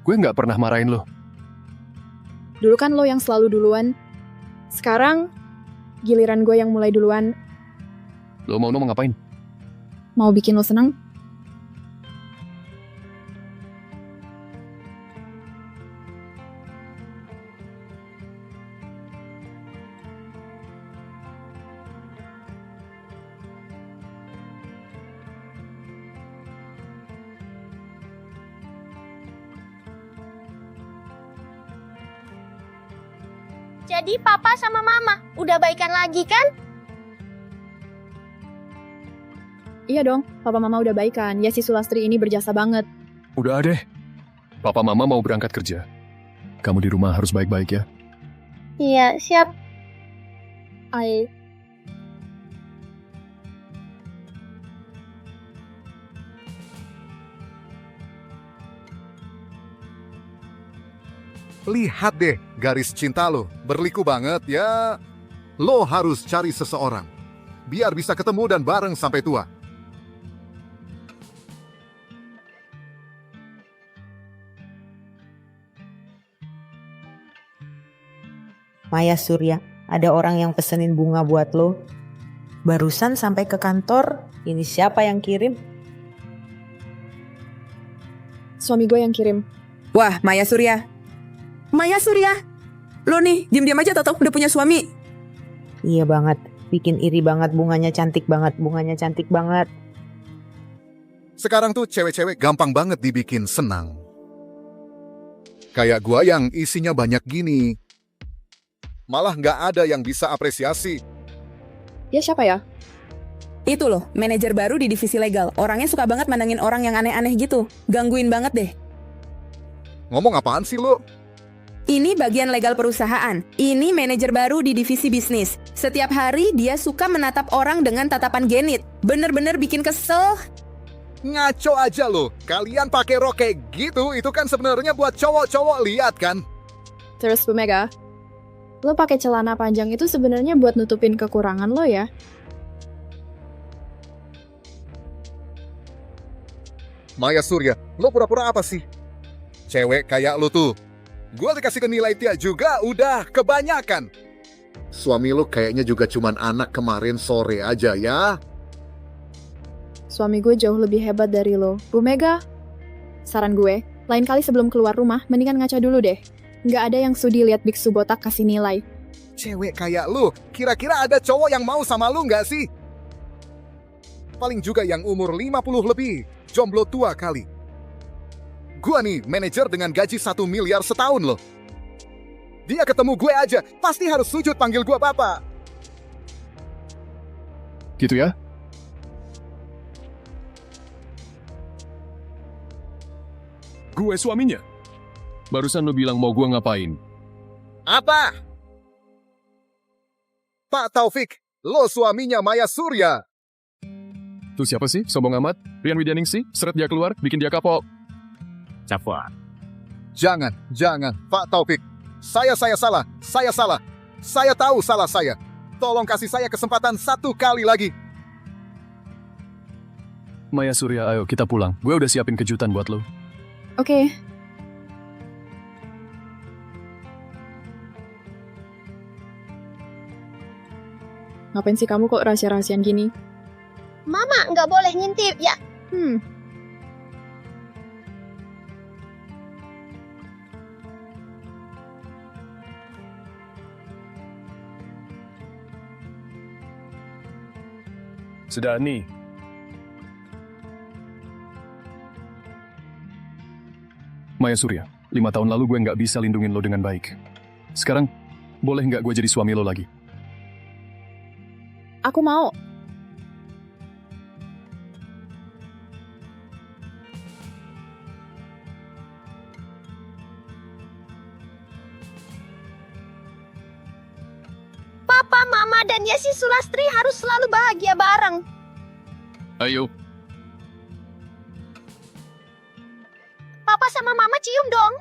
gue nggak pernah marahin lo. Dulu kan lo yang selalu duluan. Sekarang, giliran gue yang mulai duluan. Lo mau ngapain? Mau bikin lo senang? Jadi papa sama mama udah baikan lagi kan? Iya dong, papa mama udah baikan. Ya si Sulastri ini berjasa banget. Udah deh. Papa Mama mau berangkat kerja. Kamu di rumah harus baik-baik ya. Iya, siap. Ay. Lihat deh, garis cinta lo berliku banget ya. Lo harus cari seseorang, biar bisa ketemu dan bareng sampai tua. Maya Surya, ada orang yang pesenin bunga buat lo. Barusan sampai ke kantor, ini siapa yang kirim? Suami gue yang kirim. Wah, Maya Surya. Maya Surya, lo nih diam-diam aja tau udah punya suami. Iya banget, bikin iri banget, bunganya cantik banget. Sekarang tuh cewek-cewek gampang banget dibikin senang. Kayak gua yang isinya banyak gini. Malah nggak ada yang bisa apresiasi. Ya siapa ya? Itu loh, manajer baru di divisi legal. Orangnya suka banget mandangin orang yang aneh-aneh gitu. Gangguin banget deh. Ngomong apaan sih lo? Ini bagian legal perusahaan. Ini manajer baru di divisi bisnis. Setiap hari dia suka menatap orang dengan tatapan genit. Bener-bener bikin kesel. Ngaco aja lo. Kalian pakai rok kayak gitu, itu kan sebenarnya buat cowok-cowok, lihat kan? Terus Bu Mega, lo pakai celana panjang itu sebenarnya buat nutupin kekurangan lo ya? Maya Surya, lo pura-pura apa sih? Cewek kayak lo tuh. Gue dikasih ke nilai Tia juga udah kebanyakan. Suami lo kayaknya juga cuman anak kemarin sore aja ya. Suami gue jauh lebih hebat dari lo. Bu Mega, saran gue, lain kali sebelum keluar rumah, mendingan ngaca dulu deh. Nggak ada yang sudi lihat biksu botak kasih nilai. Cewek kayak lo, kira-kira ada cowok yang mau sama lo nggak sih? Paling juga yang umur 50 lebih, jomblo tua kali. Gua nih manajer dengan gaji 1 miliar setahun loh. Dia ketemu gue aja, pasti harus sujud panggil gua bapak. Gitu ya? Gue suaminya. Barusan lo bilang mau gue ngapain? Apa? Pak Taufik, lo suaminya Maya Surya. Tuh siapa sih? Sombong amat. Rian Widyaningsih, seret dia keluar, bikin dia kapok. Cafwa. Jangan, Pak Taufik. Saya salah. Saya tahu salah saya. Tolong kasih saya kesempatan 1 kali lagi. Maya Surya, ayo kita pulang. Gue udah siapin kejutan buat lo. Oke. Ngapain sih kamu kok rahasia-rahasian gini? Mama, nggak boleh ngintip, ya. Sudah nih. Maya Surya, 5 tahun lalu gue nggak bisa lindungin lo dengan baik. Sekarang, boleh nggak gue jadi suami lo lagi? Aku mau. Papa, Mama, dan Yesi Sulastri harus selalu bahagia bareng. Ayo. Papa sama Mama cium dong.